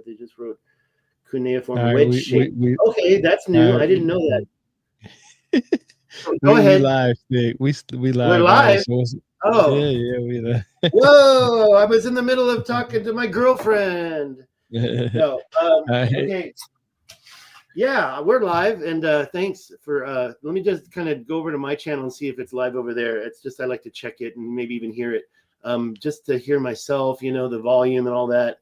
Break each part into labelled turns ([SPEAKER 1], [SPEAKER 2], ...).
[SPEAKER 1] but they just wrote Cuneiform
[SPEAKER 2] All right,
[SPEAKER 1] wedge shape. Okay, that's
[SPEAKER 2] all
[SPEAKER 1] new.
[SPEAKER 2] right,
[SPEAKER 1] I didn't know that. So go
[SPEAKER 2] we
[SPEAKER 1] ahead.
[SPEAKER 2] live, Nick. We
[SPEAKER 1] We're
[SPEAKER 2] live. All right,
[SPEAKER 1] live.
[SPEAKER 2] so
[SPEAKER 1] Oh,
[SPEAKER 2] we live.
[SPEAKER 1] whoa! I was in the middle of talking to my girlfriend. No.
[SPEAKER 2] All right.
[SPEAKER 1] Okay. Yeah, we're live, and thanks for. Let me just kind of go over to my channel and see if it's live over there. It's just I like to check it and maybe even hear it, just to hear myself, the volume and all that.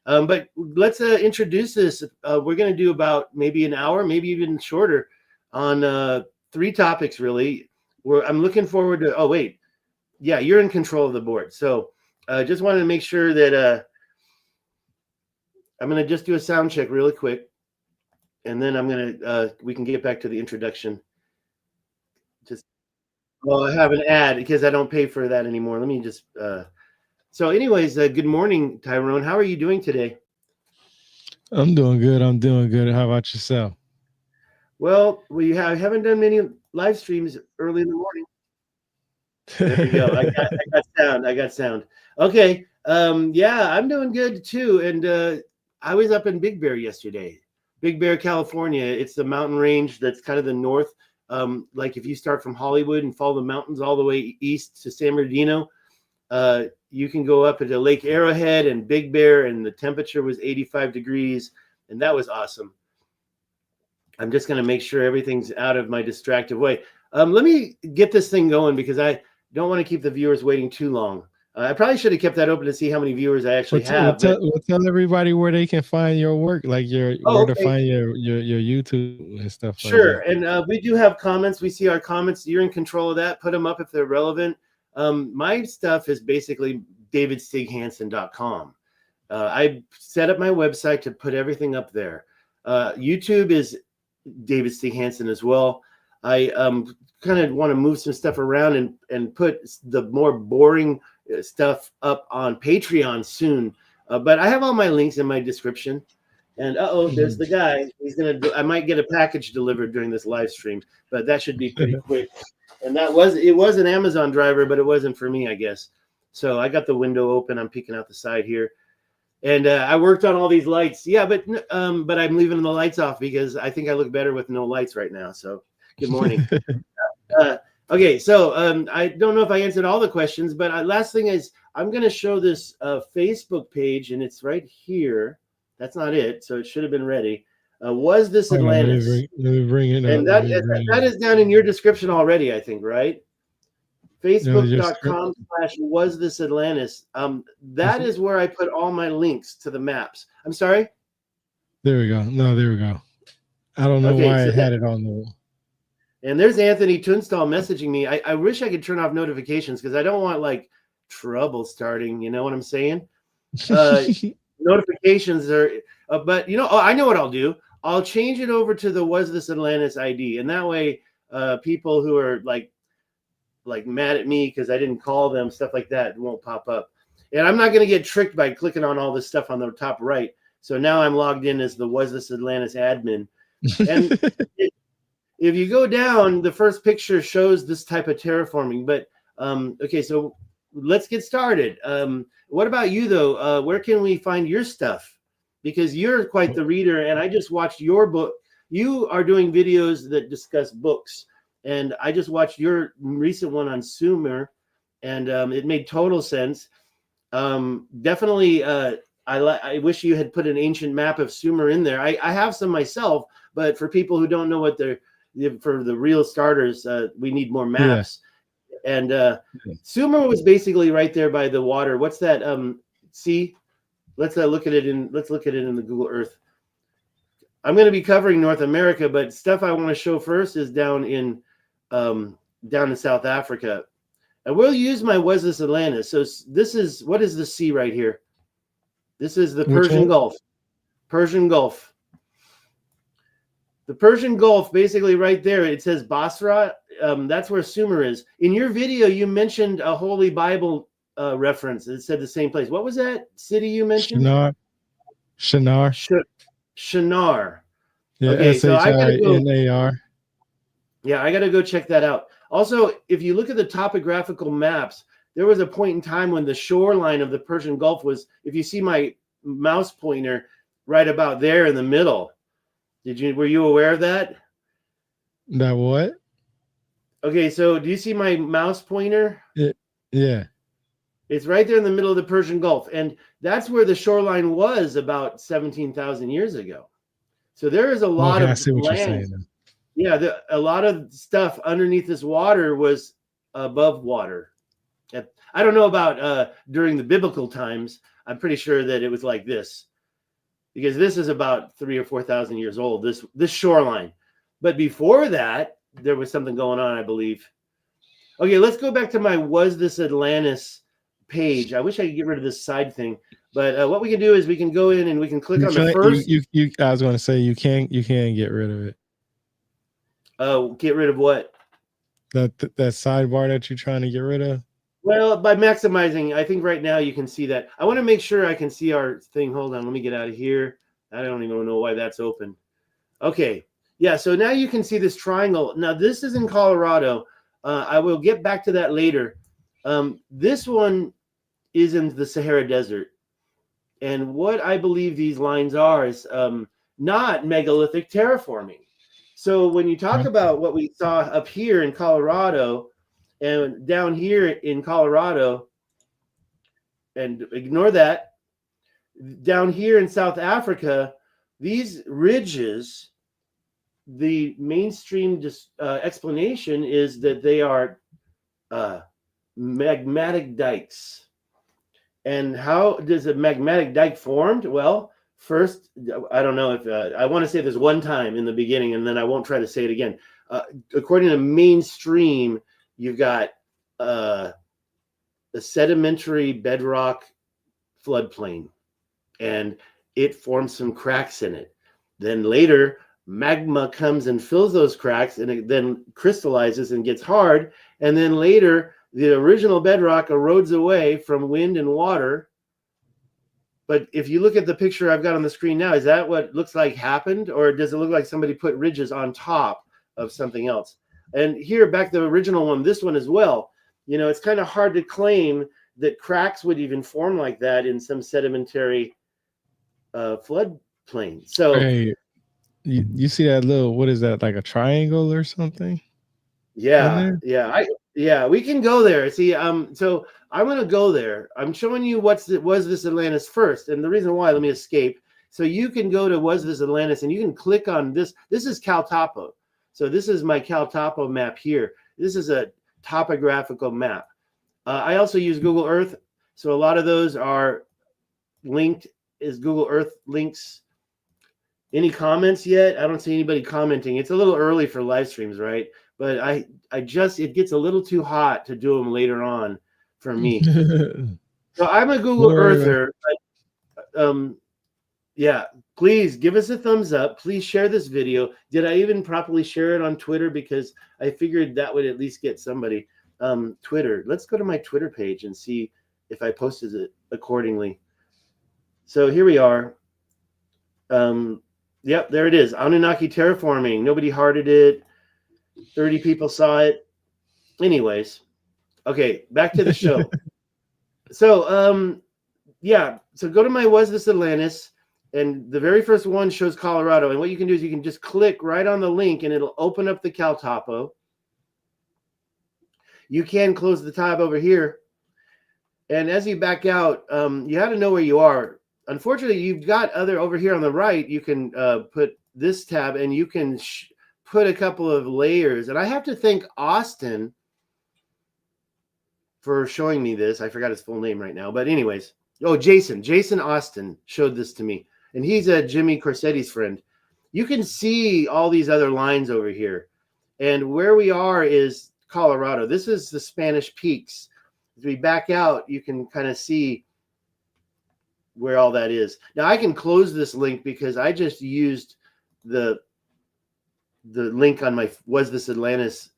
[SPEAKER 1] But let's introduce this. We're going to do about maybe an hour, maybe even shorter, on 3 topics really. I'm looking forward to. Oh wait, yeah, you're in control of the board, so just wanted to make sure that I'm going to just do a sound check really quick. And then I'm gonna we can get back to the introduction. I have an ad because I don't pay for that anymore. Let me just so anyways, good morning, Tyrone. How are you doing today?
[SPEAKER 2] I'm doing good. How about yourself?
[SPEAKER 1] Well, we haven't done many live streams early in the morning. There we go. I got sound. Okay. Yeah, I'm doing good too. And I was up in Big Bear yesterday. Big Bear, California. It's the mountain range that's kind of the north. Like if you start from Hollywood and follow the mountains all the way east to San Bernardino, you can go up into Lake Arrowhead and Big Bear, and the temperature was 85 degrees, and that was awesome. I'm just going to make sure everything's out of my distractive way. Let me get this thing going because I don't want to keep the viewers waiting too long. I probably should have kept that open to see how many viewers I actually have.
[SPEAKER 2] Tell everybody where they can find your work, like to find your YouTube and stuff.
[SPEAKER 1] Sure.
[SPEAKER 2] Like that.
[SPEAKER 1] And we do have comments. We see our comments. You're in control of that. Put them up if they're relevant. My stuff is basically davidstighansen.com. I set up my website to put everything up there. YouTube is David Stig Hansen as well. I kind of want to move some stuff around and put the more boring stuff up on Patreon soon. But I have all my links in my description. And there's the guy. I might get a package delivered during this live stream, but that should be pretty quick. And it was an Amazon driver, but it wasn't for me, I guess. So I got the window open. I'm peeking out the side here. And I worked on all these lights. Yeah, but I'm leaving the lights off because I think I look better with no lights right now. So good morning. Okay, so I don't know if I answered all the questions, but last thing is I'm going to show this Facebook page, and it's right here. That's not it, so it should have been ready. Was this Atlantis?
[SPEAKER 2] Let me bring it up.
[SPEAKER 1] And that is down in your description already, I think, right? Facebook.com/was this Atlantis. That is where I put all my links to the maps. I'm sorry?
[SPEAKER 2] There we go. No, there we go. I don't know why I had it on the wall.
[SPEAKER 1] And there's Anthony Tunstall messaging me. I wish I could turn off notifications because I don't want like trouble starting. You know what I'm saying? Notifications are, but I know what I'll do. I'll change it over to the Was This Atlantis ID, and that way, people who are like mad at me because I didn't call them, stuff like that, won't pop up. And I'm not going to get tricked by clicking on all this stuff on the top right. So now I'm logged in as the Was This Atlantis admin. And if you go down, the first picture shows this type of terraforming. But okay, so let's get started. What about you, though? Where can we find your stuff? Because you're quite the reader, and I just watched your book. You are doing videos that discuss books, and I just watched your recent one on Sumer, and it made total sense. Definitely, I wish you had put an ancient map of Sumer in there. I have some myself, but for people who don't know what for the real starters, we need more maps. Yeah. And Sumer was basically right there by the water. What's that? See, let's look at it in the Google Earth. I'm going to be covering North America, but stuff I want to show first is down in South Africa. And we'll use my Was This Atlantis. So what is the sea right here? This is the Persian Gulf. Persian Gulf. The Persian Gulf, basically right there, it says Basra. That's where Sumer is. In your video, you mentioned a Holy Bible reference. It said the same place. What was that city you mentioned?
[SPEAKER 2] Shinar.
[SPEAKER 1] Shinar.
[SPEAKER 2] Yeah,
[SPEAKER 1] okay, so I gotta go.
[SPEAKER 2] SHINAR.
[SPEAKER 1] Yeah, I got to go check that out. Also, if you look at the topographical maps, there was a point in time when the shoreline of the Persian Gulf was, if you see my mouse pointer, right about there in the middle. Were you aware of that?
[SPEAKER 2] That what?
[SPEAKER 1] Okay, so do you see my mouse pointer?
[SPEAKER 2] Yeah.
[SPEAKER 1] It's right there in the middle of the Persian Gulf. And that's where the shoreline was about 17,000 years ago. So there is a lot
[SPEAKER 2] Okay, I
[SPEAKER 1] of
[SPEAKER 2] see what you're
[SPEAKER 1] land.
[SPEAKER 2] saying.
[SPEAKER 1] Yeah, a lot of stuff underneath this water was above water. I don't know about during the biblical times. I'm pretty sure that it was like this, because this is about 3,000 or 4,000 years old, this shoreline. But before that, there was something going on, I believe. Okay, let's go back to my Was This Atlantis page. I wish I could get rid of this side thing. But what we can do is we can go in and we can click on the first.
[SPEAKER 2] I was going to say you can't get rid of it.
[SPEAKER 1] Oh, get rid of what?
[SPEAKER 2] That sidebar that you're trying to get rid of.
[SPEAKER 1] Well, by maximizing, I think right now you can see that. I want to make sure I can see our thing. Hold on, let me get out of here. I don't even know why that's open. Okay, yeah. So now you can see this triangle. Now this is in Colorado. I will get back to that later. This one is in the Sahara Desert. And what I believe these lines are is not megalithic terraforming. So when you talk about what we saw up here in Colorado and down here in Colorado, and ignore that, down here in South Africa, these ridges, the mainstream explanation is that they are magmatic dikes. And how does a magmatic dike formed? Well, first, I don't know if I want to say this one time in the beginning, and then I won't try to say it again. According to mainstream, you've got a sedimentary bedrock floodplain, and it forms some cracks in it. Then later, magma comes and fills those cracks, and it then crystallizes and gets hard. And then later, the original bedrock erodes away from wind and water. But if you look at the picture I've got on the screen now, is that what looks like happened? Or does it look like somebody put ridges on top of something else? And here, back the original one, this one as well. You know, it's kind of hard to claim that cracks would even form like that in some sedimentary floodplain. So,
[SPEAKER 2] hey, you see that little, what is that, like a triangle or something?
[SPEAKER 1] Yeah, we can go there. See, so I'm gonna go there. I'm showing you Was This Atlantis first, and the reason why, let me escape. So you can go to Was This Atlantis, and you can click on this. This is Cal Topo. So this is my Cal Topo map here. This is a topographical map. I also use Google Earth, so a lot of those are linked as Google Earth links. Any comments yet? I don't see anybody commenting. It's a little early for live streams, right? But it gets a little too hot to do them later on for me. So I'm a Google Earther. But, yeah, please give us a thumbs up. Please share this video. Did I even properly share it on Twitter? Because I figured that would at least get somebody. Twitter. Let's go to my Twitter page and see if I posted it accordingly. So here we are. Yep, there it is. Anunnaki Terraforming. Nobody hearted it. 30 people saw it. Anyways, okay, back to the show. So, yeah, so go to my Was This Atlantis, and the very first one shows Colorado. And what you can do is you can just click right on the link, and it'll open up the Cal Topo. You can close the tab over here. And as you back out, you have to know where you are. Unfortunately, you've got over here on the right, you can put this tab, and you can put a couple of layers. And I have to thank Austin for showing me this. I forgot his full name right now. But anyways, Jason Austin showed this to me. And he's a Jimmy Corsetti's friend. You can see all these other lines over here. And where we are is Colorado. This is the Spanish Peaks. As we back out, you can kind of see where all that is. Now I can close this link because I just used the link on my Was This Atlantis.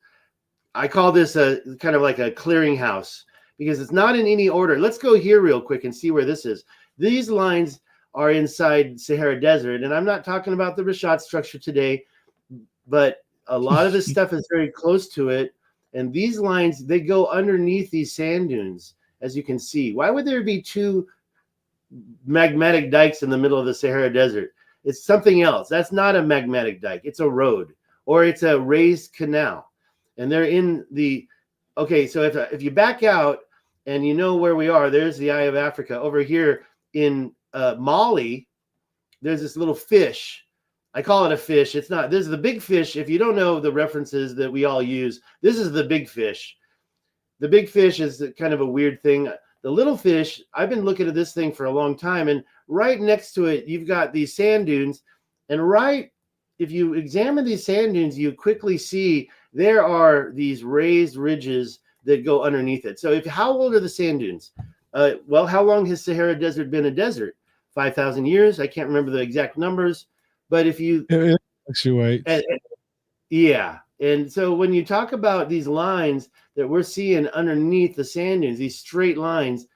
[SPEAKER 1] I call this a kind of like a clearinghouse because it's not in any order. Let's go here real quick and see where this is. These lines are inside Sahara Desert, and I'm not talking about the Rashad structure today, but a lot of this stuff is very close to it. And these lines, they go underneath these sand dunes, as you can see. Why would there be two magmatic dikes in the middle of the Sahara Desert. It's something else. That's not a magmatic dike. It's a road, or it's a raised canal. And they're in the, okay, so if you back out and you know where we are, there's the Eye of Africa. Over here in Mali, there's this little fish. I call it a fish. It's not. This is the big fish. If you don't know the references that we all use, this is the big fish. The big fish is kind of a weird thing. The little fish, I've been looking at this thing for a long time, and right next to it, you've got these sand dunes. And right, if you examine these sand dunes, you quickly see there are these raised ridges that go underneath it. So how old are the sand dunes? Well, how long has Sahara Desert been a desert? 5,000 years. I can't remember the exact numbers. But if you, yeah. And so when you talk about these lines that we're seeing underneath the sand dunes, these straight lines,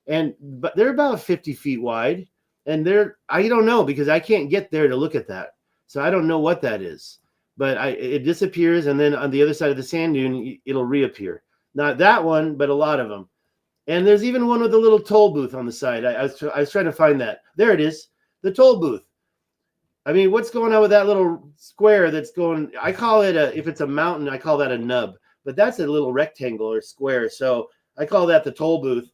[SPEAKER 1] but they're about 50 feet wide, and I don't know, because I can't get there to look at that. So I don't know what that is, but it disappears. And then on the other side of the sand dune, it'll reappear. Not that one, but a lot of them. And there's even one with a little toll booth on the side. I was trying to find that. There it is, the toll booth. I mean, what's going on with that little square that's going? I call it if it's a mountain, I call that a nub. But that's a little rectangle or square. So I call that the toll booth.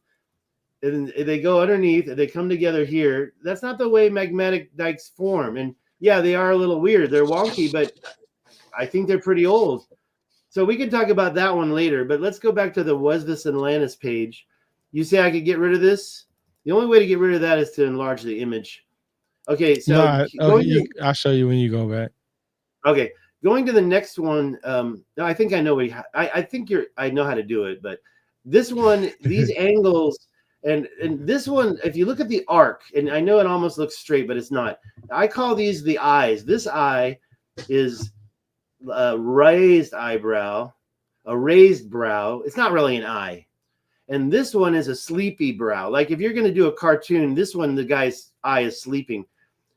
[SPEAKER 1] And they go underneath, and they come together here. That's not the way magmatic dikes form. And yeah, they are a little weird. They're wonky, but I think they're pretty old. So we can talk about that one later. But let's go back to the Was This Atlantis page. You say I could get rid of this? The only way to get rid of that is to enlarge the image. Okay, so
[SPEAKER 2] I'll show you when you go back.
[SPEAKER 1] Okay, going to the next one. No, I think I know I think I know how to do it, but this one, these angles, and this one, if you look at the arc, and I know it almost looks straight, but it's not. I call these the eyes. This eye is a raised eyebrow, a raised brow. It's not really an eye. And this one is a sleepy brow. Like if you're going to do a cartoon, this one, the guy's eye is sleeping.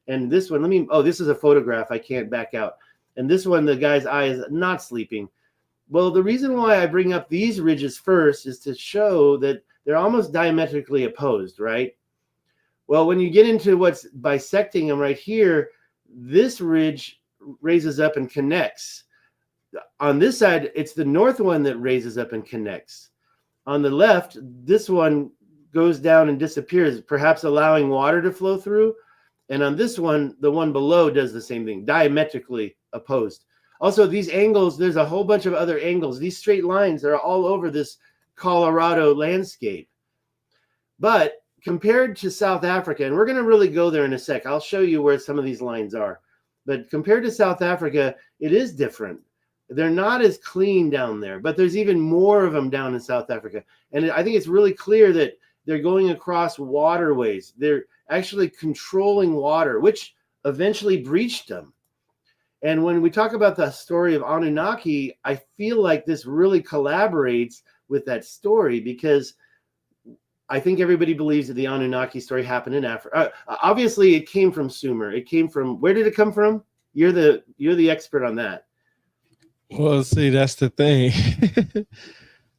[SPEAKER 1] And this one, this is a photograph. I can't back out. And this one, the guy's eye is not sleeping. Well, the reason why I bring up these ridges first is to show that they're almost diametrically opposed, right? Well, when you get into what's bisecting them right here, this ridge raises up and connects. On this side, it's the north one that raises up and connects. On the left, this one goes down and disappears, perhaps allowing water to flow through. And on this one, the one below does the same thing, diametrically opposed. Also, these angles, there's a whole bunch of other angles. These straight lines are all over this Colorado landscape. But compared to South Africa, and we're going to really go there in a sec. I'll show you where some of these lines are. But compared to South Africa, it is different. They're not as clean down there, but there's even more of them down in South Africa. And I think it's really clear that they're going across waterways. They're actually controlling water, which eventually breached them. And when we talk about the story of Anunnaki, I feel like this really collaborates with that story, because I think everybody believes that the Anunnaki story happened in Africa. Obviously, it came from Sumer. It came from, where did it come from? You're the expert on that.
[SPEAKER 2] Well, see, that's the thing.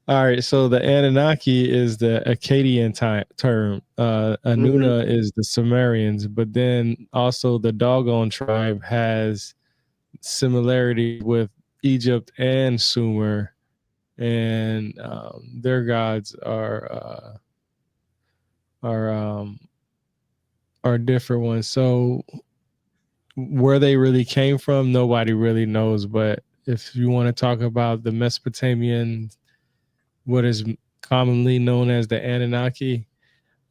[SPEAKER 2] All right, so the Anunnaki is the Akkadian term. Anuna is the Sumerians, but then also the Dogon tribe has similarity with Egypt and Sumer, and their gods are different ones. So where they really came from, nobody really knows. But if you want to talk about the Mesopotamian, what is commonly known as the Anunnaki,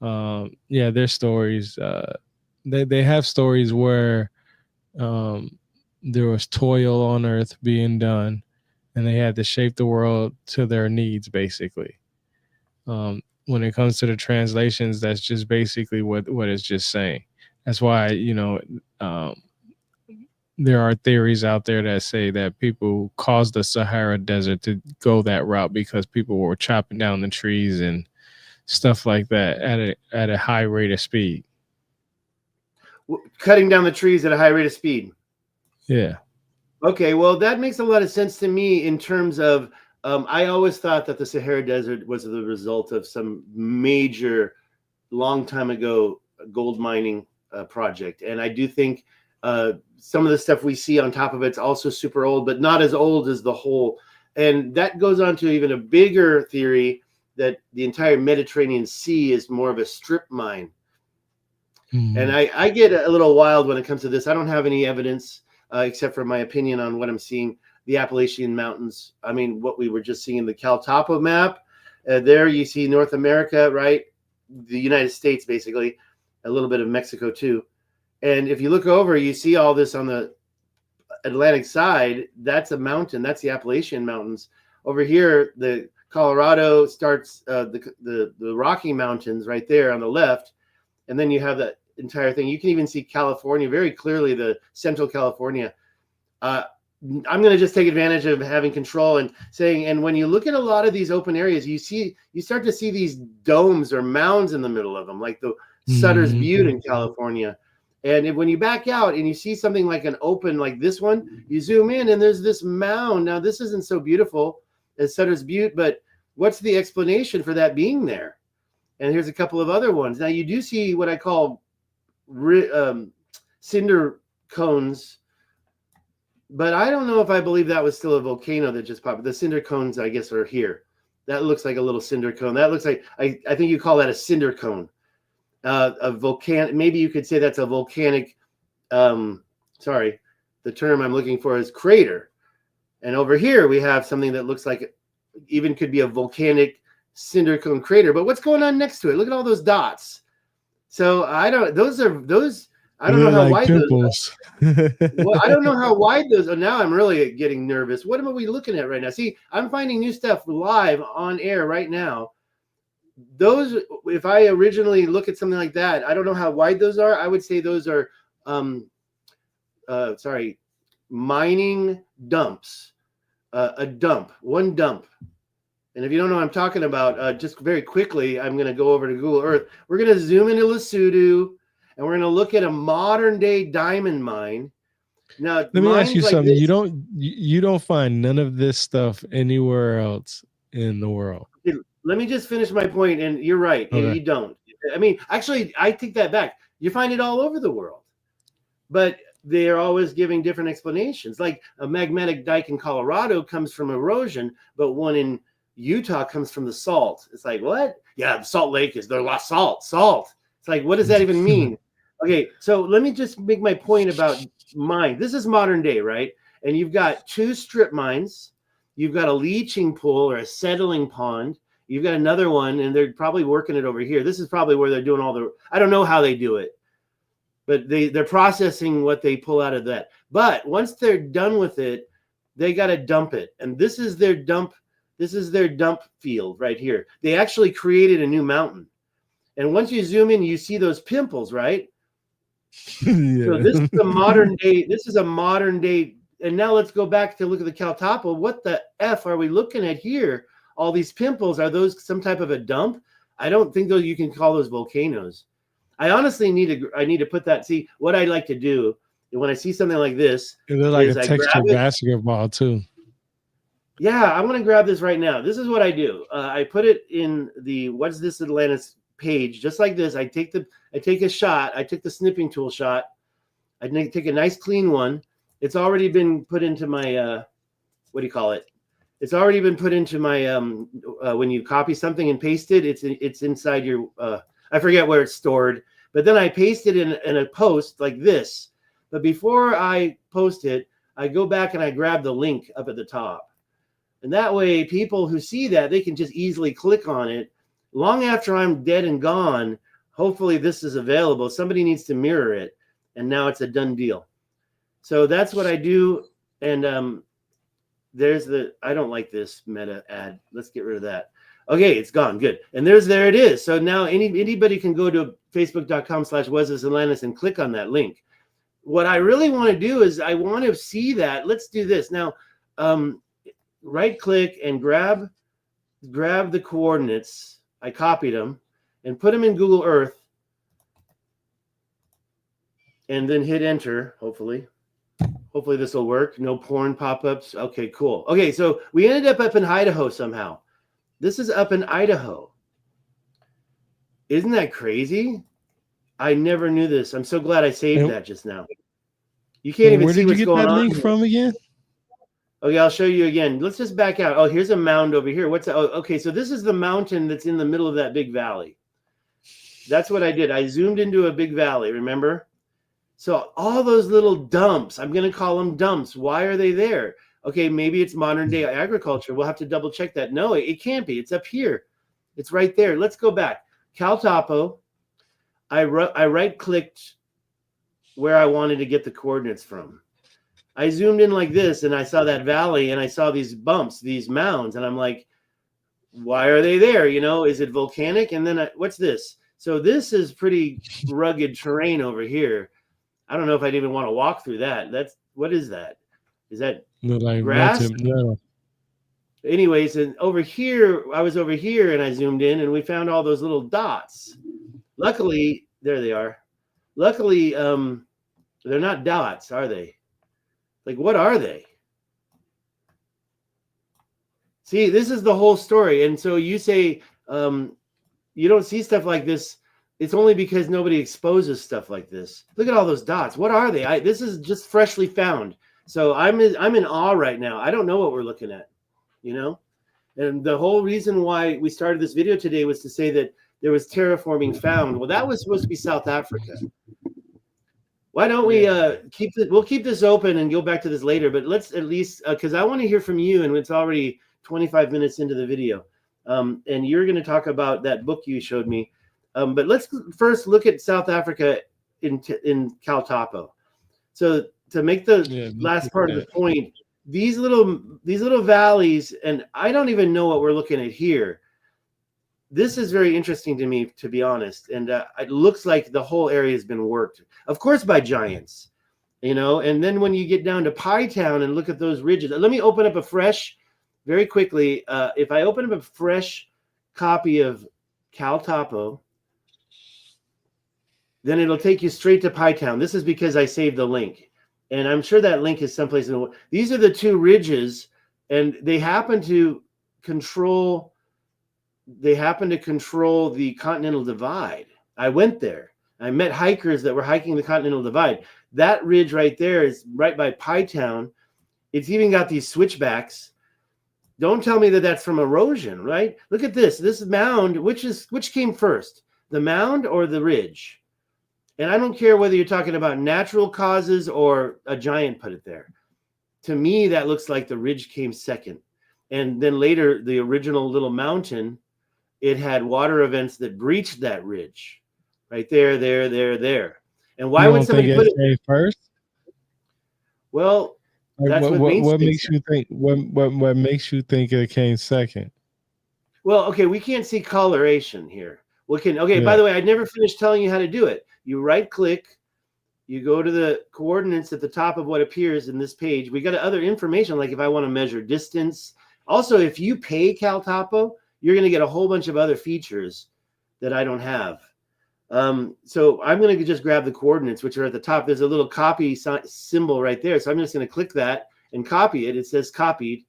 [SPEAKER 2] their stories, they have stories where there was toil on earth being done, and they had to shape the world to their needs, basically. When it comes to the translations, that's just basically what it's just saying. That's why, there are theories out there that say that people caused the Sahara Desert to go that route because people were chopping down the trees and stuff like that at a high rate of speed.
[SPEAKER 1] Cutting down the trees at a high rate of speed.
[SPEAKER 2] Yeah.
[SPEAKER 1] Okay, well, that makes a lot of sense to me in terms of, I always thought that the Sahara Desert was the result of some major, long time ago gold mining project. And I do think some of the stuff we see on top of it's also super old, but not as old as the whole. And that goes on to even a bigger theory that the entire Mediterranean Sea is more of a strip mine. And I get a little wild when it comes to this. I don't have any evidence except for my opinion on what I'm seeing. The Appalachian Mountains. I mean, what we were just seeing in the Cal Topo map. There you see North America, right? The United States, basically. A little bit of Mexico, too. And if you look over, you see all this on the Atlantic side. That's a mountain. That's the Appalachian Mountains. Over here, the Colorado starts the Rocky Mountains right there on the left. And then you have that entire thing. You can even see California very clearly, the Central California. I'm going to just take advantage of having control and saying, and when you look at a lot of these open areas, you start to see these domes or mounds in the middle of them, like the Sutter's Butte in California. And when you back out and you see something like an open, like this one, you zoom in and there's this mound. Now, this isn't so beautiful as Sutter's Butte, but what's the explanation for that being there? And here's a couple of other ones. Now, you do see what I call cinder cones. But I don't know if I believe that was still a volcano that just popped. The cinder cones, I guess, are here. That looks like a little cinder cone. That looks like, I think you call that a cinder cone. A volcanic, maybe you could say that's a volcanic, sorry, the term I'm looking for is crater. And over here we have something that looks like even could be a volcanic cinder cone crater. But what's going on next to it? Look at all those dots. So I don't know how wide those are. Well, I don't know how wide those are. Now I'm really getting nervous. What are we looking at right now? See, I'm finding new stuff live on air right now. Those, if I originally look at something like that, I don't know how wide those are. I would say those are, mining dumps. A dump, one dump. And if you don't know what I'm talking about, just very quickly, I'm going to go over to Google Earth. We're going to zoom into Lesotho. And we're going to look at a modern day diamond mine. Now,
[SPEAKER 2] let me ask you something. You don't find none of this stuff anywhere else in the world.
[SPEAKER 1] Let me just finish my point. And you're right. Okay. You don't. I mean, actually, I take that back. You find it all over the world. But they're always giving different explanations. Like a magmatic dike in Colorado comes from erosion, but one in Utah comes from the salt. It's like, what? Yeah, the Salt Lake is their lost salt. It's like, what does that even mean? Okay, so let me just make my point about mine. This is modern day, right? And you've got two strip mines. You've got a leaching pool or a settling pond. You've got another one, and they're probably working it over here. This is probably where they're doing all the, I don't know how they do it, but they're processing what they pull out of that. But once they're done with it, they got to dump it. And this is their dump. This is their dump field right here. They actually created a new mountain. And once you zoom in, you see those pimples, right? Yeah. So this is a modern day. This is a modern day. And now let's go back to look at the Cal Topo. What the F are we looking at here? All these pimples, are those some type of a dump? I don't think those you can call those volcanoes. I honestly need to put that. See, what I like to do when I see something like this,
[SPEAKER 2] it looks like a textured basketball too.
[SPEAKER 1] Yeah, I'm gonna grab this right now. This is what I do. I put it in the What's This Atlantis page, just like this. I take a shot. I took the snipping tool shot. I take a nice clean one. It's already been put into my what do you call it? It's already been put into my when you copy something and paste it, it's inside your I forget where it's stored, but then I paste it in a post like this. But before I post it, I go back and I grab the link up at the top. And that way people who see that, they can just easily click on it. Long after I'm dead and gone, hopefully this is available. Somebody needs to mirror it, and now it's a done deal. So that's what I do. And there's the, I don't like this meta ad. Let's get rid of that. Okay, it's gone. Good. And there it is. So now anybody can go to facebook.com/whasThisAtlantis and click on that link. What I really want to do is I want to see that. Let's do this. Now, right click and grab the coordinates. I copied them and put them in Google Earth and then hit enter, hopefully. Hopefully this will work. No porn pop-ups. Okay, cool. Okay, so we ended up in Idaho somehow. This is up in Idaho. Isn't that crazy? I never knew this. I'm so glad I saved
[SPEAKER 2] And,
[SPEAKER 1] that just now. You can't even
[SPEAKER 2] where
[SPEAKER 1] see
[SPEAKER 2] did you
[SPEAKER 1] what's
[SPEAKER 2] get
[SPEAKER 1] going
[SPEAKER 2] that
[SPEAKER 1] on
[SPEAKER 2] link
[SPEAKER 1] here.
[SPEAKER 2] from again?
[SPEAKER 1] Okay, I'll show you again. Let's just back out. Oh, here's a mound over here. Okay, so this is the mountain that's in the middle of that big valley. That's what I did. I zoomed into a big valley, remember? So all those little dumps, I'm going to call them dumps. Why are they there? Okay, maybe it's modern day agriculture. We'll have to double check that. No, it can't be. It's up here. It's right there. Let's go back. CalTopo. I right-clicked where I wanted to get the coordinates from. I zoomed in like this, and I saw that valley, and I saw these bumps, these mounds, and I'm like, why are they there? You know, is it volcanic? And then what's this? So this is pretty rugged terrain over here. I don't know if I'd even want to walk through that. What is that? Is that
[SPEAKER 2] Like
[SPEAKER 1] grass?
[SPEAKER 2] no.
[SPEAKER 1] Anyways, and over here, I was over here, and I zoomed in, and we found all those little dots. Luckily, there they are. Luckily, they're not dots, are they? Like, what are they? See, this is the whole story. And so you say you don't see stuff like this. It's only because nobody exposes stuff like this. Look at all those dots. What are they? This is just freshly found. So I'm in awe right now. I don't know what we're looking at, you know? And the whole reason why we started this video today was to say that there was terraforming found. Well, that was supposed to be South Africa. Why don't we we'll keep this open and go back to this later, but let's at least, because I want to hear from you, and it's already 25 minutes into the video. And you're going to talk about that book you showed me. But let's first look at South Africa in CalTopo. So to make the last part of the point, these little valleys, and I don't even know what we're looking at here. This is very interesting to me, to be honest. And it looks like the whole area has been worked, of course, by giants, you know. And then when you get down to Pi Town and look at those ridges, let me open up a fresh, very quickly. If I open up a fresh copy of CalTopo, then it'll take you straight to Pi Town. This is because I saved the link. And I'm sure that link is someplace in the world. These are the two ridges, and they happen to control the Continental Divide. I went there. I met hikers that were hiking the Continental Divide. That ridge right there is right by Pi Town. It's even got these switchbacks. Don't tell me that that's from erosion, right? Look at this. This mound, which came first, the mound or the ridge? And I don't care whether you're talking about natural causes or a giant put it there. To me, that looks like the ridge came second. And then later, the original little mountain, it had water events that breached that ridge. Right there. And why would somebody put it
[SPEAKER 2] first?
[SPEAKER 1] Well, that's
[SPEAKER 2] what makes you think what makes you think it came second?
[SPEAKER 1] Well, okay, we can't see coloration here. By the way, I never finished telling you how to do it. You right click, you go to the coordinates at the top of what appears in this page. We got other information, like if I want to measure distance. Also, if you pay CalTopo, you're going to get a whole bunch of other features that I don't have. So I'm going to just grab the coordinates, which are at the top. There's a little copy symbol right there. So I'm just going to click that and copy it. It says copied.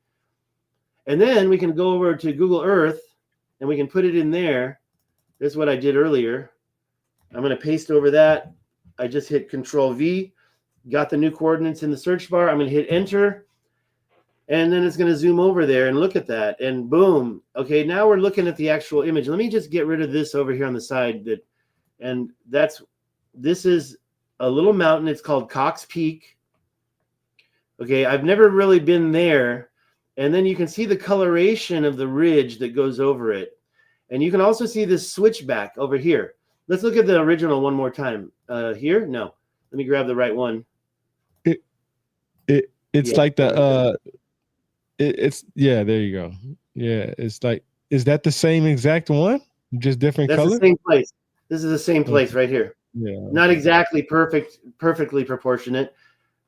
[SPEAKER 1] And then we can go over to Google Earth and we can put it in there. There's what I did earlier. I'm going to paste over that. I just hit Control V, got the new coordinates in the search bar. I'm going to hit enter. And then it's going to zoom over there and look at that. And boom. Okay, now we're looking at the actual image. Let me just get rid of this over here on the side. This is a little mountain. It's called Cox Peak. Okay, I've never really been there. And then you can see the coloration of the ridge that goes over it. And you can also see this switchback over here. Let's look at the original one more time. Here? No. Let me grab the right one.
[SPEAKER 2] It's like the there you go. Yeah, it's like, is that the same exact one? Just different color?
[SPEAKER 1] That's the same place. This is the same place right here.
[SPEAKER 2] Yeah.
[SPEAKER 1] Not exactly perfectly proportionate.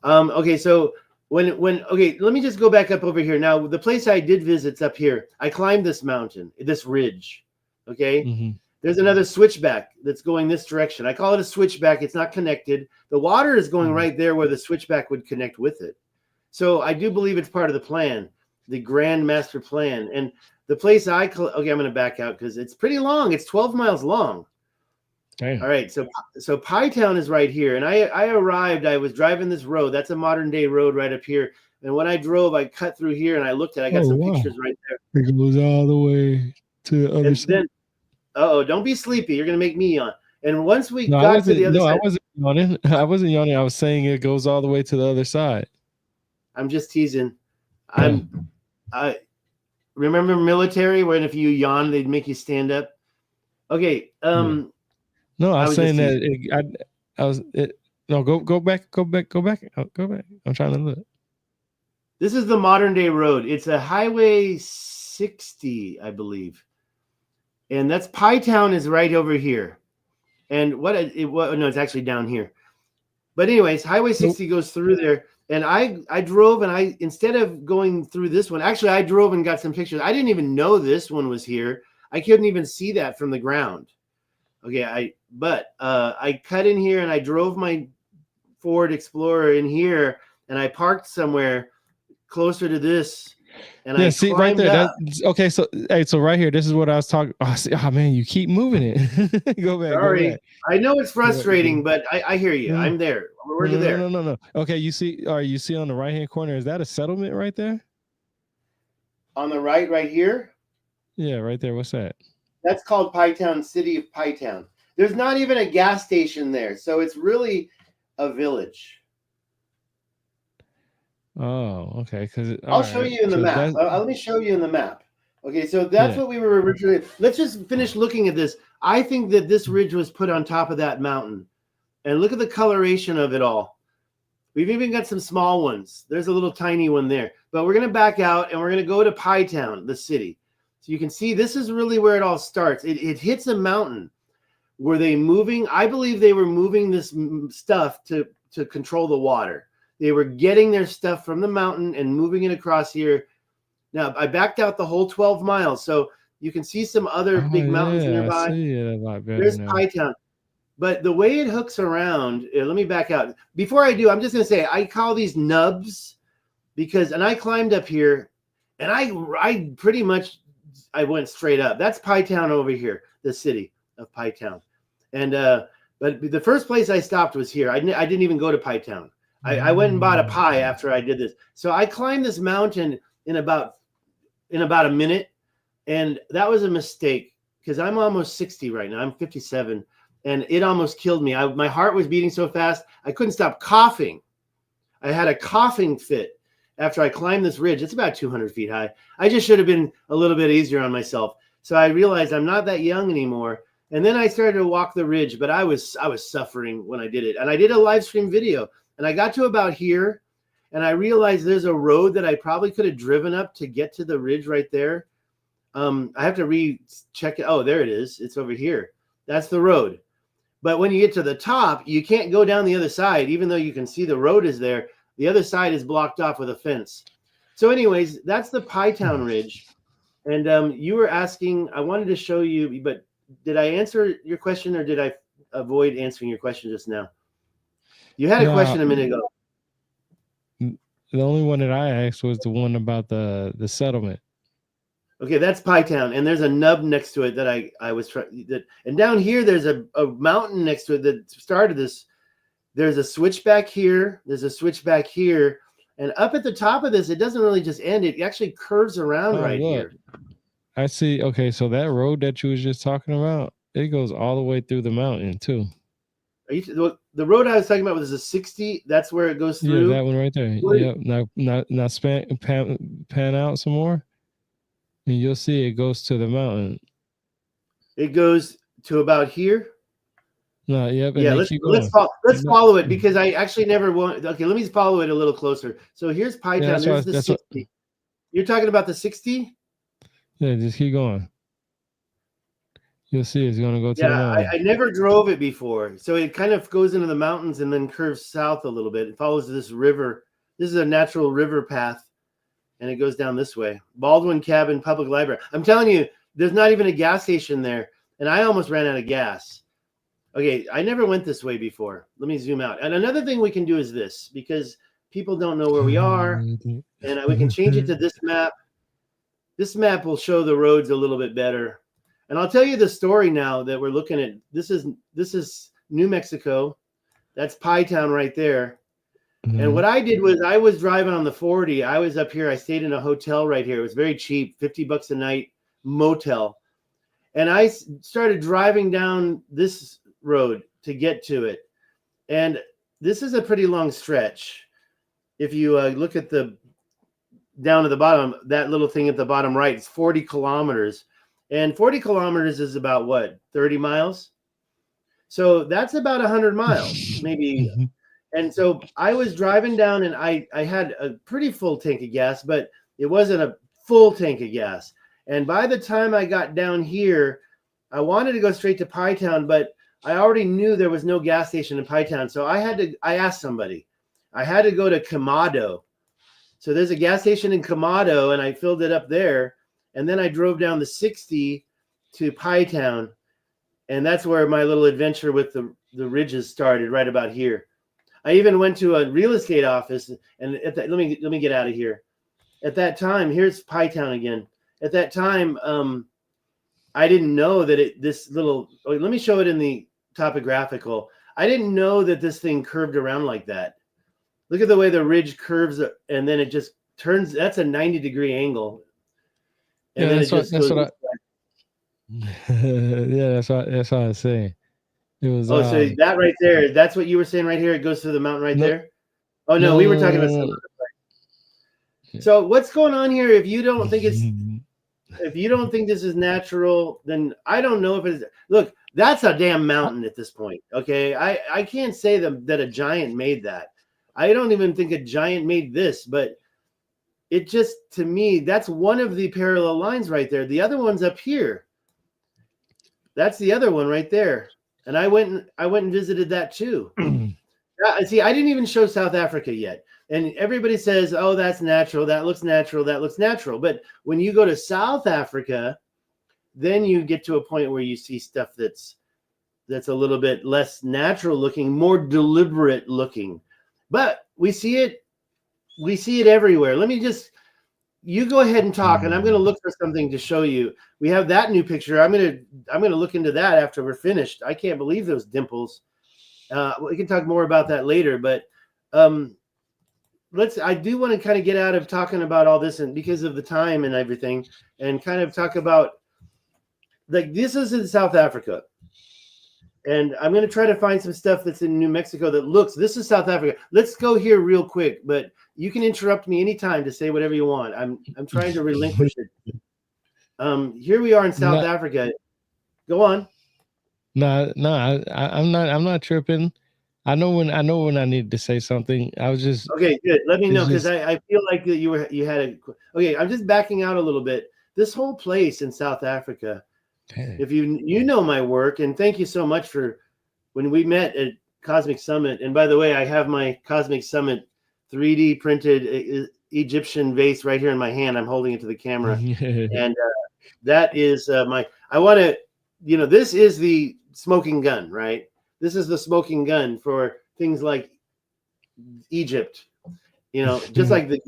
[SPEAKER 1] Okay, so let me just go back up over here. Now, the place I did visit's up here. I climbed this mountain, this ridge. Okay. Mm-hmm. There's another switchback that's going this direction. I call it a switchback. It's not connected. The water is going right there where the switchback would connect with it. So I do believe it's part of the plan, the grand master plan. And the place I'm going to back out because it's pretty long. It's 12 miles long.
[SPEAKER 2] Damn.
[SPEAKER 1] All right, so Pie Town is right here, and I arrived. I was driving this road. That's a modern day road right up here. And when I drove, I cut through here, and I looked at. I got some pictures right there.
[SPEAKER 2] It goes all the way to the other
[SPEAKER 1] And
[SPEAKER 2] side.
[SPEAKER 1] then, don't be sleepy. You're gonna make me yawn. And once we
[SPEAKER 2] No,
[SPEAKER 1] got to the other side,
[SPEAKER 2] I wasn't yawning. I wasn't yawning. I was saying it goes all the way to the other side.
[SPEAKER 1] I'm just teasing. I remember military when if you yawn, they'd make you stand up. Okay.
[SPEAKER 2] No, I was saying that go back. Oh, go back. I'm trying to look.
[SPEAKER 1] This is the modern day road. It's a Highway 60, I believe. And that's Pie Town is right over here. And no, it's actually down here. But anyways, Highway 60 goes through there. And I drove, and instead of going through this one, actually I drove and got some pictures. I didn't even know this one was here. I couldn't even see that from the ground. Okay, I cut in here, and I drove my Ford Explorer in here, and I parked somewhere closer to this. And I
[SPEAKER 2] see right there. Okay, so right here, this is what I was talking. Oh man, you keep moving it. Go back.
[SPEAKER 1] Sorry,
[SPEAKER 2] go back.
[SPEAKER 1] I know it's frustrating, but I hear you. I'm there. We're there.
[SPEAKER 2] No. Okay, you see on the right hand corner? Is that a settlement right there?
[SPEAKER 1] On the right here.
[SPEAKER 2] Yeah, right there. What's that?
[SPEAKER 1] That's called Pie Town, City of Pie Town. There's not even a gas station there, so it's really a village.
[SPEAKER 2] Oh, okay. Because
[SPEAKER 1] I'll show you in the map. Let me show you in the map. Okay, so that's what we were originally. Let's just finish looking at this. I think that this ridge was put on top of that mountain, and look at the coloration of it all. We've even got some small ones. There's a little tiny one there, but we're going to back out and we're going to go to Pie Town, the city. So you can see this is really where it all starts. It hits a mountain. Were they moving? I believe they were moving this stuff to control the water. They were getting their stuff from the mountain and moving it across here. Now, I backed out the whole 12 miles, so you can see some other big mountains nearby.
[SPEAKER 2] I see it a lot better.
[SPEAKER 1] There's Pie Town. But the way it hooks around, let me back out. Before I do, I'm just going to say, I call these nubs and I climbed up here, and I pretty much, I went straight up. That's Pie Town over here, the city of Pie Town. And but the first place I stopped was here. I didn't even go to Pie Town. I went and bought a pie after I did this. So I climbed this mountain in about a minute, and that was a mistake because I'm almost 60 right now. I'm 57, and it almost killed me. My heart was beating so fast I couldn't stop coughing. I had a coughing fit after I climbed this ridge. It's about 200 feet high. I just should have been a little bit easier on myself. So I realized I'm not that young anymore. And then I started to walk the ridge, but I was suffering when I did it. And I did a live stream video, and I got to about here, and I realized there's a road that I probably could have driven up to get to the ridge right there. I have to recheck it. Oh, there it is. It's over here. That's the road. But when you get to the top, you can't go down the other side, even though you can see the road is there. The other side is blocked off with a fence. So anyways, that's the Pie Town Ridge. And you were asking, I wanted to show you, but did I answer your question, or did I avoid answering your question just now? You had a question a minute ago.
[SPEAKER 2] The only one that I asked was the one about the settlement.
[SPEAKER 1] Okay, that's Pie Town, and there's a nub next to it that I was trying. And down here, there's a mountain next to it that started this. There's a switchback here. There's a switchback here, and up at the top of this, it doesn't really just end. It actually curves around here.
[SPEAKER 2] I see. Okay, so that road that you was just talking about, it goes all the way through the mountain too.
[SPEAKER 1] The road I was talking about was a 60. That's where it goes through.
[SPEAKER 2] Yeah, that one right there. Yep. Now pan out some more, and you'll see it goes to the mountain.
[SPEAKER 1] It goes to about here.
[SPEAKER 2] No, yep.
[SPEAKER 1] Yeah, let's follow it, because I actually never want. Okay, let me follow it a little closer. So here's Pie Town. There's the 60. You're talking about the 60?
[SPEAKER 2] Yeah, just keep going. You'll see it's going to go to the mountain.
[SPEAKER 1] I never drove it before. So it kind of goes into the mountains and then curves south a little bit. It follows this river. This is a natural river path, and it goes down this way. Baldwin Cabin Public Library. I'm telling you, there's not even a gas station there, and I almost ran out of gas. Okay, I never went this way before. Let me zoom out. And another thing we can do is this, because people don't know where we are, and we can change it to this map. This map will show the roads a little bit better. And I'll tell you the story now that we're looking at. This is New Mexico. That's Pie Town right there. And what I did was I was driving on the 40. I was up here. I stayed in a hotel right here. It was very cheap, $50 a night motel. And I started driving down this road to get to it. And this is a pretty long stretch. If you look at the down at the bottom, that little thing at the bottom right, it's 40 kilometers. And 40 kilometers is about what, 30 miles? So that's about 100 miles, maybe. And so I was driving down, and I had a pretty full tank of gas, but it wasn't a full tank of gas. And by the time I got down here, I wanted to go straight to Pie Town, but I already knew there was no gas station in Pie Town. So I asked somebody. I had to go to Camado. So there's a gas station in Camado, and I filled it up there. And then I drove down the 60 to Pie Town. And that's where my little adventure with the ridges started, right about here. I even went to a real estate office, and let me get out of here. At that time, here's Pie Town again. At that time, I didn't know that let me show it in the topographical. I didn't know that this thing curved around like that. Look at the way the ridge curves, and then it just turns. That's a 90-degree angle. And then that's what
[SPEAKER 2] that's what I was saying. It was.
[SPEAKER 1] So that right there, that's what you were saying right here. It goes through the mountain right there. Oh no, we were talking about something. So what's going on here? If you don't think this is natural, then I don't know if it's. Look, that's a damn mountain at this point. Okay, I can't say that a giant made that. I don't even think a giant made this, but it just, to me, that's one of the parallel lines right there. The other one's up here. That's the other one right there. And I went and visited that too. See, I didn't even show South Africa yet. And everybody says, oh, that's natural. That looks natural. That looks natural. But when you go to South Africa, then you get to a point where you see stuff that's a little bit less natural looking, more deliberate looking. But we see it everywhere. You go ahead and talk, and I'm going to look for something to show you. We have that new picture. I'm going to look into that after we're finished. I can't believe those dimples. We can talk more about that later, but I do want to kind of get out of talking about all this, and because of the time and everything, and kind of talk about, like, this is in South Africa. And I'm going to try to find some stuff that's in New Mexico this is South Africa. Let's go here real quick, but you can interrupt me anytime to say whatever you want. I'm trying to relinquish it. Here we are in South Africa. Go on.
[SPEAKER 2] No, I'm not tripping. I know when I need to say something. I was just
[SPEAKER 1] okay. Good. Let me know, because I feel like that you had okay. I'm just backing out a little bit. This whole place in South Africa. If you know my work, and thank you so much for when we met at Cosmic Summit. And by the way, I have my Cosmic Summit 3D printed Egyptian vase right here in my hand. I'm holding it to the camera, and that is this is the smoking gun, right? This is the smoking gun for things like Egypt. Just like the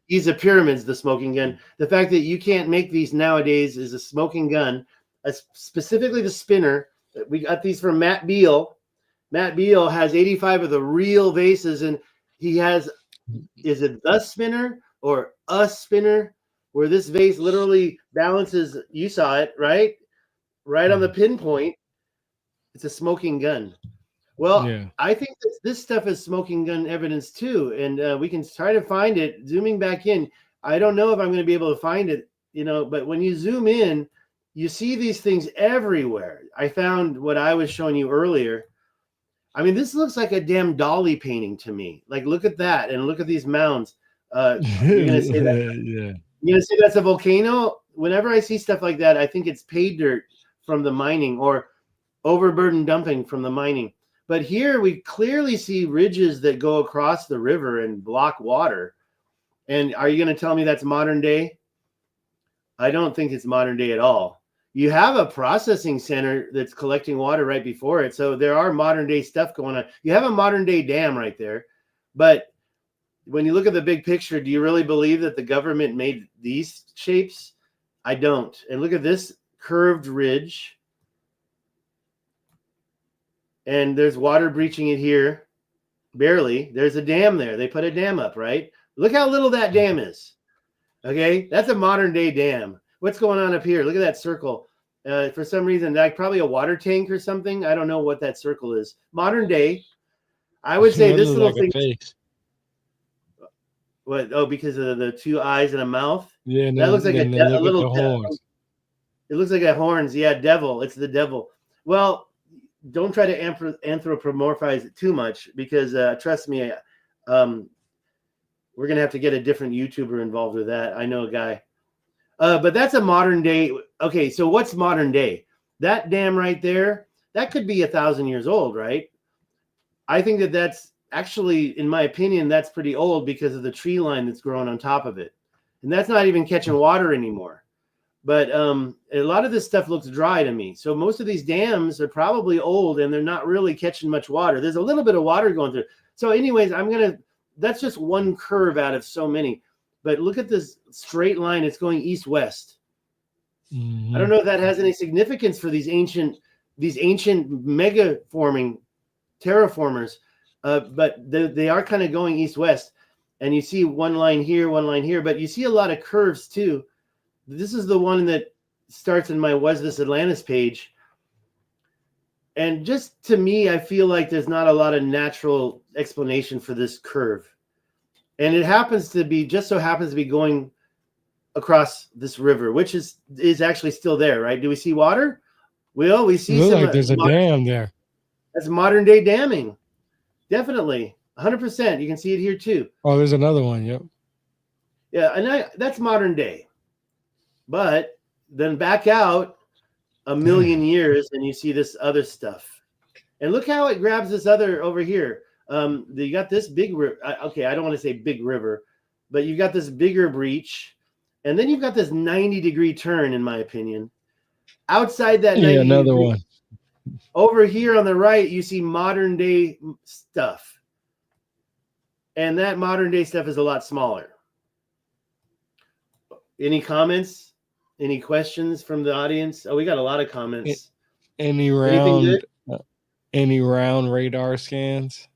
[SPEAKER 1] Giza pyramids, the smoking gun. The fact that you can't make these nowadays is a smoking gun. Specifically the spinner. We got these from Matt Beal. Matt Beal has 85 of the real vases, and he has, is it the spinner or a spinner, where this vase literally balances, you saw it, right on the pinpoint. It's a smoking gun. Well, yeah. I think this stuff is smoking gun evidence too, and we can try to find it. Zooming back in, I don't know if I'm going to be able to find it, but when you zoom in, you see these things everywhere. I found what I was showing you earlier. I mean, this looks like a damn Dali painting to me. Like, look at that, and look at these mounds. You're gonna say that? Yeah. You're gonna say that's a volcano? Whenever I see stuff like that, I think it's pay dirt from the mining or overburden dumping from the mining. But here we clearly see ridges that go across the river and block water. And are you going to tell me that's modern day? I don't think it's modern day at all. You have a processing center that's collecting water right before it. So there are modern day stuff going on. You have a modern day dam right there. But when you look at the big picture, do you really believe that the government made these shapes? I don't. And look at this curved ridge. And there's water breaching it here. Barely. There's a dam there. They put a dam up, right? Look how little that dam is. Okay, that's a modern day dam. What's going on up here? Look at that circle. For some reason, like probably a water tank or something. I don't know what that circle is. Modern day. I would say this little thing.
[SPEAKER 2] Face.
[SPEAKER 1] What? Oh, because of the two eyes and a mouth.
[SPEAKER 2] Yeah,
[SPEAKER 1] that looks like a little
[SPEAKER 2] horns.
[SPEAKER 1] It looks like a horns. Yeah, devil. It's the devil. Well, don't try to anthropomorphize it too much because trust me, we're gonna have to get a different YouTuber involved with that. I know a guy. But that's a modern day. Okay, so what's modern day? That dam right there, that could be 1,000 years old, right? I think that's actually, in my opinion, that's pretty old because of the tree line that's growing on top of it. And that's not even catching water anymore. But a lot of this stuff looks dry to me. So most of these dams are probably old and they're not really catching much water. There's a little bit of water going through. So anyways, that's just one curve out of so many. But look at this straight line. It's going east-west. I don't know if that has any significance for these ancient mega forming terraformers, but they are kind of going east-west. And you see one line here, but you see a lot of curves too. This is the one that starts in my Was This Atlantis page. And just to me, I feel like there's not a lot of natural explanation for this curve. And it just so happens to be going across this river, which is actually still there, right? Do we see water? Well, we see
[SPEAKER 2] like there's a dam there.
[SPEAKER 1] That's modern day damming. Definitely. 100%. You can see it here too.
[SPEAKER 2] Oh, there's another one. Yep.
[SPEAKER 1] Yeah, and that's modern day. But then back out a million years and you see this other stuff. And look how it grabs this other over here. You got this big river. Okay, I don't want to say big river, but you've got this bigger breach. And then you've got this 90-degree turn, in my opinion. Outside that 90
[SPEAKER 2] another one.
[SPEAKER 1] Over here on the right, you see modern day stuff. And that modern day stuff is a lot smaller. Any comments? Any questions from the audience? Oh, we got a lot of comments.
[SPEAKER 2] Any round radar scans?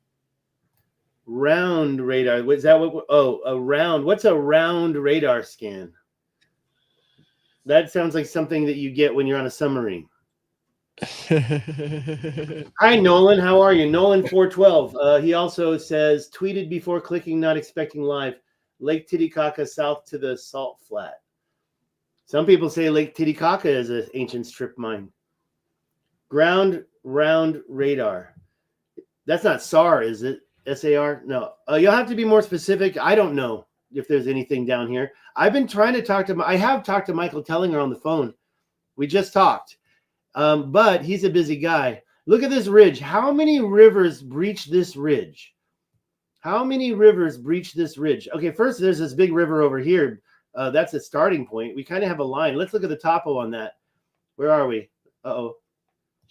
[SPEAKER 1] Round radar. What's that? A round. What's a round radar scan? That sounds like something that you get when you're on a submarine. Hi, Nolan. How are you? Nolan 412. He also says, tweeted before clicking, not expecting live. Lake Titicaca south to the salt flat. Some people say Lake Titicaca is an ancient strip mine. Ground round radar. That's not SAR, is it? SAR? No. You'll have to be more specific. I don't know if there's anything down here. I've been trying to I have talked to Michael Tellinger on the phone. We just talked. But he's a busy guy. Look at this ridge. How many rivers breach this ridge? How many rivers breach this ridge? Okay, first there's this big river over here. That's a starting point. We kind of have a line. Let's look at the topo on that. Where are we? Uh-oh.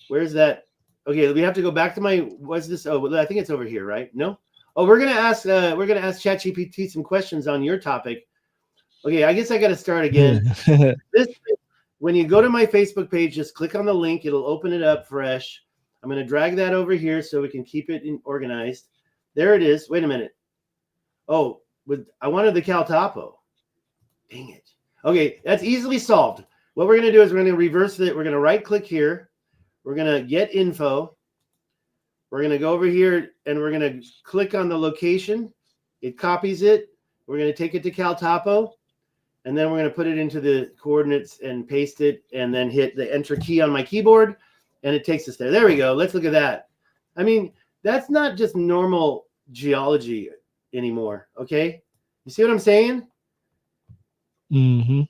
[SPEAKER 1] Where's that? Okay, we have to go back to what's this? Oh, I think it's over here, right? No? Oh, we're gonna ask ChatGPT some questions on your topic. Okay, I guess I gotta start again. When you go to my Facebook page, just click on the link. It'll open it up fresh. I'm gonna drag that over here so we can keep it organized. There it is. Wait a minute. Oh, I wanted the Cal Topo. Dang it. Okay, that's easily solved. What we're going to do is we're going to reverse it. We're going to right click here. We're going to get info. We're going to go over here and we're going to click on the location. It copies it. We're going to take it to Cal Topo. And then we're going to put it into the coordinates and paste it and then hit the enter key on my keyboard. And it takes us there. There we go. Let's look at that. I mean, that's not just normal geology anymore. Okay. You see what I'm saying?
[SPEAKER 2] Mm-hmm.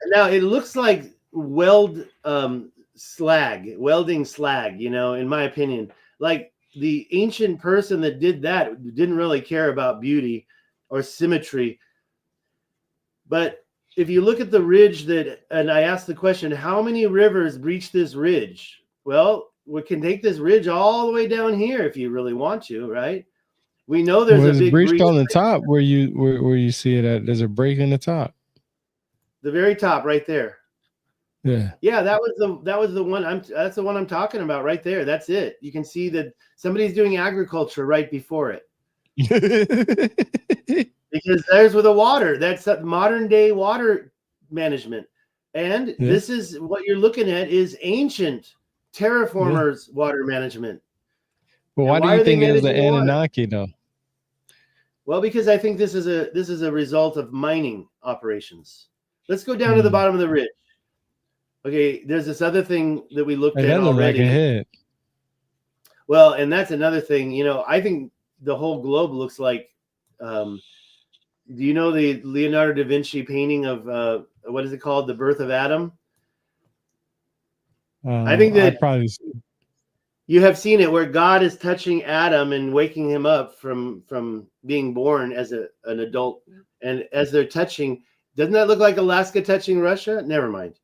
[SPEAKER 1] Now it looks like welding slag, in my opinion. Like the ancient person that did that didn't really care about beauty or symmetry. But if you look at the ridge and I asked the question, how many rivers breach this ridge? Well, we can take this ridge all the way down here if you really want to, right? We know there's a big breach
[SPEAKER 2] on the top where you see it at. There's a break in the top.
[SPEAKER 1] The very top right there. Yeah, that was the one that's the one I'm talking about right there. That's it. You can see that somebody's doing agriculture right before it. Because there's with the water. That's modern day water management. And this is what you're looking at is ancient terraformers water management.
[SPEAKER 2] But why do you think it was the Anunnaki though?
[SPEAKER 1] Well, because I think this is a result of mining operations. Let's go down to the bottom of the ridge. Okay, there's this other thing that we looked at already.
[SPEAKER 2] Like a head.
[SPEAKER 1] Well, and that's another thing. I think the whole globe looks like. Do you know the Leonardo da Vinci painting of what is it called, The Birth of Adam? I think that you have seen it where God is touching Adam and waking him up from being born as an adult, and as they're touching, doesn't that look like Alaska touching Russia? Never mind.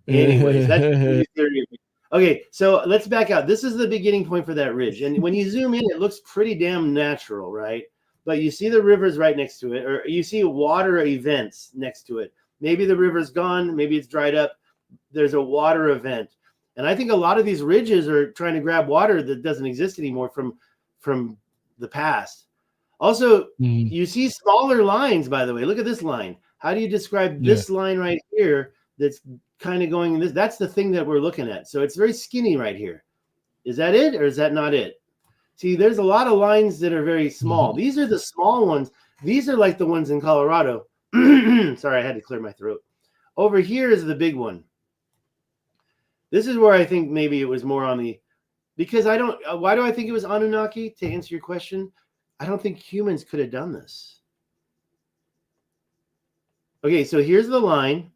[SPEAKER 1] Anyways, that's the theory. Okay, so let's back out. This is the beginning point for that ridge, and when you zoom in, it looks pretty damn natural, right? But you see the rivers right next to it, or you see water events next to it. Maybe the river's gone, maybe it's dried up. There's a water event. And I think a lot of these ridges are trying to grab water that doesn't exist anymore from the past. Also, you see smaller lines, by the way. Look at this line. How do you describe this line right here that's kind of going in this? That's the thing that we're looking at. So it's very skinny right here. Is that it, or is that not it? See, there's a lot of lines that are very small. These are the small ones. These are like the ones in Colorado. Sorry, I had to clear my throat. Over here is the big one. This is where I think maybe it was more on the, because I don't, why do I think it was Anunnaki? To answer your question, I don't think humans could have done this. Okay, so here's the line.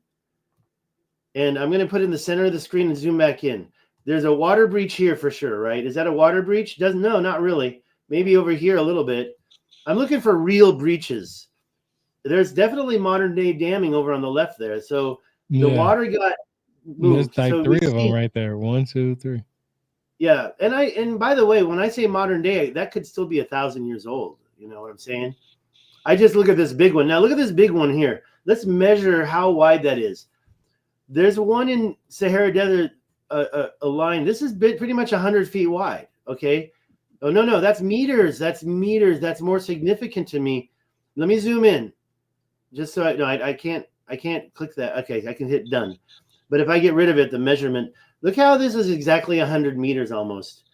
[SPEAKER 1] And I'm going to put it in the center of the screen and zoom back in. There's a water breach here for sure, right? Is that a water breach? No, not really. Maybe over here a little bit. I'm looking for real breaches. There's definitely modern day damming over on the left there. So the water got moved.
[SPEAKER 2] There's like three of them right there. 1, 2, 3.
[SPEAKER 1] Yeah, and by the way, when I say modern day, that could still be 1,000 years old. You know what I'm saying? I just look at this big one. Now look at this big one here. Let's measure how wide that is. There's one in Sahara Desert, a line. This is pretty much 100 feet wide. Okay. Oh no, that's meters. That's meters. That's more significant to me. Let me zoom in, just so I can't click that. Okay, I can hit done. But if I get rid of it, the measurement. Look how this is exactly 100 meters almost.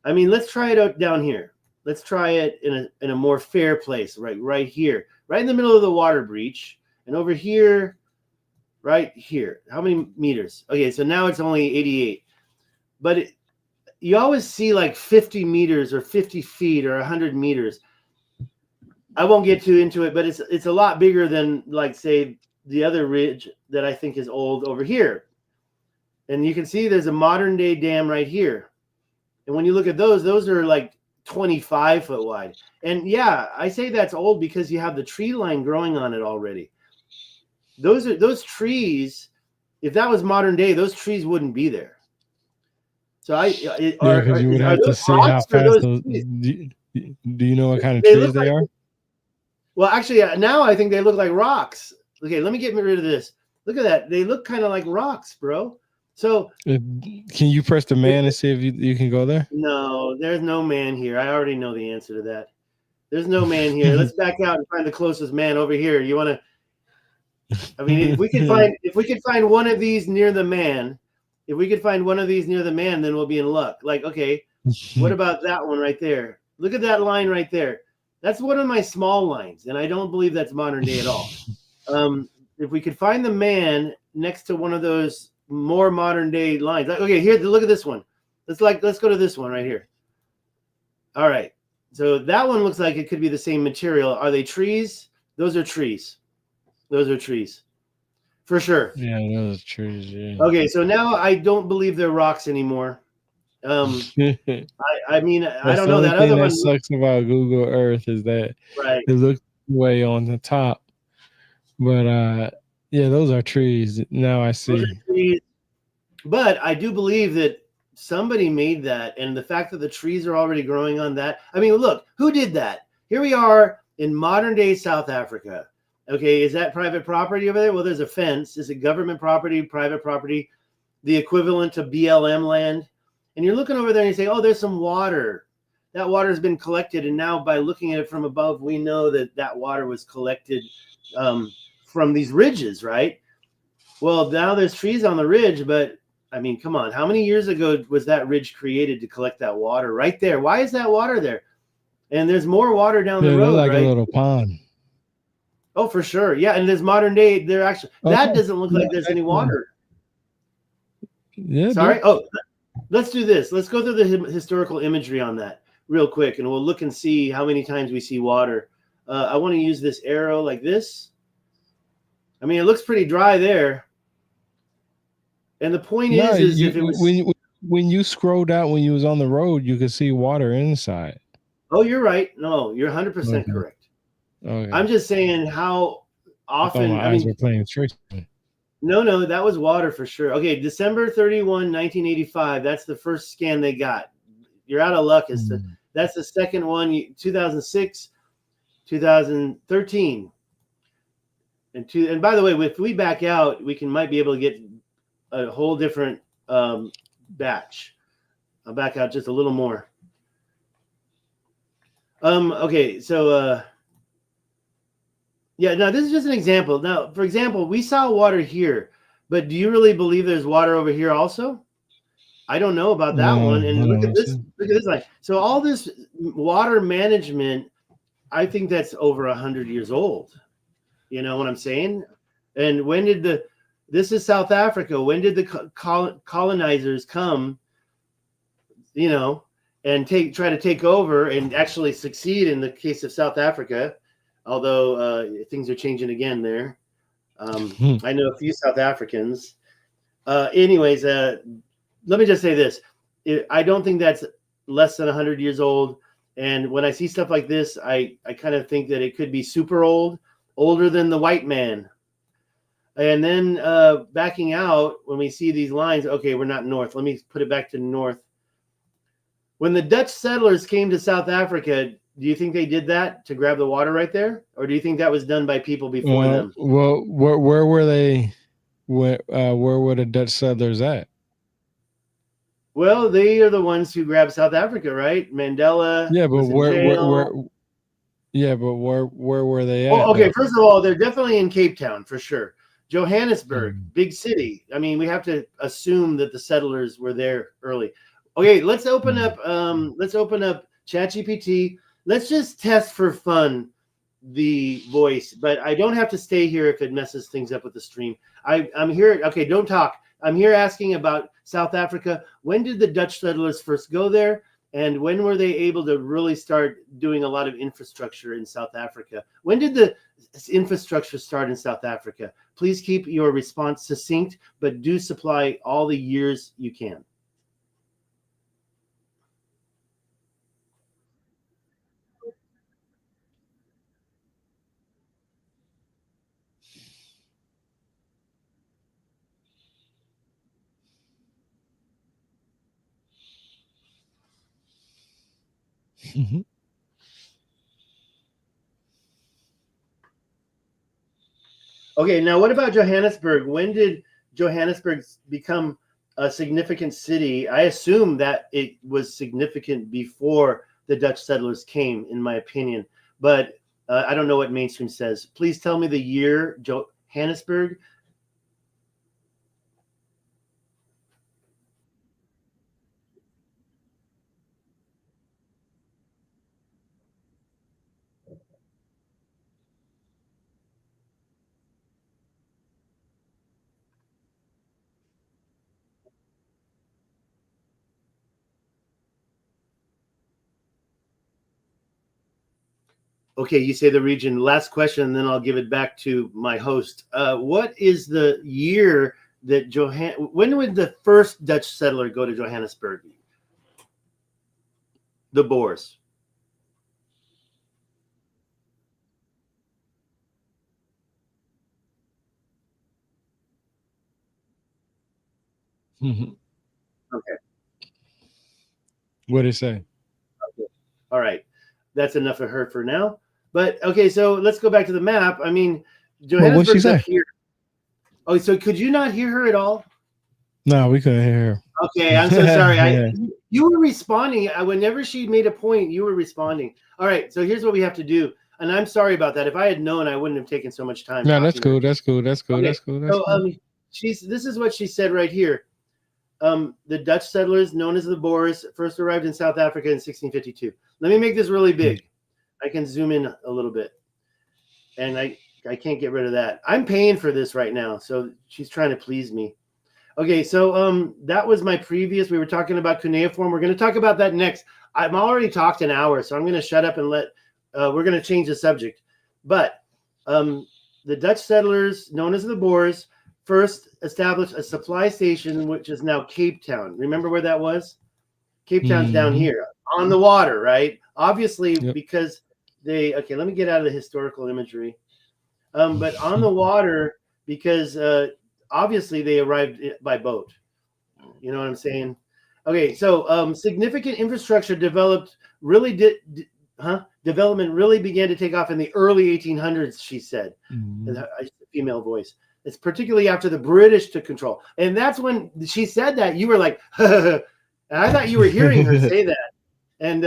[SPEAKER 1] I mean, let's try it out down here. Let's try it in a more fair place, right here, right in the middle of the water breach, and over here. Right here. How many meters? Okay, so now it's only 88. But you always see like 50 meters or 50 feet or 100 meters. I won't get too into it, but it's a lot bigger than, like, say, the other ridge that I think is old over here. And you can see there's a modern day dam right here. And when you look at those are like 25 foot wide. And yeah, I say that's old because you have the tree line growing on it already. Those trees, if that was modern day, those trees wouldn't be there. So because
[SPEAKER 2] you would have to see how fast those. Do you know what kind of trees they are?
[SPEAKER 1] Well, actually, now I think they look like rocks. Okay, let me get rid of this. Look at that. They look kind of like rocks, bro. So
[SPEAKER 2] can you press the man and see if you can go there?
[SPEAKER 1] No, there's no man here. I already know the answer to that. There's no man here. Let's back out and find the closest man over here. You want to? I mean, if we could find one of these near the man, then we'll be in luck. Like, okay, what about that one right there? Look at that line right there. That's one of my small lines, and I don't believe that's modern day at all. If we could find the man next to one of those more modern day lines, like, okay, here, look at this one. Let's go to this one right here. All right, so that one looks like it could be the same material. Are they trees? Those are trees. Those are trees, for sure.
[SPEAKER 2] Yeah, those are trees. Yeah.
[SPEAKER 1] Okay, so now I don't believe they're rocks anymore. I mean, I don't know. That other one
[SPEAKER 2] sucks about Google Earth is that it looks way on the top, but yeah, those are trees. Now I see.
[SPEAKER 1] But I do believe that somebody made that, and the fact that the trees are already growing on that. I mean, look, who did that? Here we are in modern day South Africa. Okay, is that private property over there? Well, there's a fence. Is it government property, private property, the equivalent to BLM land? And you're looking over there and you say, oh, there's some water. That water has been collected. And now by looking at it from above, we know that that water was collected from these ridges, right? Well, now there's trees on the ridge, but I mean, come on. How many years ago was that ridge created to collect that water right there? Why is that water there? And there's more water down the road,
[SPEAKER 2] like
[SPEAKER 1] right?
[SPEAKER 2] a little pond.
[SPEAKER 1] Oh, for sure. Yeah. And there's modern day, they're actually, that doesn't look like there's any water.
[SPEAKER 2] Yeah.
[SPEAKER 1] Sorry. Oh, let's do this. Let's go through the historical imagery on that real quick, and we'll look and see how many times we see water. I want to use this arrow like this. I mean, it looks pretty dry there. And the point is if it was
[SPEAKER 2] when you scrolled out when you was on the road, you could see water inside.
[SPEAKER 1] Oh, you're right. No, you're 100% correct.
[SPEAKER 2] Okay.
[SPEAKER 1] I'm just saying how often.
[SPEAKER 2] I mean, were playing tricks.
[SPEAKER 1] No, that was water for sure. Okay, December 31, 1985. That's the first scan they got. You're out of luck. That's the second one. 2006, 2013, and by the way, if we back out, we might be able to get a whole different batch. I'll back out just a little more. Okay, so yeah, now this is just an example. Now, for example, we saw water here, but do you really believe there's water over here also? I don't know about that one. And look at this line. So all this water management, I think that's over 100 years old. You know what I'm saying? And when did this is South Africa. When did the colonizers come, you know, and try to take over and actually succeed in the case of South Africa? Although things are changing again there. I know a few South Africans. Anyways, let me just say this. I don't think that's less than 100 years old. And when I see stuff like this, I kind of think that it could be super old, older than the white man. And then backing out, when we see these lines, okay, we're not north. Let me put it back to north. When the Dutch settlers came to South Africa, do you think they did that to grab the water right there? Or do you think that was done by people before them?
[SPEAKER 2] Well, where were they? Where were the Dutch settlers at?
[SPEAKER 1] Well, they are the ones who grabbed South Africa, right? Mandela.
[SPEAKER 2] Yeah, but where were they at?
[SPEAKER 1] Oh, okay, first of all, they're definitely in Cape Town for sure. Johannesburg, big city. I mean, we have to assume that the settlers were there early. Okay, let's open up ChatGPT. Let's just test for fun the voice, but I don't have to stay here if it messes things up with the stream. I'm here. Okay, don't talk. I'm here asking about South Africa. When did the Dutch settlers first go there? And when were they able to really start doing a lot of infrastructure in South Africa? When did the infrastructure start in South Africa? Please keep your response succinct, but do supply all the years you can. Okay, now what about Johannesburg? When did Johannesburg become a significant city? I assume that it was significant before the Dutch settlers came, in my opinion. But I don't know what mainstream says. Please tell me the year Johannesburg. Okay, you say the region. Last question, and then I'll give it back to my host. What is the year that when would the first Dutch settler go to Johannesburg? The Boers.
[SPEAKER 2] Okay.
[SPEAKER 1] What
[SPEAKER 2] did it say?
[SPEAKER 1] Okay. All right. That's enough of her for now. But okay, so let's go back to the map. I mean,
[SPEAKER 2] What'd she
[SPEAKER 1] Johannesburg's up
[SPEAKER 2] say?
[SPEAKER 1] here. Oh, so could you not hear her at all?
[SPEAKER 2] No, we couldn't hear her.
[SPEAKER 1] Okay, I'm so sorry.
[SPEAKER 2] Yeah.
[SPEAKER 1] You were responding. Whenever she made a point, you were responding. All right, so here's what we have to do. And I'm sorry about that. If I had known, I wouldn't have taken so much time.
[SPEAKER 2] No, that's
[SPEAKER 1] talking to her.
[SPEAKER 2] cool. That's cool. That's cool.
[SPEAKER 1] Okay,
[SPEAKER 2] That's cool. That's
[SPEAKER 1] so
[SPEAKER 2] cool.
[SPEAKER 1] this is what she said right here. The Dutch settlers, known as the Boers, first arrived in South Africa in 1652. Let me make this really big. I can zoom in a little bit, and I can't get rid of that. I'm paying for this right now, so she's trying to please me. Okay, so that was my previous. We were talking about cuneiform. We're going to talk about that next. I've already talked an hour, so I'm going to shut up and let. We're going to change the subject. But the Dutch settlers, known as the Boers, first established a supply station, which is now Cape Town. Remember where that was? Cape Town's down here on the water, right? Obviously, because they. Okay, let me get out of the historical imagery. But on the water, because obviously they arrived by boat. You know what I'm saying? Okay, so significant infrastructure development really began to take off in the early 1800s, she said. Female voice. It's particularly after the British took control. And that's when she said that, you were like, and I thought you were hearing her say that. And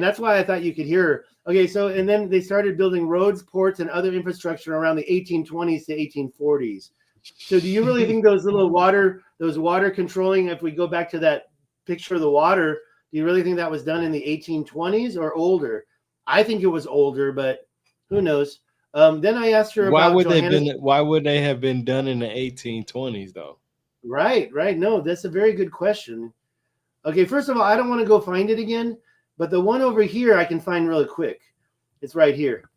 [SPEAKER 1] that's why I thought you could hear her. Okay, so and then they started building roads, ports, and other infrastructure around the 1820s to 1840s. So do you really think those water controlling, if we go back to that picture of the water, do you really think that was done in the 1820s or older? I think it was older, but who knows? Then I asked her
[SPEAKER 2] why
[SPEAKER 1] about
[SPEAKER 2] why would they have been done in the 1820s though?
[SPEAKER 1] Right. No, that's a very good question. Okay, first of all, I don't want to go find it again, but the one over here I can find really quick. It's right here.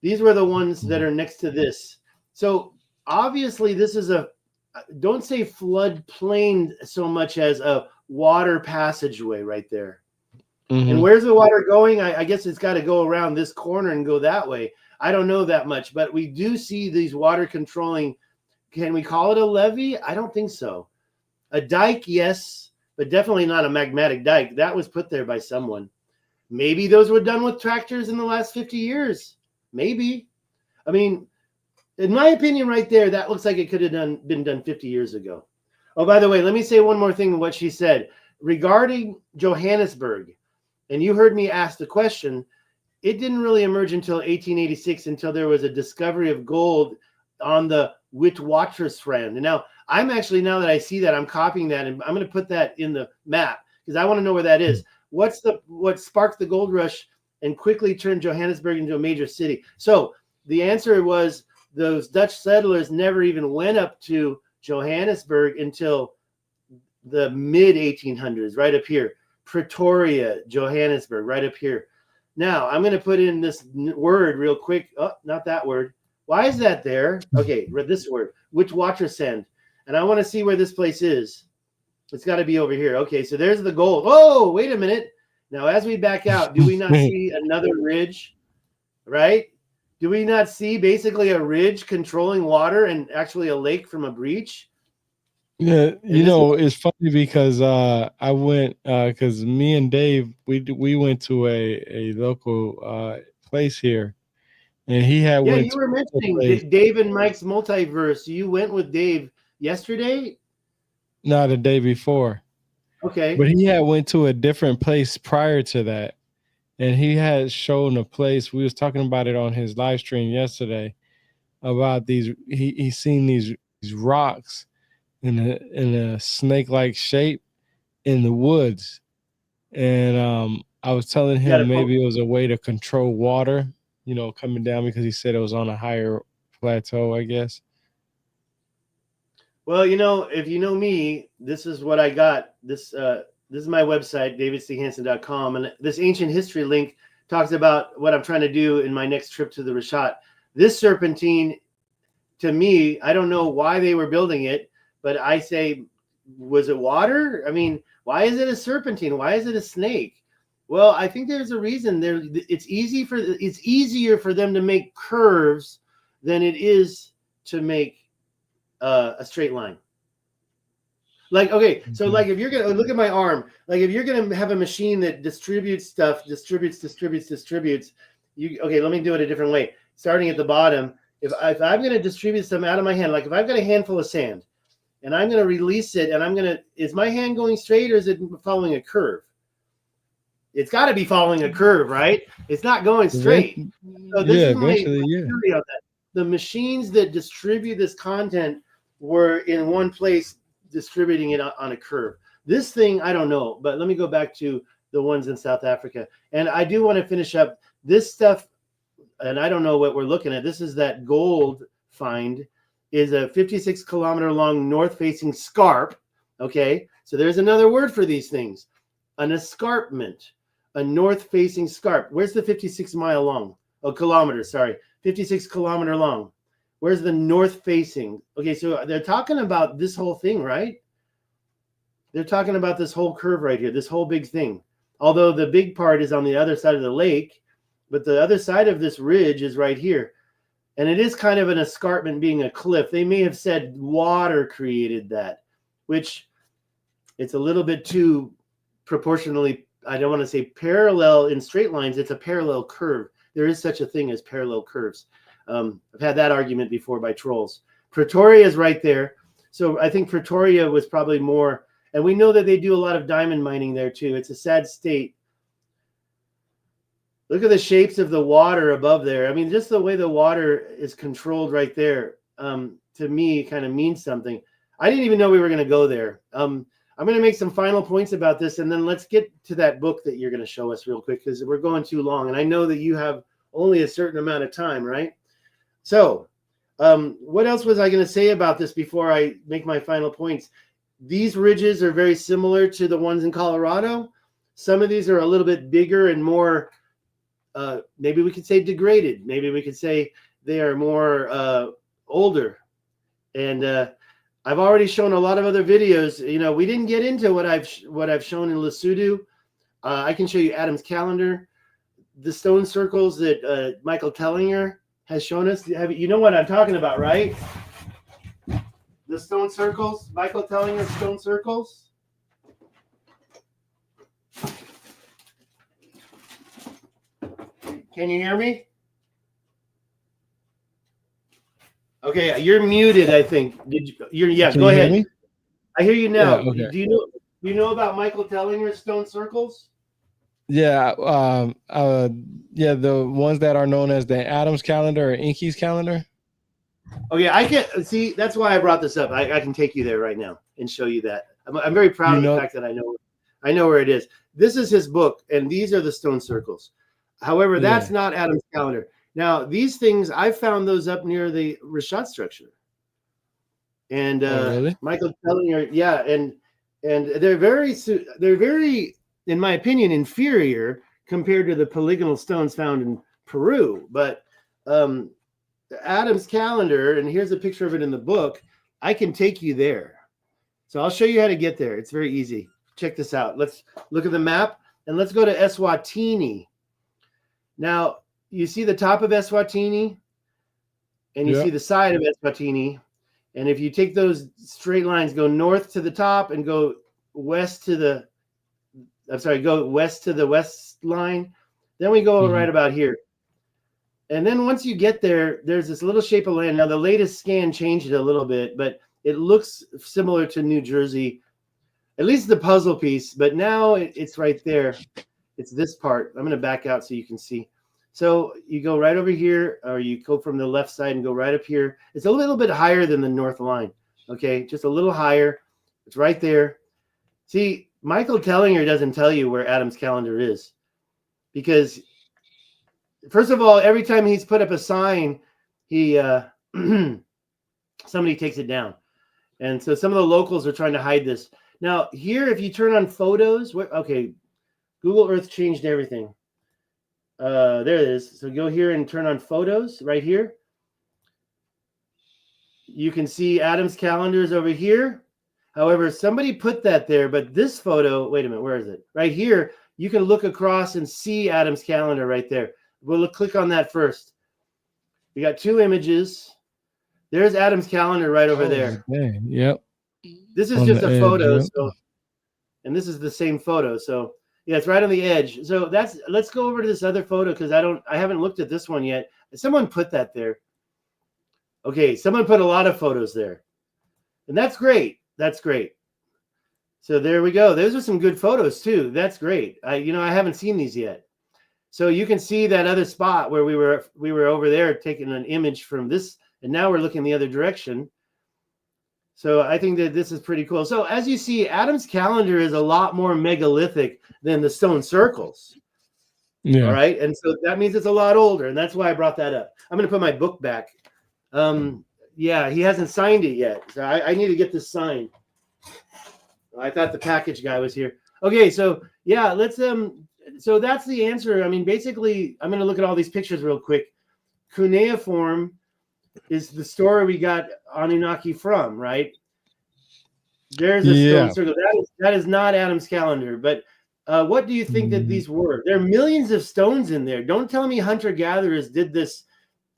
[SPEAKER 1] These were the ones that are next to this. So obviously this is don't say floodplain so much as a water passageway right there. And where's the water going? I guess it's got to go around this corner and go that way. I don't know that much, but we do see these water controlling. Can we call it a levee? I don't think so. A dike, yes, but definitely not a magmatic dike. That was put there by someone. Maybe those were done with tractors in the last 50 years. Maybe. I mean, in my opinion right there, that looks like it could have been done 50 years ago. Oh, by the way, let me say one more thing on what she said. Regarding Johannesburg, and you heard me ask the question, it didn't really emerge until 1886, until there was a discovery of gold on the Witwatersrand. And now I'm actually, now that I see that, I'm copying that, and I'm going to put that in the map because I want to know where that is. What sparked the gold rush and quickly turned Johannesburg into a major city? So the answer was those Dutch settlers never even went up to Johannesburg until the mid 1800s, right up here. Pretoria, Johannesburg, right up here. Now I'm going to put in this word real quick. Oh, not that word. Why is that there? Okay, this word, Witwatersrand. And I want to see where this place is. It's got to be over here. Okay, so there's the gold. Oh, wait a minute. Now, as we back out, do we not see another ridge? Right? Do we not see basically a ridge controlling water and actually a lake from a breach?
[SPEAKER 2] Yeah, you know, it's funny because I went because me and Dave we went to a local place here, and he had
[SPEAKER 1] Yeah,
[SPEAKER 2] went
[SPEAKER 1] you
[SPEAKER 2] to
[SPEAKER 1] were mentioning Dave and Mike's multiverse. You went with Dave yesterday?
[SPEAKER 2] No, the day before.
[SPEAKER 1] Okay.
[SPEAKER 2] But he had went to a different place prior to that, and he had shown a place. We was talking about it on his live stream yesterday about these. He seen these rocks in a snake-like shape in the woods, and I was telling him maybe it was a way to control water, you know, coming down, because he said it was on a higher plateau, I guess.
[SPEAKER 1] Well, you know, if you know me, this is what I got. This is my website, davidchanson.com, and this ancient history link talks about what I'm trying to do in my next trip to the Rashat. This serpentine, to me, I don't know why they were building it, but I say, was it water? I mean, why is it a serpentine? Why is it a snake? Well, I think there's a reason. It's easier for them to make curves than it is to make a straight line. Like, okay, so like if you're gonna look at my arm, like if you're gonna have a machine that distributes stuff, distributes, okay, let me do it a different way. Starting at the bottom, if I'm going to distribute some out of my hand, like if I've got a handful of sand and I'm going to release it and is my hand going straight or is it following a curve? It's got to be following a curve, right? It's not going straight. So this is my theory on that. The machines that distribute this content were in one place distributing it on a curve. This thing, I don't know, but let me go back to the ones in South Africa. And I do want to finish up this stuff, and I don't know what we're looking at. This is that gold find, is a 56-kilometer long north-facing scarp, okay? So there's another word for these things, an escarpment, a north-facing scarp. Where's the 56-mile long? Oh, kilometer, sorry. 56-kilometer long. Where's the north-facing? Okay, so they're talking about this whole thing, right? They're talking about this whole curve right here, this whole big thing. Although the big part is on the other side of the lake, but the other side of this ridge is right here. And it is kind of an escarpment being a cliff. They may have said water created that, which it's a little bit too proportionally, I don't want to say parallel in straight lines. It's a parallel curve. There is such a thing as parallel curves. I've had that argument before by trolls. Pretoria is right there. So I think Pretoria was probably more, and we know that they do a lot of diamond mining there too. It's a sad state. Look at the shapes of the water above there. I mean, just the way the water is controlled right there, to me, kind of means something. I didn't even know we were going to go there. I'm going to make some final points about this, and then let's get to that book that you're going to show us real quick, because we're going too long. And I know that you have only a certain amount of time, right? So what else was I going to say about this before I make my final points? These ridges are very similar to the ones in Colorado. Some of these are a little bit bigger and more, maybe we could say degraded. Maybe we could say they are more older. And I've already shown a lot of other videos. You know, we didn't get into what I've shown in Lesotho. I can show you Adam's calendar, the stone circles that Michael Tellinger has shown us. You know what I'm talking about, right? The stone circles, Michael Tellinger stone circles. Can you hear me? Okay, you're muted, I think. Yeah, go ahead. I hear you now. Yeah, okay. Do you know about Michael Tellinger's stone circles?
[SPEAKER 2] Yeah, yeah, the ones that are known as the Adam's calendar or Inky's calendar.
[SPEAKER 1] Oh yeah, I can see. That's why I brought this up. I can take you there right now and show you that. I'm very proud of the fact that I know where it is. This is his book, and these are the stone circles. However, that's not Adam's calendar. Now, these things, I found those up near the Rashad structure. And really? Michael Tellinger, yeah, and they're very, in my opinion, inferior compared to the polygonal stones found in Peru. But Adam's calendar, and here's a picture of it in the book, I can take you there. So I'll show you how to get there. It's very easy. Check this out. Let's look at the map, and let's go to Eswatini. Now, you see the top of Eswatini, and you see the side of Eswatini. And if you take those straight lines, go north to the top and go west to the, go west to the west line, then we go right about here. And then once you get there, there's this little shape of land. Now, the latest scan changed it a little bit, but it looks similar to New Jersey, at least the puzzle piece. But now it's right there. It's this part. I'm going to back out so you can see. So you go right over here, or you go from the left side and go right up here. It's a little bit higher than the north line. Okay, just a little higher. It's right there. See, Michael Tellinger doesn't tell you where Adam's calendar is, because first of all, every time he's put up a sign, he somebody takes it down. And so some of the locals are trying to hide this. Now, here, if you turn on photos, okay, Google Earth changed everything. There it is. So go here and turn on photos right here. You can see Adam's calendars over here. However, somebody put that there, but this photo, wait a minute, where is it? Right here, you can look across and see Adam's calendar right there. We'll click on that first. We got two images. There's Adam's calendar right over there.
[SPEAKER 2] Okay. Yep.
[SPEAKER 1] This is just a photo. So, and this is the same photo. So yeah, it's right on the edge. So let's go over to this other photo, because I haven't looked at this one yet. Someone put that there. Okay, someone put a lot of photos there. And that's great. That's great. So there we go. Those are some good photos too. That's great. I haven't seen these yet. So you can see that other spot where we were over there taking an image from this, and now we're looking the other direction. So I think that this is pretty cool. So as you see, Adam's calendar is a lot more megalithic than the stone circles.
[SPEAKER 2] Yeah.
[SPEAKER 1] All right. And so that means it's a lot older. And that's why I brought that up. I'm going to put my book back. Yeah, he hasn't signed it yet. So I need to get this signed. I thought the package guy was here. Okay. So yeah, let's, so that's the answer. I mean, basically, I'm going to look at all these pictures real quick. Cuneiform is the story we got Anunnaki from, right? There's a stone circle. That is not Adam's calendar. But what do you think that these were? There are millions of stones in there. Don't tell me hunter-gatherers did this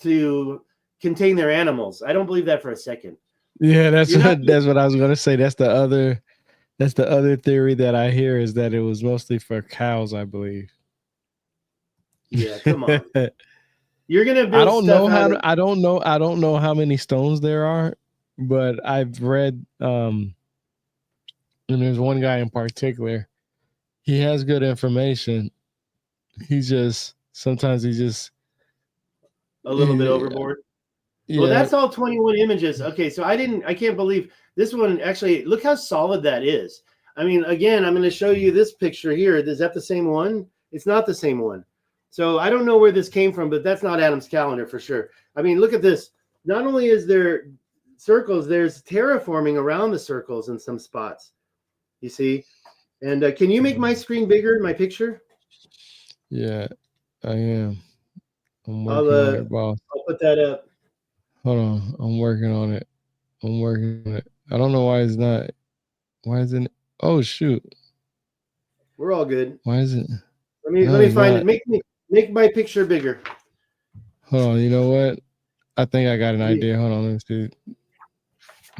[SPEAKER 1] to contain their animals. I don't believe that for a second.
[SPEAKER 2] Yeah, that's what I was going to say. That's the other theory that I hear, is that it was mostly for cows, I believe.
[SPEAKER 1] Yeah, come on. You're gonna build
[SPEAKER 2] I don't know how many stones there are, but I've read and there's one guy in particular. He has good information. Sometimes he's just
[SPEAKER 1] a little bit overboard. Yeah. Well, that's all 21 images. Okay, so I can't believe this one. Actually, look how solid that is. I mean, again, I'm going to show you this picture here. Is that the same one? It's not the same one. So I don't know where this came from, but that's not Adam's calendar for sure. I mean, look at this. Not only is there circles, there's terraforming around the circles in some spots. You see? And can you make my screen bigger, my picture?
[SPEAKER 2] Yeah, I am. I'm working on it, boss.
[SPEAKER 1] I'll put that up.
[SPEAKER 2] Hold on. I'm working on it. I don't know why it's not. Why isn't it? Oh, shoot.
[SPEAKER 1] We're all good.
[SPEAKER 2] Why is it?
[SPEAKER 1] Let me find it. Make my picture bigger.
[SPEAKER 2] Hold on. You know what? I think I got an idea. Hold on. Let me see.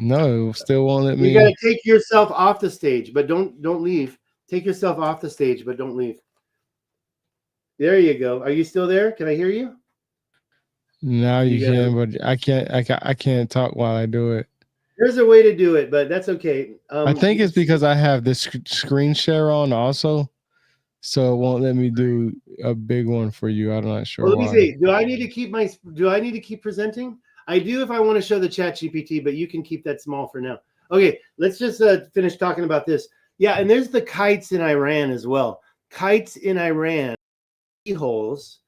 [SPEAKER 2] No, it still won't let me.
[SPEAKER 1] You got to take yourself off the stage, but don't leave. Take yourself off the stage, but don't leave. There you go. Are you still there? Can I hear you?
[SPEAKER 2] Now you can, but I can't talk while I do it.
[SPEAKER 1] There's a way to do it, but that's okay.
[SPEAKER 2] I think it's because I have this screen share on also, so it won't let me do a big one for you. I'm not sure.
[SPEAKER 1] Well, let me see. Do I need to keep presenting? I do if I want to show the chat GPT, but you can keep that small for now. Okay, let's just finish talking about this. Yeah, and there's the kites in Iran as well. Kites in Iran, holes,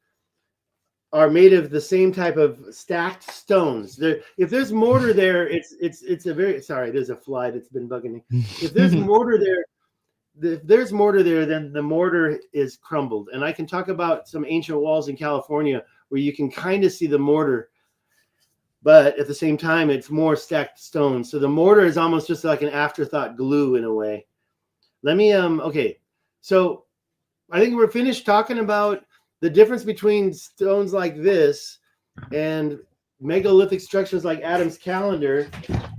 [SPEAKER 1] are made of the same type of stacked stones. If there's mortar there, it's a very there's a fly that's been bugging me. If there's mortar there, then the mortar is crumbled. And I can talk about some ancient walls in California where you can kind of see the mortar, but at the same time, it's more stacked stones. So the mortar is almost just like an afterthought glue in a way. Let me okay. So I think we're finished talking about the difference between stones like this and megalithic structures like Adam's calendar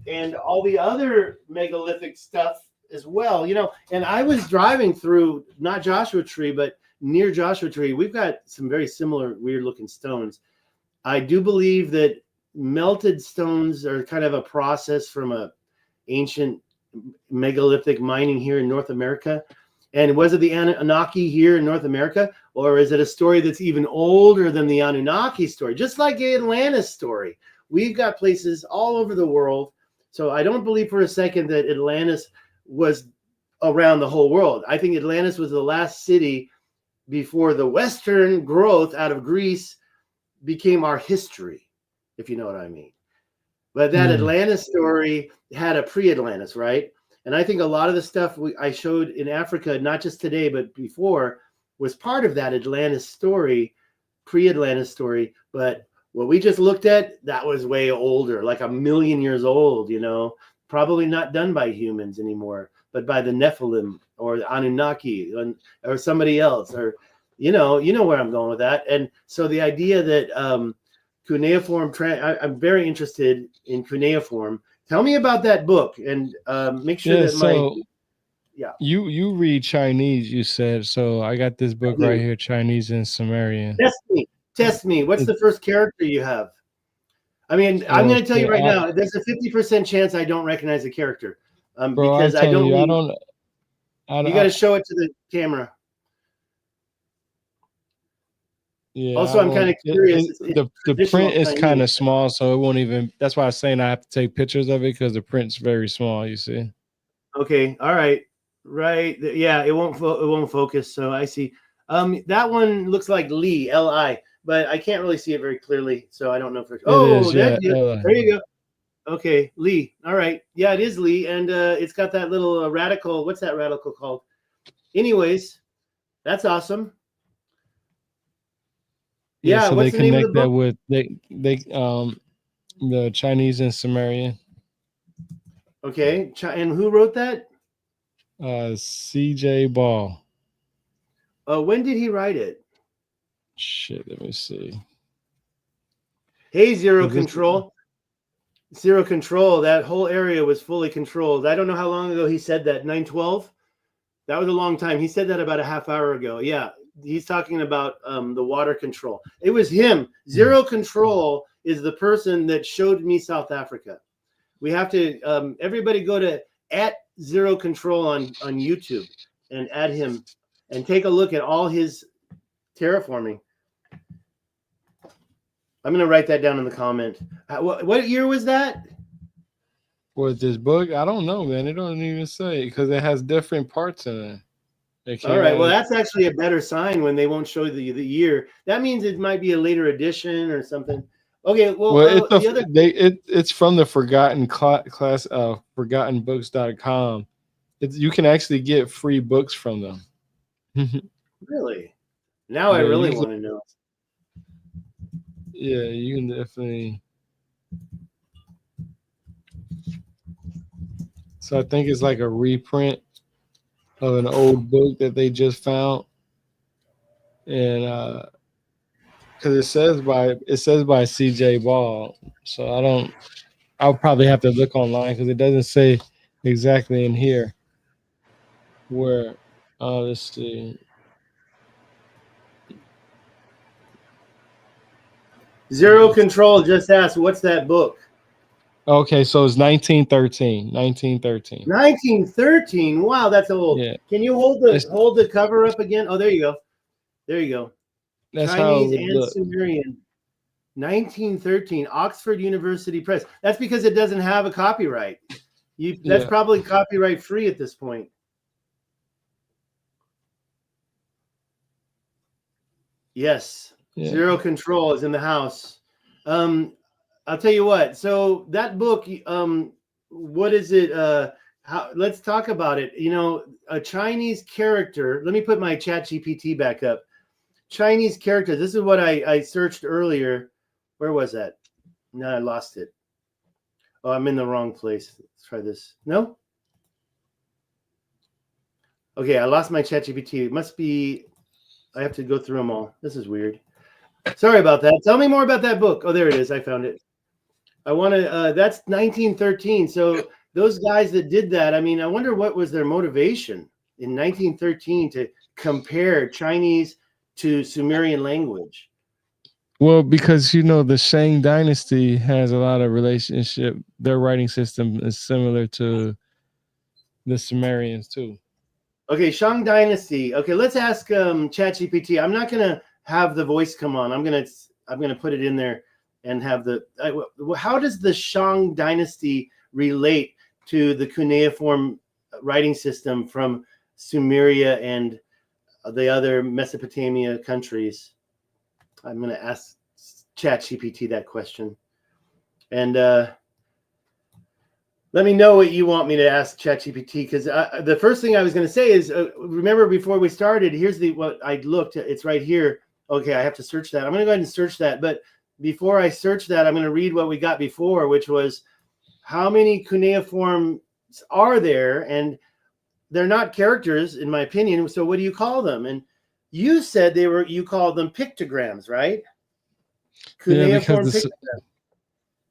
[SPEAKER 1] and all the other megalithic stuff as well. And I was driving through not Joshua Tree, but near Joshua Tree. We've got some very similar weird looking stones. I do believe that melted stones are kind of a process from a ancient megalithic mining here in North America. And was it the Anunnaki here in North America? Or is it a story that's even older than the Anunnaki story? Just like the Atlantis story. We've got places all over the world. So I don't believe for a second that Atlantis was around the whole world. I think Atlantis was the last city before the Western growth out of Greece became our history, if you know what I mean. But that Atlantis story had a pre-Atlantis, right? And I think a lot of the stuff I showed in Africa, not just today, but before, was part of that Atlantis story, pre-Atlantis story. But what we just looked at, that was way older, like 1 million years old, probably not done by humans anymore, but by the Nephilim or the Anunnaki or somebody else, or, you know where I'm going with that. And so the idea that cuneiform, I'm very interested in cuneiform. Tell me about that book and make sure that
[SPEAKER 2] you read Chinese, you said. So I got this book right here, Chinese and Sumerian.
[SPEAKER 1] Test me. What's the first character you have? I mean, I'm
[SPEAKER 2] Oh
[SPEAKER 1] going to tell you
[SPEAKER 2] shit,
[SPEAKER 1] right now, there's a 50% chance I don't recognize the character,
[SPEAKER 2] bro! I'm
[SPEAKER 1] because I
[SPEAKER 2] telling
[SPEAKER 1] don't
[SPEAKER 2] you, I
[SPEAKER 1] need.
[SPEAKER 2] don't.
[SPEAKER 1] You got to show it to the camera.
[SPEAKER 2] Yeah, I
[SPEAKER 1] Also, I'm kind
[SPEAKER 2] don't.
[SPEAKER 1] of curious. It's
[SPEAKER 2] The
[SPEAKER 1] traditional
[SPEAKER 2] print is kind
[SPEAKER 1] Chinese.
[SPEAKER 2] of small, so it won't even. That's why I was saying I have to take pictures of it because the print's very small. You see.
[SPEAKER 1] Okay, all right, right. Yeah, it won't focus. So I see. That one looks like Li, Li, but I can't really see it very clearly, so I don't know for.
[SPEAKER 2] It
[SPEAKER 1] Oh,
[SPEAKER 2] is, yeah.
[SPEAKER 1] there you go. Okay, Li. All right, yeah, it is Li, and it's got that little radical. What's that radical called? Anyways, that's awesome.
[SPEAKER 2] Yeah,
[SPEAKER 1] Yeah,
[SPEAKER 2] so they
[SPEAKER 1] what's the name of the
[SPEAKER 2] connect that
[SPEAKER 1] book?
[SPEAKER 2] with the Chinese and Sumerian.
[SPEAKER 1] Okay, and who wrote that?
[SPEAKER 2] C.J. Ball.
[SPEAKER 1] When did he write it?
[SPEAKER 2] Shit, let me see.
[SPEAKER 1] Hey, Zero
[SPEAKER 2] Is this
[SPEAKER 1] Control. Zero Control. That whole area was fully controlled. I don't know how long ago he said that. 912. That was a long time. He said that about a half hour ago. Yeah, he's talking about the water control. It was him. Zero Control is the person that showed me South Africa. We have to everybody go to @0control on YouTube and add him and take a look at all his terraforming. I'm going to write that down in the comment. What year was that?
[SPEAKER 2] with this book? I don't know, man. It don't even say because it has different parts in it. It
[SPEAKER 1] All
[SPEAKER 2] came
[SPEAKER 1] right.
[SPEAKER 2] out.
[SPEAKER 1] Well, that's actually a better sign when they won't show the year. That means it might be a later edition or something. Okay. Well,
[SPEAKER 2] Well,
[SPEAKER 1] the other.
[SPEAKER 2] it's from the Forgotten Class ForgottenBooks.com. You can actually get free books from them.
[SPEAKER 1] Really? Now I
[SPEAKER 2] Yeah,
[SPEAKER 1] really want to know.
[SPEAKER 2] yeah, you can definitely. So I think it's like a reprint of an old book that they just found, and because it says by C.J. Ball, so I don't. I'll probably have to look online because it doesn't say exactly in here where. Let's see.
[SPEAKER 1] Zero Control just asked, "What's that book?"
[SPEAKER 2] Okay, so it's 1913. 1913.
[SPEAKER 1] 1913. Wow, that's old.
[SPEAKER 2] Yeah,
[SPEAKER 1] Can you hold the cover up again? Oh, there you go. There you go.
[SPEAKER 2] that's how it
[SPEAKER 1] Chinese
[SPEAKER 2] would
[SPEAKER 1] and
[SPEAKER 2] look.
[SPEAKER 1] Sumerian. 1913, Oxford University Press. That's because it doesn't have a copyright. That's
[SPEAKER 2] Yeah.
[SPEAKER 1] probably copyright free at this point. Yes.
[SPEAKER 2] Yeah.
[SPEAKER 1] Zero Control is in the house. I'll tell you what. So that book, what is it? Let's talk about it. You know, a Chinese character. Let me put my ChatGPT back up. Chinese character. This is what I searched earlier. Where was that? No, I lost it. Oh, I'm in the wrong place. Let's try this. No? Okay, I lost my ChatGPT. It must be, I have to go through them all. This is weird. Sorry about that. Tell me more about that book. Oh, there it is. I found it. I want to, that's 1913. So those guys that did that, I mean, I wonder what was their motivation in 1913 to compare Chinese to Sumerian language.
[SPEAKER 2] Well, because the Shang Dynasty has a lot of relationship. Their writing system is similar to the Sumerians too.
[SPEAKER 1] Okay, Shang Dynasty. Okay, let's ask ChatGPT. I'm not gonna have the voice come on. I'm gonna put it in there and have the. How does the Shang Dynasty relate to the Cuneiform writing system from Sumeria and the other Mesopotamia countries? I'm gonna ask ChatGPT that question, and let me know what you want me to ask ChatGPT, because the first thing I was going to say is, remember before we started, here's what I looked at. It's right here. Okay, I have to search that. I'm going to go ahead and search that. But before I search that, I'm going to read what we got before, which was how many cuneiforms are there? And they're not characters, in my opinion. So what do you call them? And you said you called them pictograms, right? Cuneiform pictograms.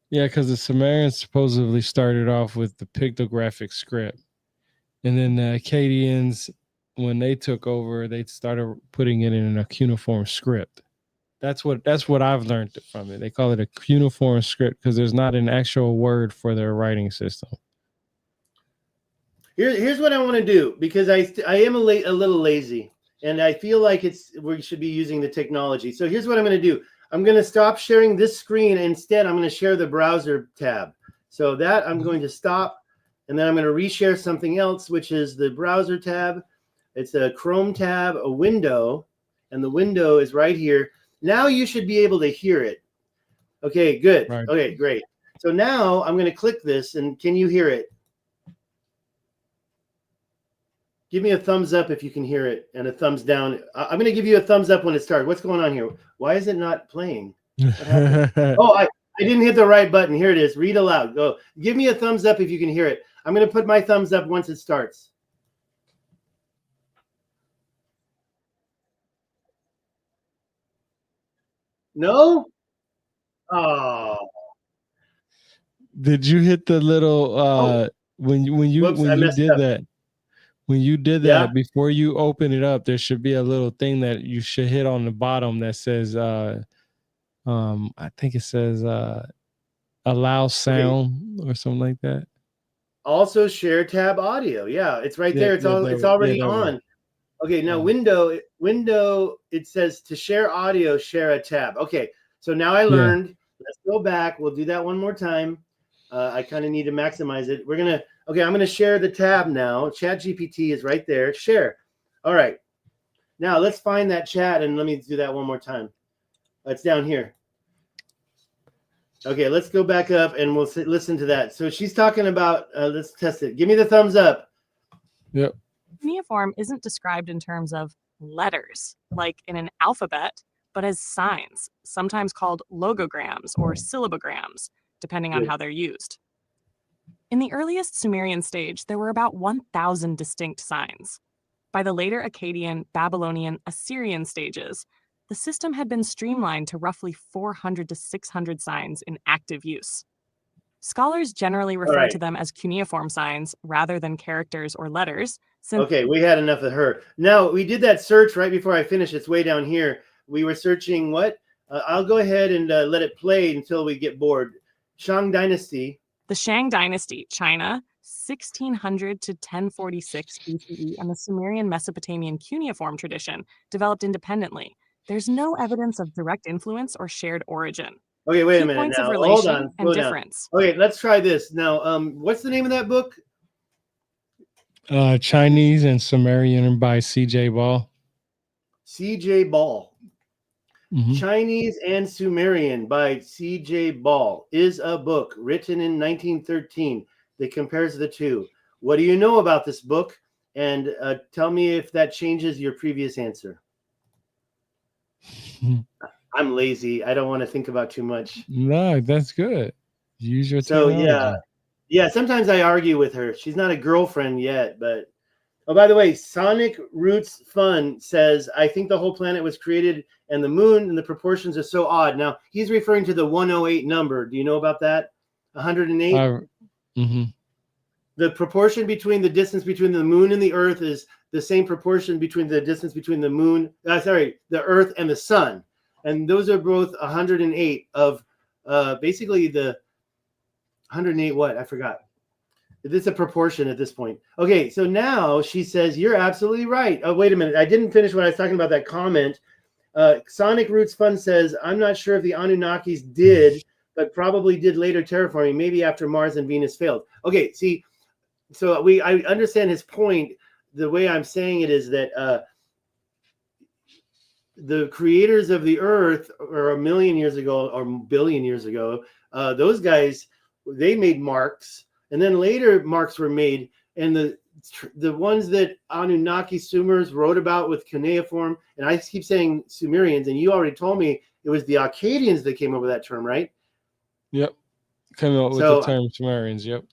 [SPEAKER 2] Yeah, because the Sumerians supposedly started off with the pictographic script. And then the Akkadians, when they took over, they started putting it in a cuneiform script. That's what I've learned from it. They call it a cuneiform script because there's not an actual word for their writing system.
[SPEAKER 1] Here's what I want to do, because I am a little lazy, and I feel like we should be using the technology. So here's what I'm going to do. I'm going to stop sharing this screen. Instead, I'm going to share the browser tab. So that I'm going to stop, and then I'm going to reshare something else, which is the browser tab. It's a Chrome tab, a window, and the window is right here. Now you should be able to hear it. Okay, good.
[SPEAKER 2] Right.
[SPEAKER 1] Okay, great. So now I'm going to click this, and can you hear it? Give me a thumbs up if you can hear it, and a thumbs down. I'm going to give you a thumbs up when it starts. What's going on here? Why is it not playing? What happened? Oh, I didn't hit the right button. Here it is. Read aloud. Go. Give me a thumbs up if you can hear it. I'm going to put my thumbs up once it starts. No? Oh.
[SPEAKER 2] Did you hit the little when you
[SPEAKER 1] Messed
[SPEAKER 2] did
[SPEAKER 1] up.
[SPEAKER 2] that? When you did that,
[SPEAKER 1] Yeah?
[SPEAKER 2] before you open it up, there should be a little thing that you should hit on the bottom that says I think it says allow sound or something like that.
[SPEAKER 1] Also share tab audio. Yeah, it's right there. It's already on. Okay, now window, it says to share audio, share a tab. Okay, so now I learned. Let's go back. We'll do that one more time. I kind of need to maximize it. I'm going to share the tab now. Chat GPT is right there. Share. All right. Now let's find that chat, and let me do that one more time. It's down here. Okay, let's go back up and we'll listen to that. So she's talking about, let's test it. Give me the thumbs up.
[SPEAKER 2] Yep.
[SPEAKER 3] Cuneiform isn't described in terms of letters, like in an alphabet, but as signs, sometimes called logograms or syllabograms, depending on how they're used. In the earliest Sumerian stage, there were about 1,000 distinct signs. By the later Akkadian, Babylonian, Assyrian stages, the system had been streamlined to roughly 400 to 600 signs in active use. Scholars generally refer to them as cuneiform signs rather than characters or letters.
[SPEAKER 1] Okay, we had enough of her. Now, we did that search right before I finished. It's way down here. We were searching what? I'll go ahead and let it play until we get bored. Shang Dynasty.
[SPEAKER 3] The Shang Dynasty, China, 1600 to 1046 BCE, and the Sumerian Mesopotamian cuneiform tradition developed independently. There's no evidence of direct influence or shared origin.
[SPEAKER 1] Okay, wait a minute.
[SPEAKER 3] Points
[SPEAKER 1] now,
[SPEAKER 3] of relation
[SPEAKER 1] hold on.
[SPEAKER 3] and difference.
[SPEAKER 1] Okay, let's try this. Now, what's the name of that book?
[SPEAKER 2] Chinese and Sumerian by C.J. Ball.
[SPEAKER 1] C.J. Ball.
[SPEAKER 2] Mm-hmm.
[SPEAKER 1] Chinese and Sumerian by C.J. Ball is a book written in 1913 that compares the two. What do you know about this book? And tell me if that changes your previous answer. I'm lazy. I don't want to think about too much.
[SPEAKER 2] No, that's good. Use your technology.
[SPEAKER 1] So yeah. Sometimes I argue with her. She's not a girlfriend yet, but oh, by the way, Sonic Roots Fun says, I think the whole planet was created and the moon and the proportions are so odd. Now he's referring to the 108 number. Do you know about that? 108.
[SPEAKER 2] Mm-hmm.
[SPEAKER 1] The proportion between the distance between the moon and the Earth is the same proportion between the distance between the moon. The Earth and the sun. And those are both 108 of basically the 108 what? I forgot. It's a proportion at this point. Okay, so now she says, you're absolutely right. Oh, wait a minute. I didn't finish when I was talking about that comment. Sonic Roots Fun says, I'm not sure if the Anunnakis did, but probably did later terraforming, maybe after Mars and Venus failed. Okay, see, so I understand his point. The way I'm saying it is that the creators of the Earth, or a million years ago, or billion years ago, those guys, they made marks, and then later marks were made, and the ones that Anunnaki Sumers wrote about with cuneiform, and I keep saying Sumerians, and you already told me it was the Akkadians that came up with that term, right?
[SPEAKER 2] Yep, came up with the term Sumerians. Yep.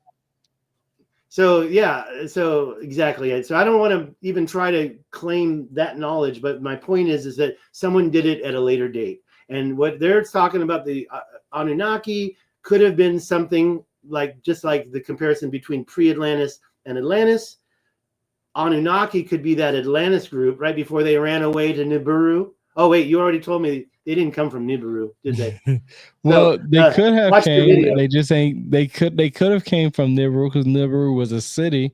[SPEAKER 1] So yeah, so exactly. So I don't want to even try to claim that knowledge, but my point is that someone did it at a later date. And what they're talking about, the Anunnaki, could have been something like, just like the comparison between pre-Atlantis and Atlantis. Anunnaki could be that Atlantis group right before they ran away to Nibiru, Oh wait, you already told me they didn't come from Nibiru, did they?
[SPEAKER 2] Well, they could have
[SPEAKER 1] watch the
[SPEAKER 2] came.
[SPEAKER 1] video.
[SPEAKER 2] They just ain't. They could have came from Nibiru because Nibiru was a city,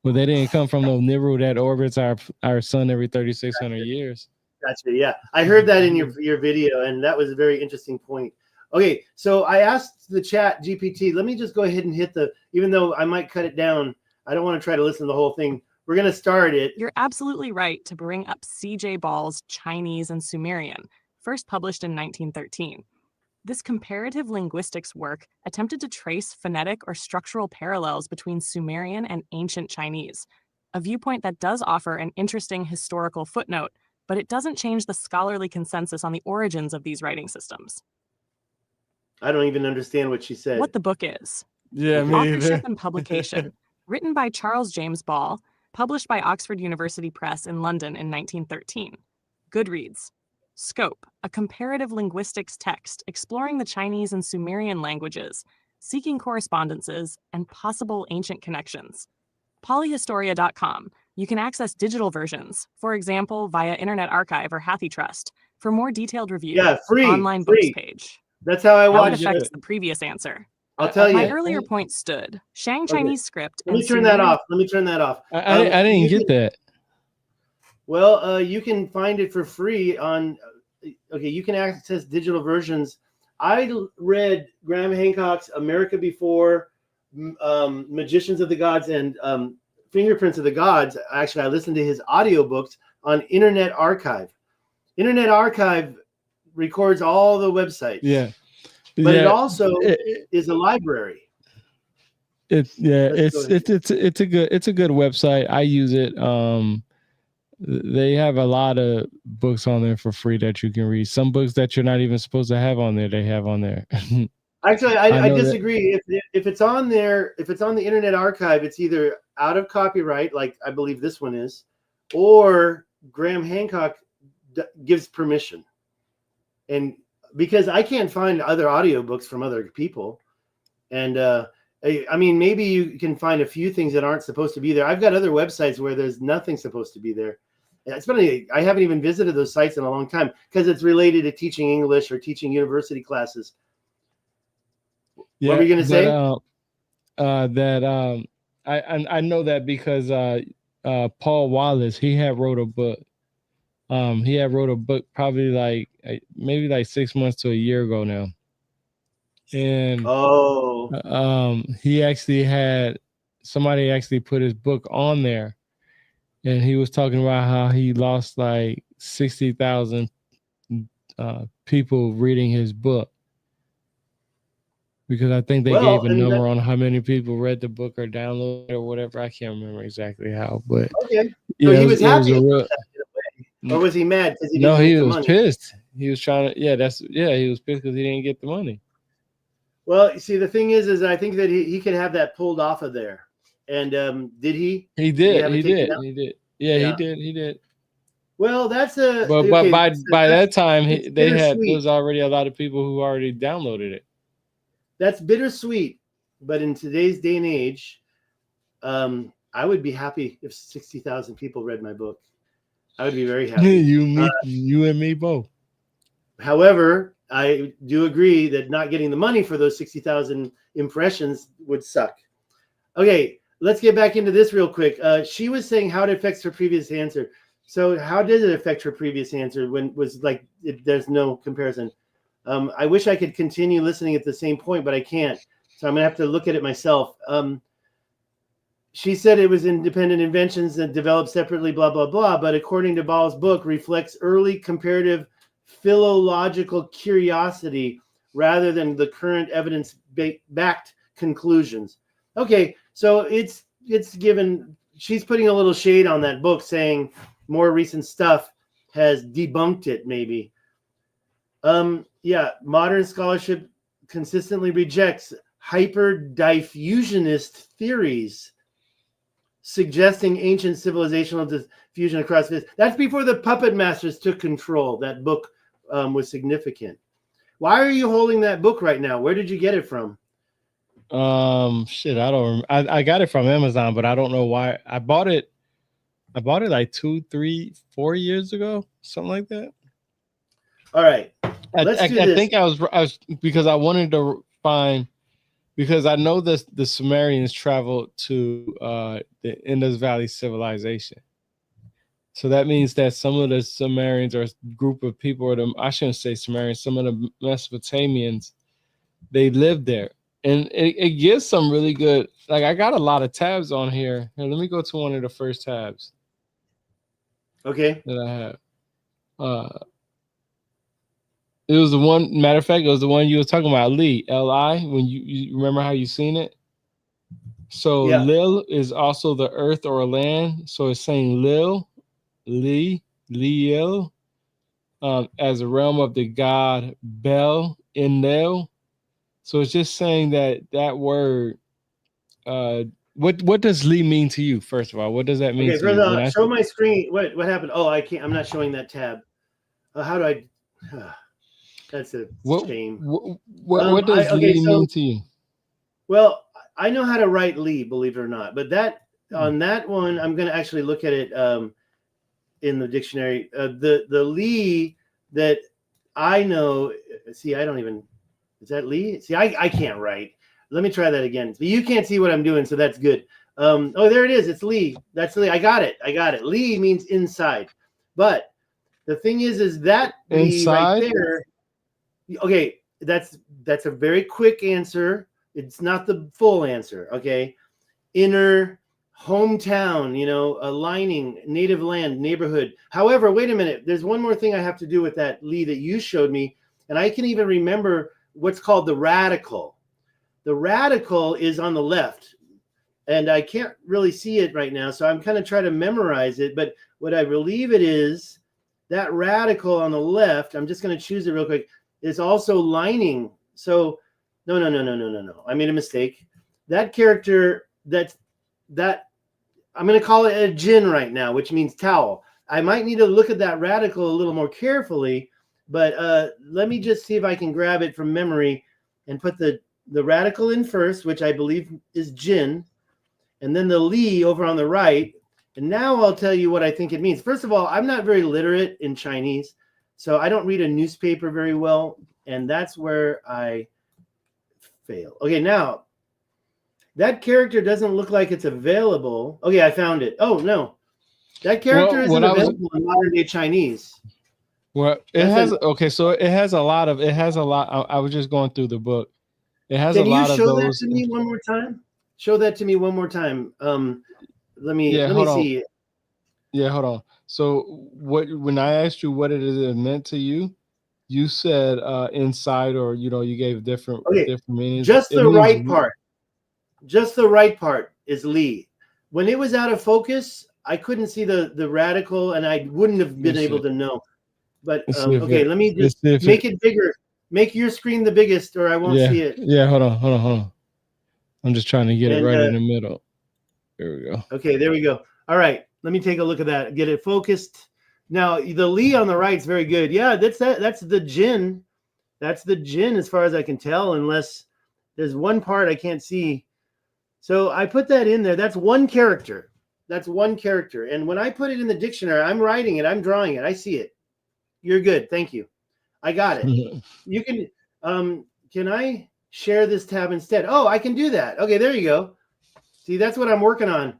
[SPEAKER 2] but they didn't come from no Nibiru that orbits our sun every 3,600 years.
[SPEAKER 1] Gotcha. Yeah, I heard that in your video, and that was a very interesting point. Okay, so I asked the chat GPT. Let me just go ahead and hit the. Even though I might cut it down, I don't want to try to listen to the whole thing. We're gonna start it.
[SPEAKER 3] You're absolutely right to bring up C.J. Ball's Chinese and Sumerian, first published in 1913. This comparative linguistics work attempted to trace phonetic or structural parallels between Sumerian and ancient Chinese, a viewpoint that does offer an interesting historical footnote, but it doesn't change the scholarly consensus on the origins of these writing systems.
[SPEAKER 1] I don't even understand what she said.
[SPEAKER 3] What the book is.
[SPEAKER 2] Yeah, me
[SPEAKER 3] Authorship
[SPEAKER 2] either.
[SPEAKER 3] and publication. Written by Charles James Ball, published by Oxford University Press in London in 1913. Goodreads. Scope, a comparative linguistics text exploring the Chinese and Sumerian languages, seeking correspondences, and possible ancient connections. Polyhistoria.com. You can access digital versions, for example, via Internet Archive or HathiTrust, for more detailed review.
[SPEAKER 1] Yeah, free.
[SPEAKER 3] Online
[SPEAKER 1] free.
[SPEAKER 3] books page.
[SPEAKER 1] That's how I
[SPEAKER 3] How it
[SPEAKER 1] watch
[SPEAKER 3] affects
[SPEAKER 1] it.
[SPEAKER 3] the previous answer.
[SPEAKER 1] I'll tell you.
[SPEAKER 3] My earlier point stood. Shang Chinese script.
[SPEAKER 1] Let me turn that off. Let me turn that off.
[SPEAKER 2] I didn't get that.
[SPEAKER 1] Well, you can find it for free on. Okay, you can access digital versions. I read Graham Hancock's America Before, Magicians of the Gods, and Fingerprints of the Gods. Actually, I listened to his audiobooks on Internet Archive. Internet Archive records all the websites.
[SPEAKER 2] Yeah.
[SPEAKER 1] But it also is a library.
[SPEAKER 2] It's a good website. I use it. They have a lot of books on there for free that you can read. Some books that you're not even supposed to have on there, they have on there.
[SPEAKER 1] Actually, I disagree. If it's on there, if it's on the Internet Archive, it's either out of copyright, like I believe this one is, or Graham Hancock gives permission. And because I can't find other audiobooks from other people. And I mean, maybe you can find a few things that aren't supposed to be there. I've got other websites where there's nothing supposed to be there. It's funny, I haven't even visited those sites in a long time because it's related to teaching English or teaching university classes.
[SPEAKER 2] Yeah,
[SPEAKER 1] what were you going to say?
[SPEAKER 2] I know that because Paul Wallace, he had wrote a book. He had wrote a book probably maybe like 6 months to a year ago now. And he actually had somebody actually put his book on there, and he was talking about how he lost like 60,000 people reading his book because I think they gave a number on how many people read the book or downloaded or whatever. I can't remember exactly how, but
[SPEAKER 1] okay.
[SPEAKER 2] So
[SPEAKER 1] he was happy.
[SPEAKER 2] Or
[SPEAKER 1] was he mad because he
[SPEAKER 2] didn't
[SPEAKER 1] get
[SPEAKER 2] he
[SPEAKER 1] the
[SPEAKER 2] was
[SPEAKER 1] money?
[SPEAKER 2] Pissed. He was trying to he was pissed because he didn't get the money.
[SPEAKER 1] Well, see, the thing is I think that he could have that pulled off of there. And did he?
[SPEAKER 2] He did. He did. Yeah, he did.
[SPEAKER 1] Well, that's a.
[SPEAKER 2] But by that time, there was already a lot of people who already downloaded it.
[SPEAKER 1] That's bittersweet, but in today's day and age, I would be happy if 60,000 people read my book. I would be very happy.
[SPEAKER 2] You and me both.
[SPEAKER 1] However, I do agree that not getting the money for those 60,000 impressions would suck. Okay, let's get back into this real quick. She was saying how it affects her previous answer. So how did it affect her previous answer when it was like there's no comparison? I wish I could continue listening at the same point, but I can't. So I'm going to have to look at it myself. She said it was independent inventions that developed separately, blah, blah, blah. But according to Ball's book, reflects early comparative philological curiosity rather than the current evidence-backed conclusions. Okay, so it's given. She's putting a little shade on that book, saying more recent stuff has debunked it, maybe. Yeah, modern scholarship consistently rejects hyperdiffusionist theories suggesting ancient civilizational diffusion across this. That's before the puppet masters took control. That book was significant. Why are you holding that book right now? Where did you get it from?
[SPEAKER 2] Shit, I don't remember. I got it from Amazon, but I don't know why. I bought it like 2, 3, 4 years ago, something like that.
[SPEAKER 1] All right. Let's do
[SPEAKER 2] I
[SPEAKER 1] this.
[SPEAKER 2] think I was because I wanted to find, because I know this the Sumerians traveled to the Indus Valley civilization. So that means that some of the Sumerians or a group of people, or I shouldn't say Sumerians, some of the Mesopotamians, they lived there. And it gives some really good, like I got a lot of tabs on here. Here, let me go to one of the first tabs.
[SPEAKER 1] Okay.
[SPEAKER 2] That I have. It was the one, matter of fact, it was the one you was talking about, Li, when you remember how you seen it? So
[SPEAKER 1] yeah.
[SPEAKER 2] Lil is also the earth or land. So it's saying Lil, Liel, as a realm of the god Bel, Enlil. So it's just saying that word, what does Li mean to you, first of all? What does that mean
[SPEAKER 1] Okay,
[SPEAKER 2] to you?
[SPEAKER 1] further, show my screen. What happened? Oh, I can't. I'm not showing that tab. How do I? That's a shame.
[SPEAKER 2] What does Li mean to you?
[SPEAKER 1] Well, I know how to write Li, believe it or not, but on that one, I'm going to actually look at it in the dictionary. The Li that I know. See, I don't even. Is that Li? See, I can't write. Let me try that again. But you can't see what I'm doing, so that's good. Oh, there it is. It's Li. That's Li. I got it. Li means inside. But the thing is that Li right there. Okay, that's a very quick answer. It's not the full answer. Okay, inner, hometown, aligning, native land, neighborhood. However, wait a minute. There's one more thing I have to do with that Li that you showed me, and I can even remember what's called the radical. The radical is on the left, and I can't really see it right now, so I'm kind of trying to memorize it. But what I believe it is, that radical on the left, I'm just going to choose it real quick, is also lining. So no. I made a mistake. That character, that I'm going to call it a jinn right now, which means towel. I might need to look at that radical a little more carefully, but let me just see if I can grab it from memory and put the radical in first, which I believe is jinn, and then the Li over on the right. And now I'll tell you what I think it means. First of all, I'm not very literate in Chinese, so I don't read a newspaper very well, and that's where I fail. Okay, now that character doesn't look like it's available. Okay, I found it. Oh no, that character isn't available in modern day Chinese.
[SPEAKER 2] Well, it has okay, so it has a lot. I was just going through the book. It has a lot of those.
[SPEAKER 1] Can you show that to me one more time? Show that to me one more time. Let me see.
[SPEAKER 2] Yeah, hold on. So when I asked you what it meant to you, you said inside, or you gave different meanings.
[SPEAKER 1] Just the right part. Just the right part is Li. When it was out of focus, I couldn't see the radical, and I wouldn't have been able to know. But okay, let me just make it bigger. Make your screen the biggest, or I won't see it.
[SPEAKER 2] Yeah, hold on. I'm just trying to get it right in the middle. There we go.
[SPEAKER 1] Okay, there we go. All right, let me take a look at that. Get it focused. Now the Li on the right is very good. Yeah, that's the jinn. That's the jinn as far as I can tell, unless there's one part I can't see. So I put that in there. That's one character. And when I put it in the dictionary, I'm writing it. I'm drawing it. I see it. You're good. Thank you. I got it. You can I share this tab instead? Oh, I can do that. Okay, there you go. See, that's what I'm working on.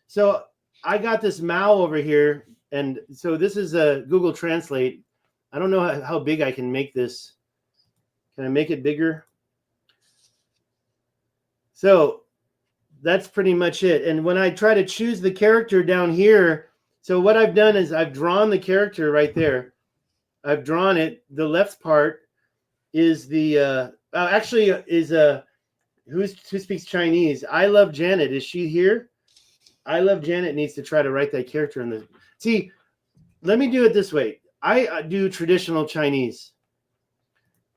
[SPEAKER 1] So I got this Mao over here. And so this is a Google Translate. I don't know how big I can make this. Can I make it bigger? So that's pretty much it. And when I try to choose the character down here, so what I've done is I've drawn the character right there. I've drawn it. The left part is the who speaks Chinese? I Love Janet. Is she here? I Love Janet needs to try to write that character in the. See, let me do it this way. I do traditional Chinese.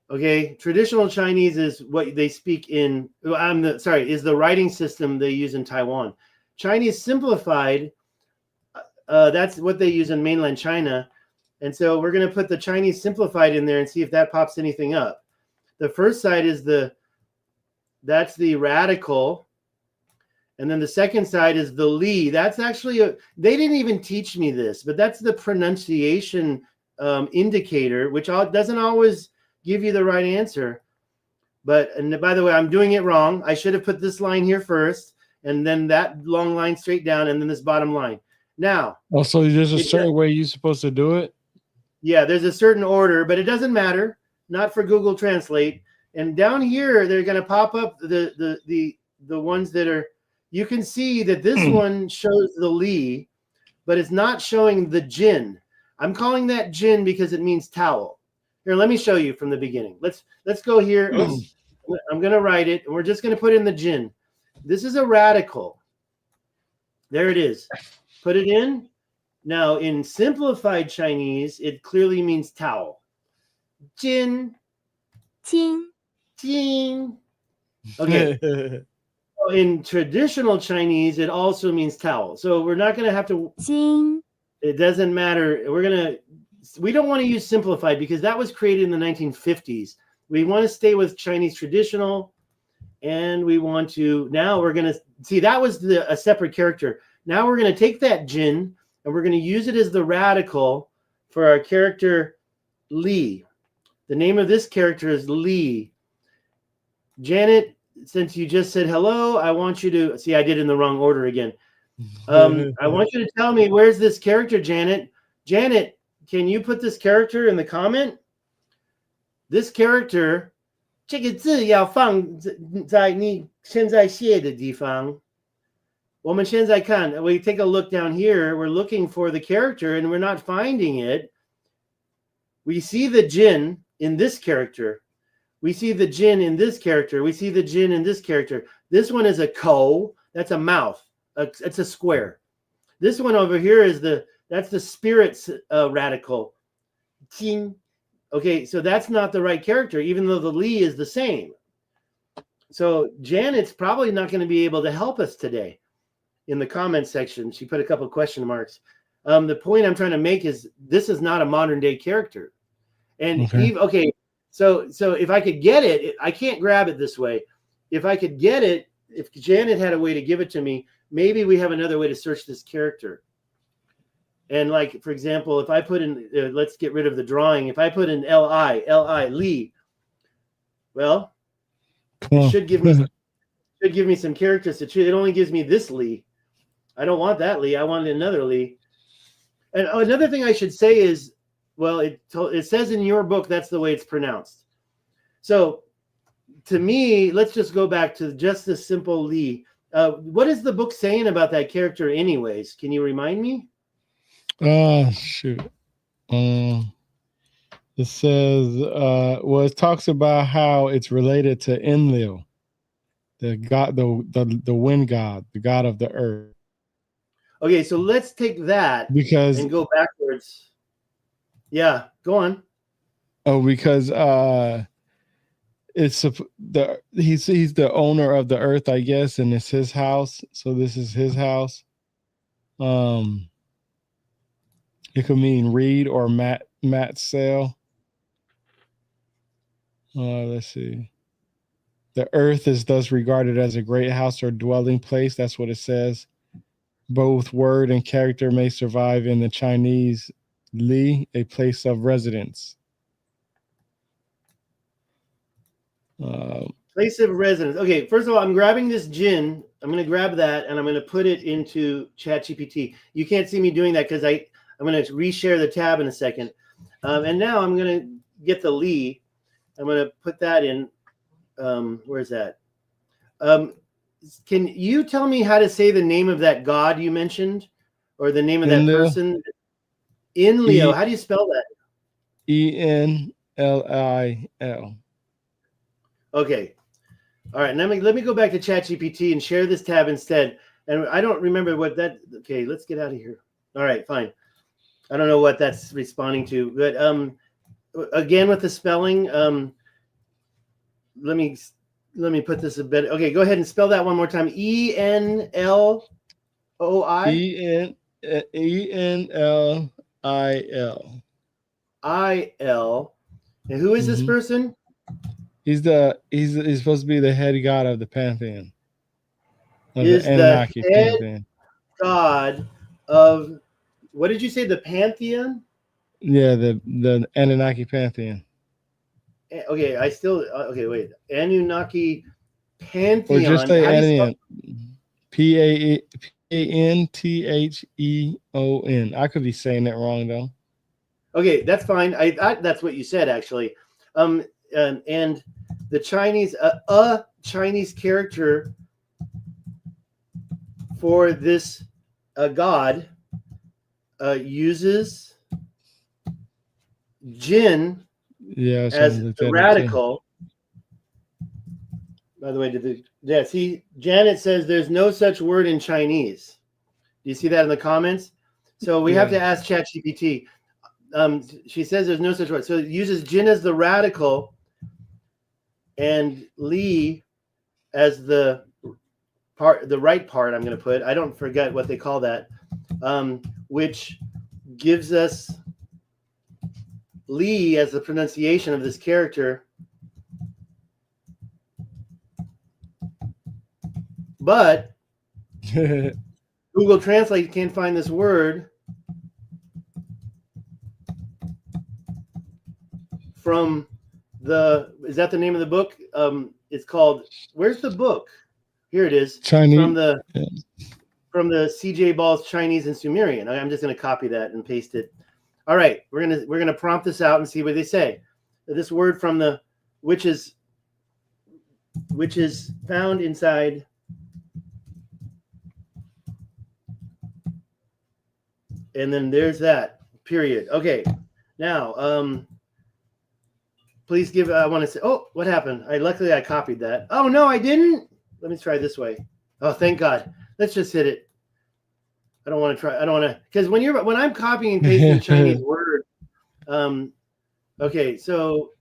[SPEAKER 1] Okay, traditional Chinese is what they speak in. Is the writing system they use in Taiwan. Chinese simplified. That's what they use in mainland China. And so we're going to put the Chinese simplified in there and see if that pops anything up. The first side is that's the radical. And then the second side is the Li. That's actually they didn't even teach me this, but that's the pronunciation indicator, which doesn't always give you the right answer. But, and by the way, I'm doing it wrong. I should have put this line here first, and then that long line straight down, and then this bottom line. Now,
[SPEAKER 2] also, there's a certain way you're supposed to do it.
[SPEAKER 1] Yeah, there's a certain order, but it doesn't matter. Not for Google Translate. And down here, they're going to pop up the ones that are. You can see that this one shows the Li, but it's not showing the Jin. I'm calling that Jin because it means towel. Here, let me show you from the beginning. Let's go here. I'm going to write it, and we're just going to put in the Jin. This is a radical. There it is. Put it in. Now, in simplified Chinese, it clearly means towel. Jin.
[SPEAKER 4] Jin.
[SPEAKER 1] Jin. Okay. In traditional Chinese, it also means towel. So we're not going to have to.
[SPEAKER 4] Jin.
[SPEAKER 1] It doesn't matter. We don't want to use simplified because that was created in the 1950s. We want to stay with Chinese traditional. And we want to, now we're going to see that was a separate character. Now we're going to take that Jin and we're going to use it as the radical for our character Li. The name of this character is Li. Janet, since you just said hello, I want you to see, I did in the wrong order again. I want you to tell me, where's this character, Janet? Janet, can you put this character in the comment? This character, 这个字要放在你现在写的地方。我们现在看, we take a look down here. We're looking for the character and we're not finding it. We see the Jin in this character. We see the Jin in this character. We see the Jin in this character. This one is a ko. That's a mouth. It's a square. This one over here is that's the spirit's radical. Jin. Okay, so that's not the right character, even though the Li is the same. So Janet's probably not going to be able to help us today. In the comment section, she put a couple of question marks. The point I'm trying to make is this is not a modern day character. And so if I could get it, I can't grab it this way. If I could get it, if Janet had a way to give it to me, maybe we have another way to search this character. And like, for example, if I put in, let's get rid of the drawing. If I put in Li, Li, well, it should give me some characters to choose. It only gives me this Li. I don't want that Li. I want another Li. And another thing I should say is, well, it says in your book that's the way it's pronounced. So to me, let's just go back to just the simple Li. What is the book saying about that character anyways? Can you remind me?
[SPEAKER 2] Shoot. It says, well, it talks about how it's related to Enlil, the god, the wind god, the god of the earth.
[SPEAKER 1] Okay, so let's take that and go backwards. Yeah, go on.
[SPEAKER 2] Oh, because he's the owner of the earth, I guess, and it's his house. So this is his house. It could mean reed or mat sail. Let's see. The earth is thus regarded as a great house or dwelling place. That's what it says. Both word and character may survive in the Chinese Li, a place of residence.
[SPEAKER 1] Place of residence. Okay, first of all, I'm grabbing this Jin. I'm going to grab that and I'm going to put it into ChatGPT. You can't see me doing that because I'm going to reshare the tab in a second. And now I'm going to get the Li. I'm going to put that in. Where's that? Can you tell me how to say the name of that god you mentioned, or the name of that person? Enlil. How do you spell that?
[SPEAKER 2] Enlil.
[SPEAKER 1] Okay. All right. Let me go back to ChatGPT and share this tab instead. And I don't remember what that. Okay, let's get out of here. All right, fine. I don't know what that's responding to, but again with the spelling. Let me put this a bit. Okay, go ahead and spell that one more time. Enloi.
[SPEAKER 2] Enlil.
[SPEAKER 1] Il. And who is this person?
[SPEAKER 2] He's supposed to be the head god of the pantheon.
[SPEAKER 1] Is the
[SPEAKER 2] Anunnaki
[SPEAKER 1] head
[SPEAKER 2] pantheon.
[SPEAKER 1] god of, what did you say? The pantheon?
[SPEAKER 2] Yeah, the Anunnaki pantheon,
[SPEAKER 1] Okay, okay. Wait, Anunnaki
[SPEAKER 2] or just
[SPEAKER 1] pantheon.
[SPEAKER 2] say
[SPEAKER 1] How do you spell?
[SPEAKER 2] Antheon. Pantheon. I could be saying that wrong though.
[SPEAKER 1] Okay, that's fine. I thought that's what you said actually. And the Chinese, a Chinese character for this god uses Jin
[SPEAKER 2] Yeah, I was trying
[SPEAKER 1] as
[SPEAKER 2] to look
[SPEAKER 1] the
[SPEAKER 2] that up too.
[SPEAKER 1] radical. By the way, see, Janet says there's no such word in Chinese. Do you see that in the comments? So we have to ask ChatGPT. She says there's no such word. So it uses Jin as the radical and Li as the right part. I'm going to put. I don't forget what they call that, which gives us Li as the pronunciation of this character. But Google Translate can't find this word from is that the name of the book? It's called, where's the book? Here it is.
[SPEAKER 2] Chinese.
[SPEAKER 1] From the CJ Ball's Chinese and Sumerian. I'm just going to copy that and paste it. All right, we're gonna prompt this out and see what they say. This word from the which is found inside and then there's that period. Okay, now please give. I want to say. Oh, what happened? Luckily I copied that. Oh no, I didn't. Let me try this way. Oh, thank God. Let's just hit it. I don't want to try. I don't want to, because when I'm copying and pasting Chinese word. Okay, so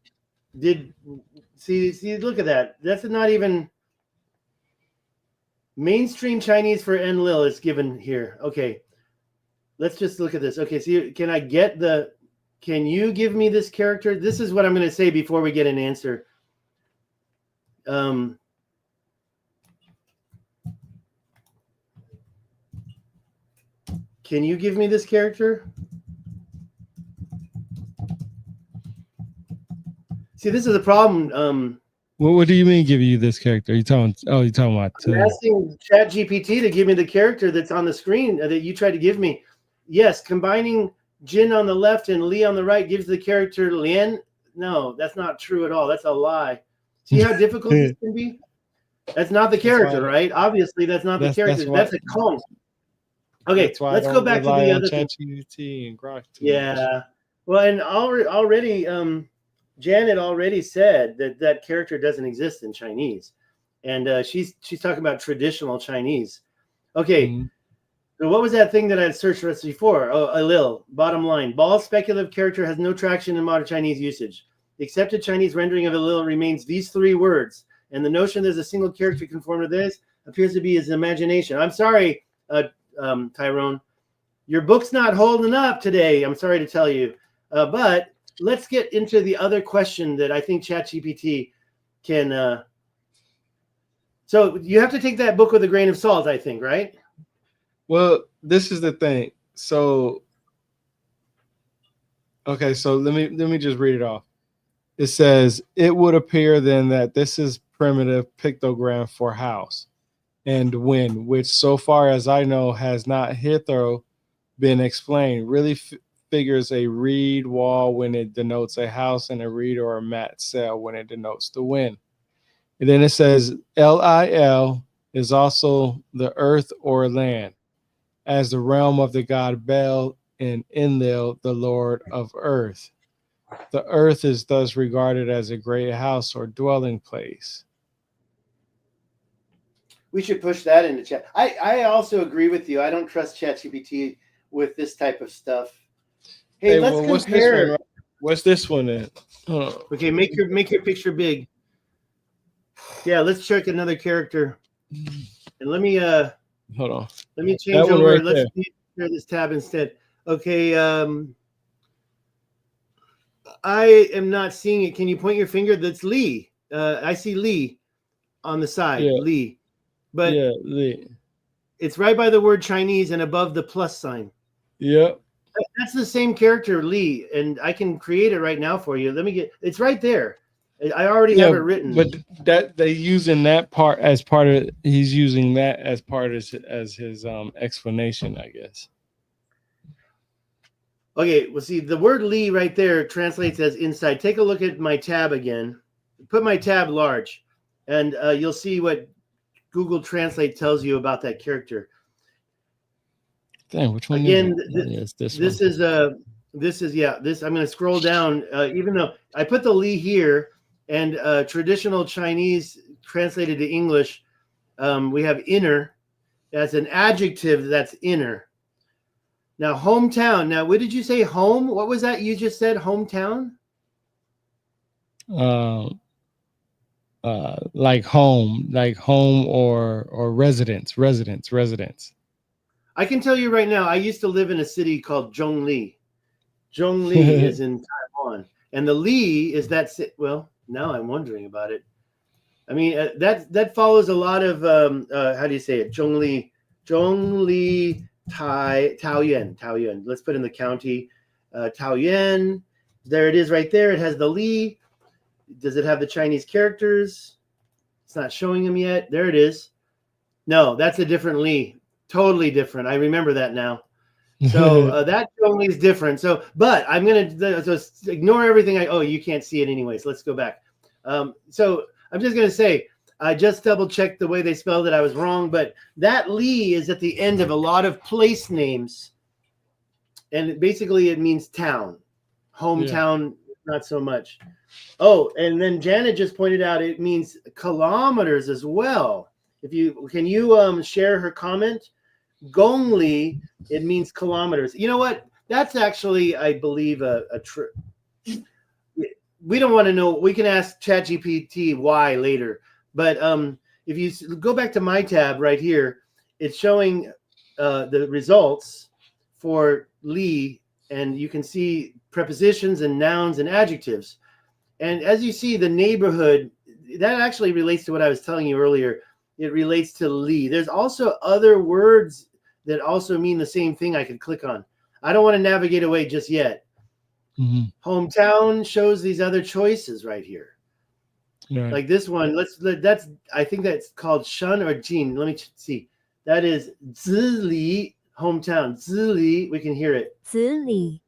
[SPEAKER 1] see look at that. That's not even mainstream Chinese for Enlil is given here. Okay, let's just look at this. Okay, see, can you give me this character? This is what I'm going to say before we get an answer. Can you give me this character? See, this is a problem.
[SPEAKER 2] What do you mean give you this character? You're talking about
[SPEAKER 1] I'm asking ChatGPT to give me the character that's on the screen that you tried to give me. Yes, combining Jin on the left and Li on the right gives the character Lian. No, that's not true at all. That's a lie. See how difficult this can be? That's not the character, right? Obviously, that's not the character. That's a clone. Okay, let's go back to the other thing.
[SPEAKER 2] ChatGPT and Grok.
[SPEAKER 1] Yeah. Well, and already, Janet already said that character doesn't exist in Chinese, and she's talking about traditional Chinese. Okay. Mm-hmm. So what was that thing that I had searched for before? Oh, Alil. Bottom line: Ball's speculative character has no traction in modern Chinese usage. The accepted Chinese rendering of Alil remains these three words, and the notion there's a single character conform to this appears to be his imagination. I'm sorry, Tyrone, your book's not holding up today. I'm sorry to tell you, but let's get into the other question that I think ChatGPT can. So you have to take that book with a grain of salt, I think, right?
[SPEAKER 2] Well, this is the thing. So, okay, so let me just read it off. It says, it would appear then that this is primitive pictogram for house and wind, which so far as I know has not hitherto been explained. Really figures a reed wall when it denotes a house and a reed or a mat cell when it denotes the wind. And then it says LIL is also the earth or land, as the realm of the god Bel and Enlil, the lord of earth. The earth is thus regarded as a great house or dwelling place.
[SPEAKER 1] We should push that into chat. I also agree with you. I don't trust ChatGPT with this type of stuff. Hey, let's compare.
[SPEAKER 2] What's this one then?
[SPEAKER 1] Okay, make your picture big. Yeah, let's check another character. And let me
[SPEAKER 2] hold on.
[SPEAKER 1] Let me change over. Right, let's share this tab instead. Okay, I am not seeing it. Can you point your finger? That's Lee. I see Lee on the side. Yeah. Lee. But
[SPEAKER 2] yeah, Lee.
[SPEAKER 1] It's right by the word Chinese and above the plus sign.
[SPEAKER 2] Yep.
[SPEAKER 1] That's the same character, Lee, and I can create it right now for you. Let me get. It's right there. I already have it written.
[SPEAKER 2] But that they using that part as part of. He's using that as part of his explanation, I guess.
[SPEAKER 1] Okay, well, see, the word Lee right there translates as inside. Take a look at my tab again. Put my tab large, and you'll see what Google Translate tells you about that character.
[SPEAKER 2] Dang, which one
[SPEAKER 1] Again,
[SPEAKER 2] is it? Yes,
[SPEAKER 1] this is this. I'm going to scroll down. Even though I put the Lee here, and traditional Chinese translated to English, we have inner. That's an adjective. That's inner. Now, hometown. Now, what did you say? Home? What was that you just said? Hometown?
[SPEAKER 2] Like home or residence.
[SPEAKER 1] I can tell you right now, I used to live in a city called Zhongli. Zhongli is in Taiwan. And the Li is that, well, now I'm wondering about it. I mean, that follows a lot of, how do you say it? Zhongli, Taoyuan. Let's put in the county. Taoyuan. There it is right there. It has the Li. Does it have the Chinese characters? It's not showing them yet. There it is. No, that's a different Li. Totally different. I remember that now. So that only is different. So, but I'm going to just ignore everything. Oh, you can't see it anyways. Let's go back. So I'm just going to say, I just double checked the way they spelled it. I was wrong, but that Li is at the end of a lot of place names. And basically it means town, hometown, not so much. Oh, and then Janet just pointed out it means kilometers as well. Can you share her comment? Gongli, it means kilometers. You know what? That's actually, I believe, a true. We don't want to know. We can ask ChatGPT why later. But if you go back to my tab right here, it's showing the results for Li, and you can see prepositions and nouns and adjectives. And as you see, the neighborhood, that actually relates to what I was telling you earlier. It relates to Li. There's also other words that also mean the same thing I could click on. I don't want to navigate away just yet. Mm-hmm. Hometown shows these other choices right here. Right. Like this one, I think that's called Shun or Jin. Let me see. That is Zili, hometown. Zili, we can hear it. Zili.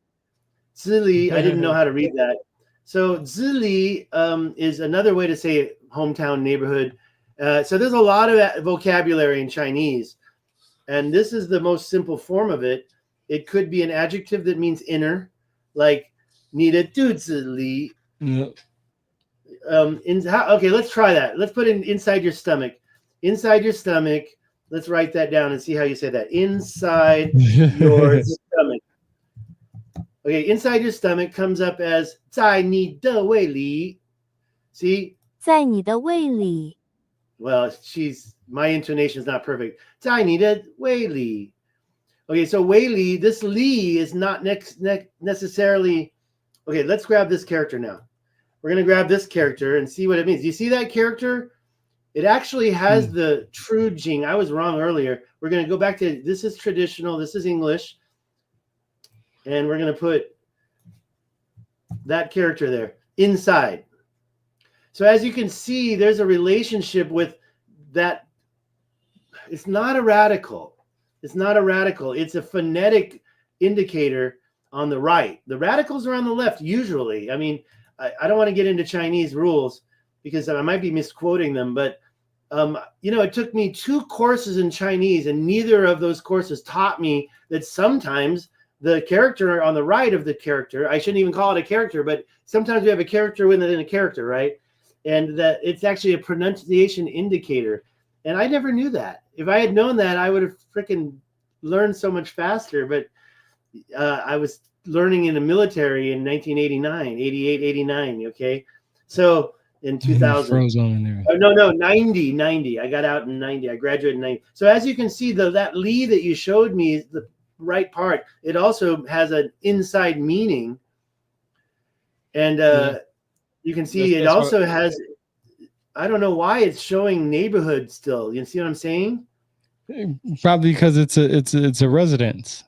[SPEAKER 1] I didn't know how to read that. So Zili is another way to say hometown, neighborhood. So there's a lot of vocabulary in Chinese, and this is the most simple form of it. It could be an adjective that means inner, like "你的肚子里." Okay, let's try that. Let's put in inside your stomach. Inside your stomach. Let's write that down and see how you say that. Inside your stomach. Okay, inside your stomach comes up as 在你的胃里. See? 在你的胃里. Well, my intonation is not perfect. 在你的胃里. Okay, so 胃里, this li is not necessarily. Okay, let's grab this character now. We're going to grab this character and see what it means. You see that character? It actually has the true Jing. I was wrong earlier. We're going to go back to, this is traditional. This is English. And we're going to put that character there, inside. So as you can see, there's a relationship with that. It's not a radical. It's not a radical. It's a phonetic indicator on the right. The radicals are on the left, usually. I mean, I don't want to get into Chinese rules because I might be misquoting them, but it took me 2 courses in Chinese, and neither of those courses taught me that sometimes the character on the right of the character, I shouldn't even call it a character, but sometimes we have a character within a character, right? And that it's actually a pronunciation indicator. And I never knew that. If I had known that, I would have freaking learned so much faster. But I was learning in the military in 1989, 88, 89. Okay. So in 2000.
[SPEAKER 2] Froze on in there.
[SPEAKER 1] Oh, no, 90. I got out in 90. I graduated in 90. So as you can see, that Li that you showed me is the right part. It also has an inside meaning. And you can see it also has, I don't know why it's showing neighborhood still. You see what I'm saying?
[SPEAKER 2] Probably because it's a residence.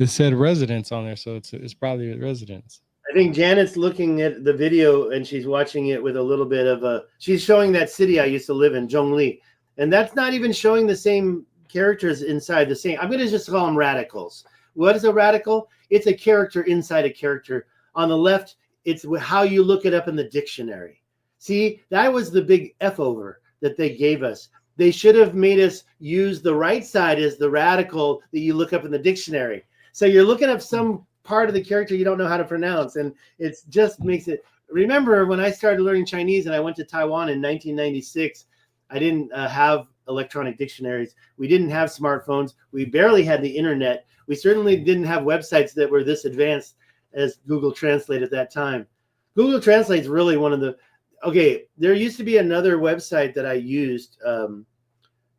[SPEAKER 2] It said residence on there, so it's probably a residence.
[SPEAKER 1] I think Janet's looking at the video and she's watching it with a little bit of a. She's showing that city I used to live in, Zhongli, and that's not even showing the same characters inside the same. I'm going to just call them radicals. What is a radical? It's a character inside a character. On the left, it's how you look it up in the dictionary. See, that was the big F over that they gave us. They should have made us use the right side as the radical that you look up in the dictionary. So you're looking up some part of the character you don't know how to pronounce, and it just makes it. Remember when I started learning Chinese and I went to Taiwan in 1996, I didn't have electronic dictionaries. We didn't have smartphones. We barely had the internet. We certainly didn't have websites that were this advanced as Google Translate at that time. Google Translate is really one of the. Okay, there used to be another website that I used,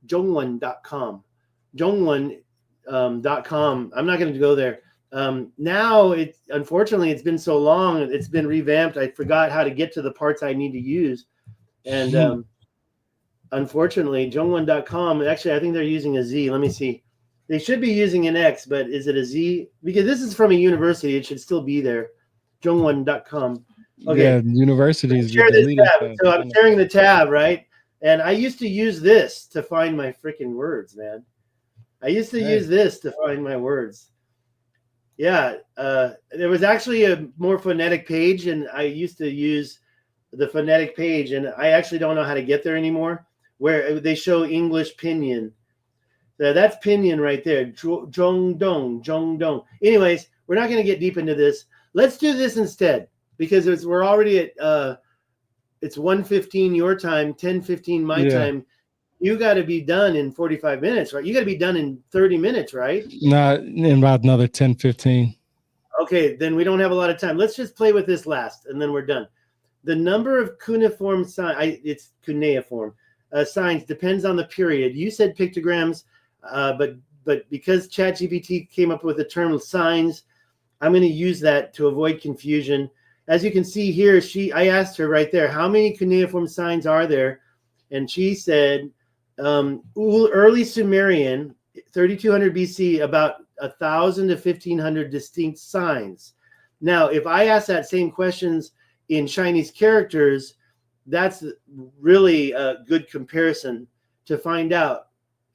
[SPEAKER 1] Zhongwen.com. Zhongwen.com. I'm not going to go there. Now, unfortunately, it's been so long. It's been revamped. I forgot how to get to the parts I need to use. And unfortunately, Zhongwen.com, actually, I think they're using a Z. Let me see. They should be using an X, but is it a Z? Because this is from a university. It should still be there. Zhongwen.com. Okay.
[SPEAKER 2] Yeah, universities.
[SPEAKER 1] Share this tab. So I'm sharing the tab, right? And I used to use this to find my freaking words, man. I used to use this to find my words. Yeah, there was actually a more phonetic page, and I used to use the phonetic page, and I actually don't know how to get there anymore, where they show English pinyin. So that's pinyin right there. Zhongdong. Anyways, we're not going to get deep into this. Let's do this instead, because we're already at it's 1:15 your time, 10:15 my time. You got to be done in 45 minutes, right? You got to be done in 30 minutes, right?
[SPEAKER 2] Not in about another 10, 15.
[SPEAKER 1] Okay, then we don't have a lot of time. Let's just play with this last, and then we're done. The number of cuneiform signs, it's cuneiform signs, depends on the period. You said pictograms, but because ChatGPT came up with the term signs, I'm going to use that to avoid confusion. As you can see here, I asked her right there, how many cuneiform signs are there? And she said, early Sumerian, 3200 BC, about 1,000 to 1,500 distinct signs. Now, if I ask that same questions in Chinese characters, that's really a good comparison to find out.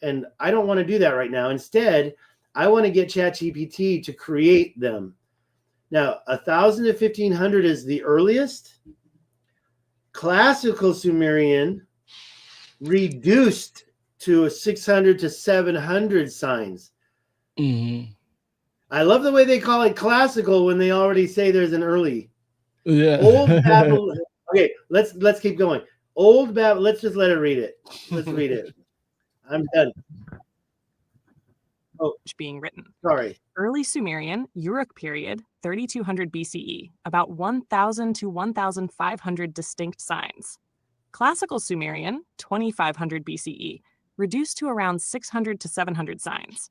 [SPEAKER 1] And I don't want to do that right now. Instead, I want to get ChatGPT to create them. Now, 1,000 to 1,500 is the earliest. Classical Sumerian reduced to 600 to 700 signs.
[SPEAKER 2] Mm-hmm.
[SPEAKER 1] I love the way they call it classical when they already say there's an early.
[SPEAKER 2] Yeah.
[SPEAKER 1] Old Babylon. Okay, let's keep going. Old Babylon. Let's just let it read it. Let's read it. I'm done. Oh,
[SPEAKER 3] being written.
[SPEAKER 1] Sorry.
[SPEAKER 3] Early Sumerian, Uruk period, 3200 BCE, about 1,000 to 1,500 distinct signs. Classical Sumerian, 2500 BCE, reduced to around 600 to 700 signs.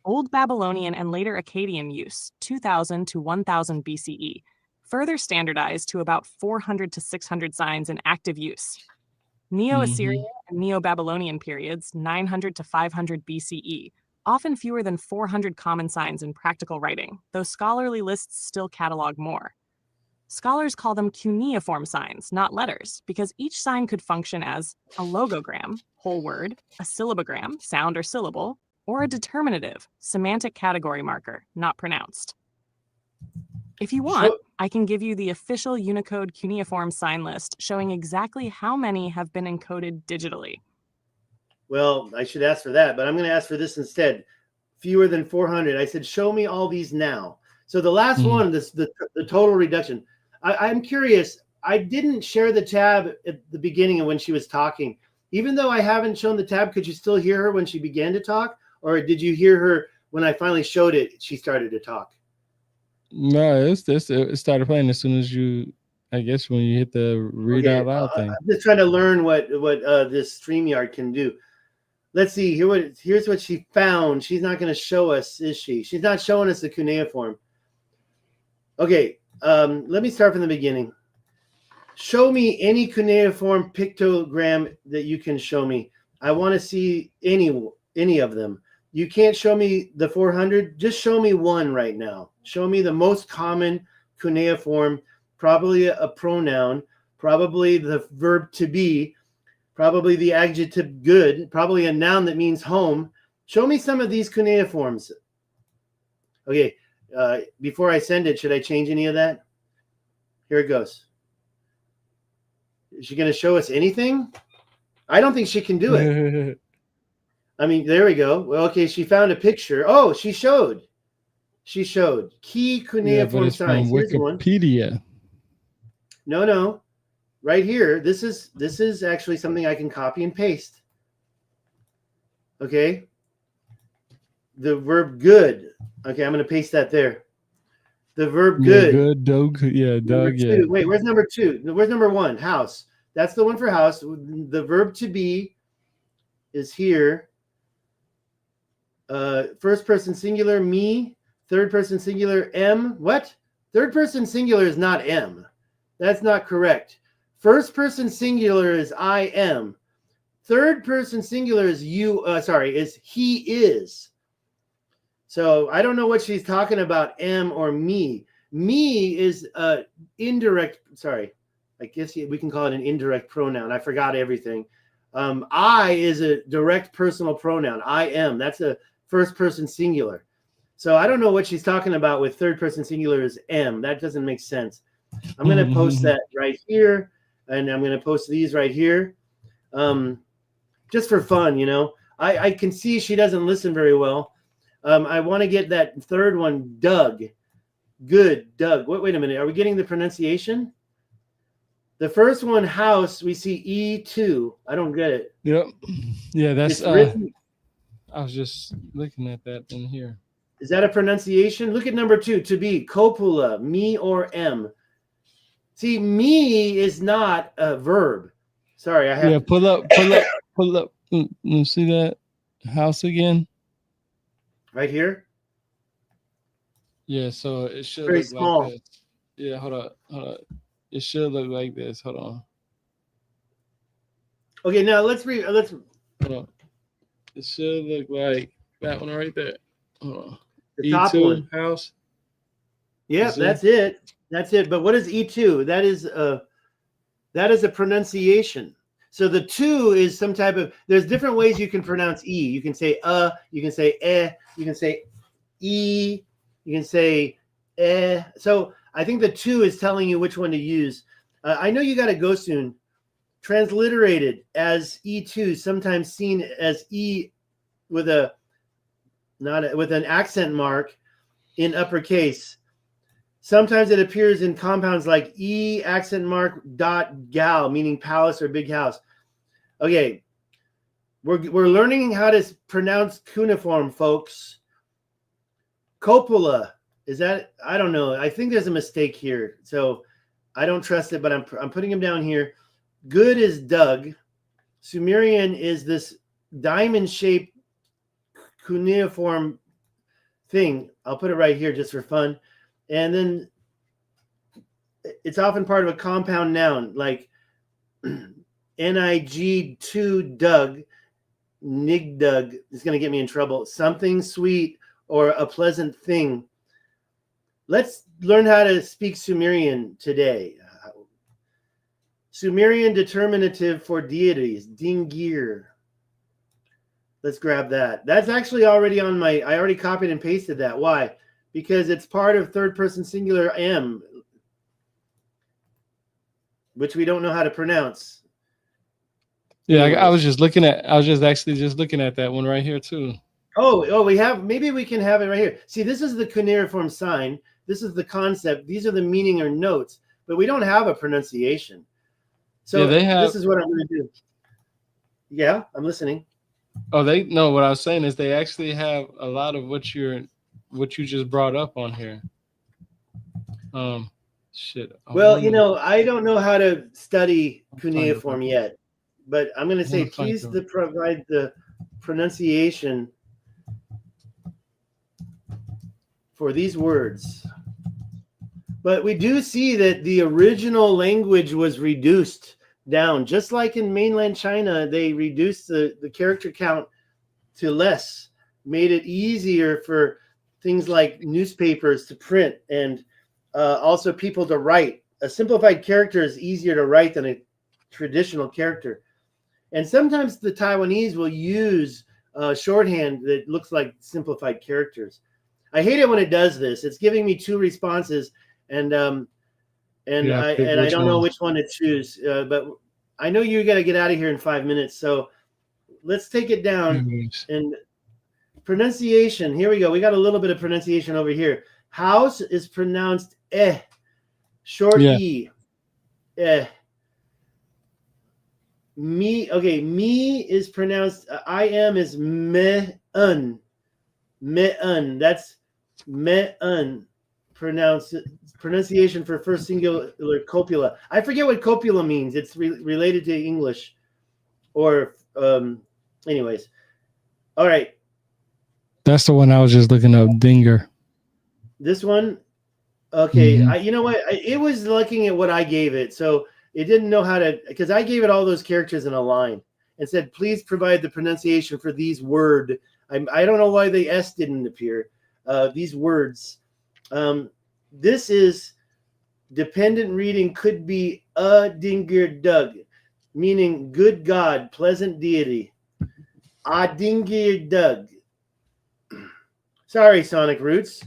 [SPEAKER 3] Old Babylonian and later Akkadian use, 2000 to 1000 BCE, further standardized to about 400 to 600 signs in active use. Neo-Assyrian and Neo-Babylonian periods, 900 to 500 BCE, often fewer than 400 common signs in practical writing, though scholarly lists still catalog more. Scholars call them cuneiform signs, not letters, because each sign could function as a logogram, whole word, a syllabogram, sound or syllable, or a determinative, semantic category marker, not pronounced. If you want, I can give you the official Unicode cuneiform sign list showing exactly how many have been encoded digitally.
[SPEAKER 1] Well, I should ask for that, but I'm going to ask for this instead. Fewer than 400. I said, show me all these now. So the last one, the total reduction. I'm curious. I didn't share the tab at the beginning of when she was talking. Even though I haven't shown the tab, could you still hear her when she began to talk? Or did you hear her when I finally showed it, she started to talk?
[SPEAKER 2] No, it started playing as soon as you, I guess, when you hit the read out loud thing.
[SPEAKER 1] I'm just trying to learn what this StreamYard can do. Let's see. Here's what she found. She's not going to show us, is she? She's not showing us the cuneiform. Okay, let me start from the beginning. Show me any cuneiform pictogram that you can show me. I want to see any of them. You can't show me the 400. Just show me one right now. Show me the most common cuneiform, probably a pronoun, probably the verb to be, probably the adjective good, probably a noun that means home. Show me some of these cuneiforms. Okay, before I send it, should I change any of that? Here it goes. Is she going to show us anything? I don't think she can do it. I mean, there we go. Well, okay, she found a picture. Oh, she showed. She showed key cuneiform signs. Here's one.
[SPEAKER 2] Wikipedia.
[SPEAKER 1] No. Right here. This is actually something I can copy and paste. Okay. The verb good. Okay, I'm going to paste that there. The verb good.
[SPEAKER 2] Yeah, good, Doug. Yeah, Doug. Yeah.
[SPEAKER 1] Wait, where's number 2? Where's number 1? House. That's the one for house. The verb to be is here. First person singular, me. Third person singular, M. What? Third person singular is not M. That's not correct. First person singular is I am. Third person singular is you. Is he is. So I don't know what she's talking about, M or me. Me is indirect. Sorry, I guess we can call it an indirect pronoun. I forgot everything. I is a direct personal pronoun. I am. That's a first person singular. So I don't know what she's talking about with third person singular is M. That doesn't make sense. I'm going to post that right here. And I'm going to post these right here. Just for fun, you know. I can see she doesn't listen very well. I want to get that third one, Doug. Good, Doug. Wait a minute. Are we getting the pronunciation? The first one, house, we see E2. I don't get it.
[SPEAKER 2] Yep. Yeah, that's
[SPEAKER 1] written.
[SPEAKER 2] I was just looking at that in here.
[SPEAKER 1] Is that a pronunciation? Look at number 2, to be, copula, me or M. See, me is not a verb. Sorry, I have.
[SPEAKER 2] Yeah, pull up. You see that house again?
[SPEAKER 1] Right here?
[SPEAKER 2] Yeah, so it should
[SPEAKER 1] very
[SPEAKER 2] look
[SPEAKER 1] small.
[SPEAKER 2] like this. Yeah, hold on. It should look like this. Hold on.
[SPEAKER 1] Okay, now let's
[SPEAKER 2] hold on. It should look like that one right there. Hold on.
[SPEAKER 1] The top
[SPEAKER 2] E2
[SPEAKER 1] one.
[SPEAKER 2] House.
[SPEAKER 1] Yeah, that's it. That's it. But what is E2? That is a pronunciation. So the 2 is some type of. There's different ways you can pronounce E. You can say you can say you can say E, you can say So I think the 2 is telling you which one to use. I know you got to go soon. Transliterated as E2, sometimes seen as E with with an accent mark in uppercase. Sometimes it appears in compounds like E accent mark dot gal, meaning palace or big house. Okay, we're learning how to pronounce cuneiform, folks. Copula, is that? I don't know. I think there's a mistake here, so I don't trust it. But I'm putting him down here. Good is Doug. Sumerian is this diamond-shaped cuneiform thing. I'll put it right here just for fun. And then it's often part of a compound noun like NIG2 Doug, Nigdug is going to get me in trouble. Something sweet or a pleasant thing. Let's learn how to speak Sumerian today. Sumerian determinative for deities, Dingir. Let's grab that. That's actually already on I already copied and pasted that. Why? Because it's part of third person singular M, which we don't know how to pronounce.
[SPEAKER 2] Yeah, I was just looking at. I was just looking at that one right here too.
[SPEAKER 1] Oh, we have. Maybe we can have it right here. See, this is the cuneiform sign. This is the concept. These are the meaning or notes, but we don't have a pronunciation. So yeah, this is what I'm going to do. Yeah, I'm listening.
[SPEAKER 2] Oh, what I was saying is they actually have a lot of what you just brought up on here. Shit.
[SPEAKER 1] Well, I don't know how to study cuneiform yet, but I'm going to say please provide the pronunciation for these words. But we do see that the original language was reduced down, just like in mainland China, they reduced the character count to less. made it easier for things like newspapers to print and also people to write. A simplified character is easier to write than a traditional character. And sometimes the Taiwanese will use shorthand that looks like simplified characters. I hate it when it does this. It's giving me 2 responses, and I don't know which one to choose. But I know you got to get out of here in 5 minutes, so let's take it down. And pronunciation. Here we go. We got a little bit of pronunciation over here. House is pronounced eh, short e, eh. Me is pronounced I am is me-un. Me-un. That's me-un. Pronunciation for first singular copula. I forget what copula means. It's related to English. Or anyways. All right.
[SPEAKER 2] That's the one I was just looking up, Dinger.
[SPEAKER 1] This one? Okay. You know what? It was looking at what I gave it. So it didn't know how to, because I gave it all those characters in a line and said, please provide the pronunciation for these word. I don't know why the S didn't appear. These words. This is dependent reading could be a dinger dug, meaning good God, pleasant deity. A dinger dug. Sorry, Sonic Roots.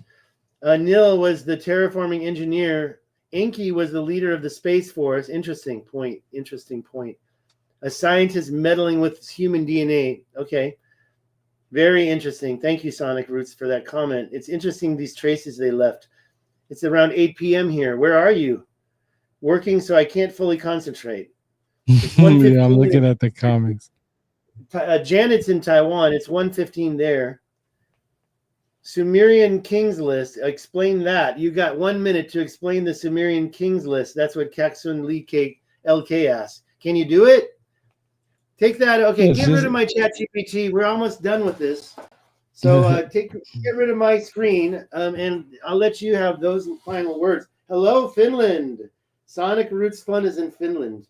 [SPEAKER 1] Nil was the terraforming engineer. Enki was the leader of the Space Force. Interesting point. A scientist meddling with human DNA. Okay. Very interesting. Thank you, Sonic Roots, for that comment. It's interesting, these traces they left. It's around 8 p.m. here. Where are you? Working, so I can't fully concentrate. It's
[SPEAKER 2] Yeah, I'm looking at the comments.
[SPEAKER 1] Janet's in Taiwan. It's 1:15 there. Sumerian Kings List. Explain that. You got 1 minute to explain the Sumerian Kings List. That's what Kaksun Lee LK asked. Can you do it? Take that. Okay, get rid of my chat GPT. We're almost done with this. So get rid of my screen, and I'll let you have those final words. Hello, Finland. Sonic Roots Fun is in Finland.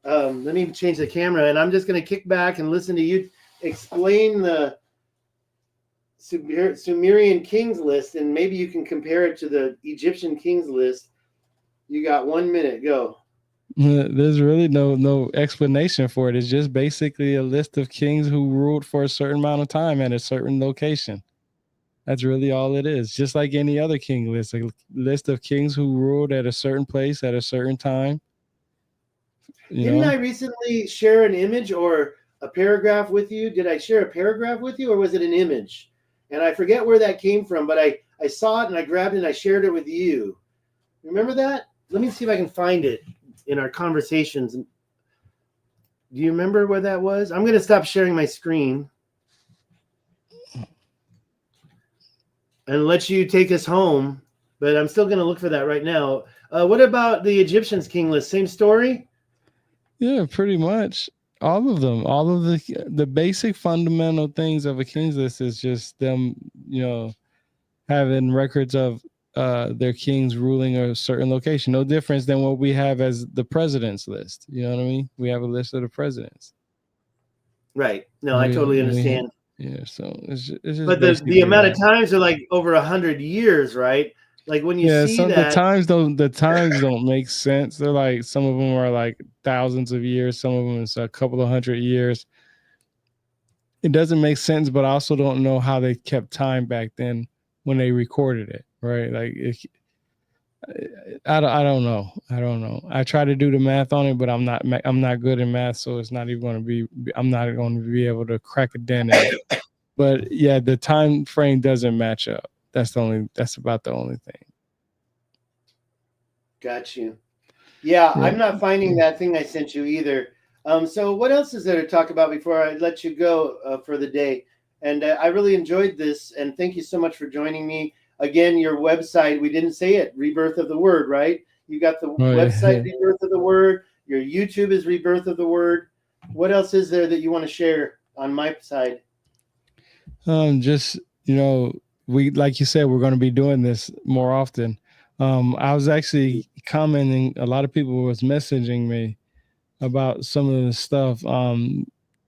[SPEAKER 1] Let me change the camera, and I'm just going to kick back and listen to you explain the Sumerian Kings List, and maybe you can compare it to the Egyptian Kings List. You got 1 minute. Go.
[SPEAKER 2] There's really no explanation for it. It's just basically a list of kings who ruled for a certain amount of time at a certain location. That's really all it is. Just like any other king list, a list of kings who ruled at a certain place at a certain time.
[SPEAKER 1] Didn't I recently share an image or a paragraph with you? Did I share a paragraph with you, or was it an image? And I forget where that came from, but I saw it and I grabbed it and I shared it with you. Remember that? Let me see if I can find it in our conversations. Do you remember where that was? I'm going to stop sharing my screen and let you take us home, but I'm still going to look for that right now. What about the Egyptians king list? Same story?
[SPEAKER 2] Yeah, pretty much. All of them. All of the basic fundamental things of a king's list is just them, having records of their kings ruling a certain location. No difference than what we have as the president's list. You know what I mean? We have a list of the presidents.
[SPEAKER 1] Right. No, I totally understand.
[SPEAKER 2] So it's just
[SPEAKER 1] but the amount of times are like over 100 years, right? Like when you see that
[SPEAKER 2] the times don't make sense. They're like, some of them are like thousands of years, some of them is a couple of 100 years. It doesn't make sense, but I also don't know how they kept time back then when they recorded it, right? Like I don't know. I try to do the math on it, but I'm not good in math, so it's not even going to be. I'm not going to be able to crack a dent in it. But yeah, the time frame doesn't match up. That's about the only thing.
[SPEAKER 1] Got you. Yeah, I'm not finding that thing I sent you either. So what else is there to talk about before I let you go for the day? And I really enjoyed this, and thank you so much for joining me. Again, your website, we didn't say it, Rebirth of the Word, right? You got the website, yeah. Rebirth of the Word. Your YouTube is Rebirth of the Word. What else is there that you want to share on my side?
[SPEAKER 2] Just, we, like you said, we're going to be doing this more often. I was actually commenting, a lot of people was messaging me about some of the stuff.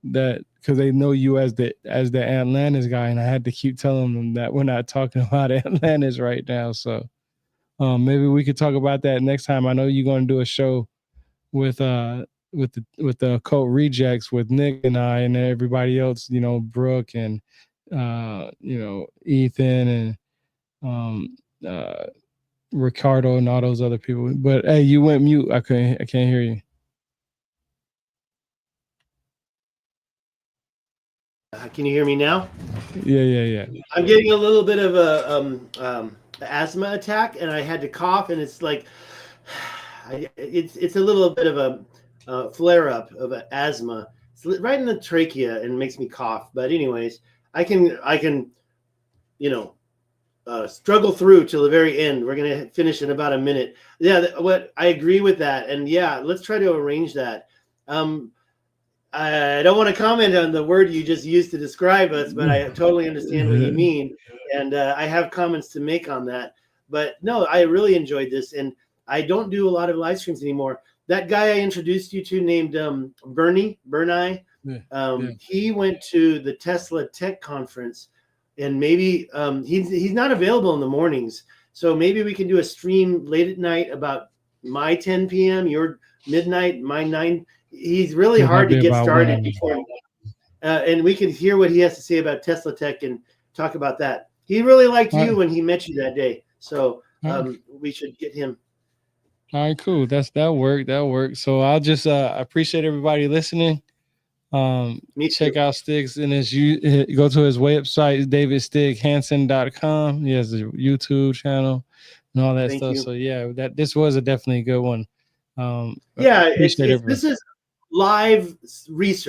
[SPEAKER 2] that because they know you as the Atlantis guy, and I had to keep telling them that we're not talking about Atlantis right now. So maybe we could talk about that next time. I know you're going to do a show with the Occult Rejects with Nick and I and everybody else, you know, Brooke and you know, Ethan and Ricardo and all those other people. But hey, you went mute. I can't hear you.
[SPEAKER 1] Can you hear me now?
[SPEAKER 2] Yeah.
[SPEAKER 1] I'm getting a little bit of a asthma attack, and I had to cough, and it's like it's a little bit of a flare up of asthma. It's right in the trachea and makes me cough. But anyways, I can you know struggle through till the very end. We're gonna finish in about a minute. Yeah, what I agree with that, and yeah, let's try to arrange that. I don't want to comment on the word you just used to describe us, but I totally understand what you mean, and I have comments to make on that. But no, I really enjoyed this, and I don't do a lot of live streams anymore. That guy I introduced you to named Bernie, he went to the Tesla Tech Conference, and maybe he's not available in the mornings, so maybe we can do a stream late at night about my 10 p.m., your midnight, my 9. He's really hard to get started before, and we can hear what he has to say about Tesla Tech and talk about that. He really liked you when he met you that day, so we should get him.
[SPEAKER 2] All right, cool. That worked. So I'll just appreciate everybody listening. Check out Stiggs and go to his website, davidstighansen.com. He has a YouTube channel and all that stuff. So yeah, this was definitely a good one.
[SPEAKER 1] This is live research.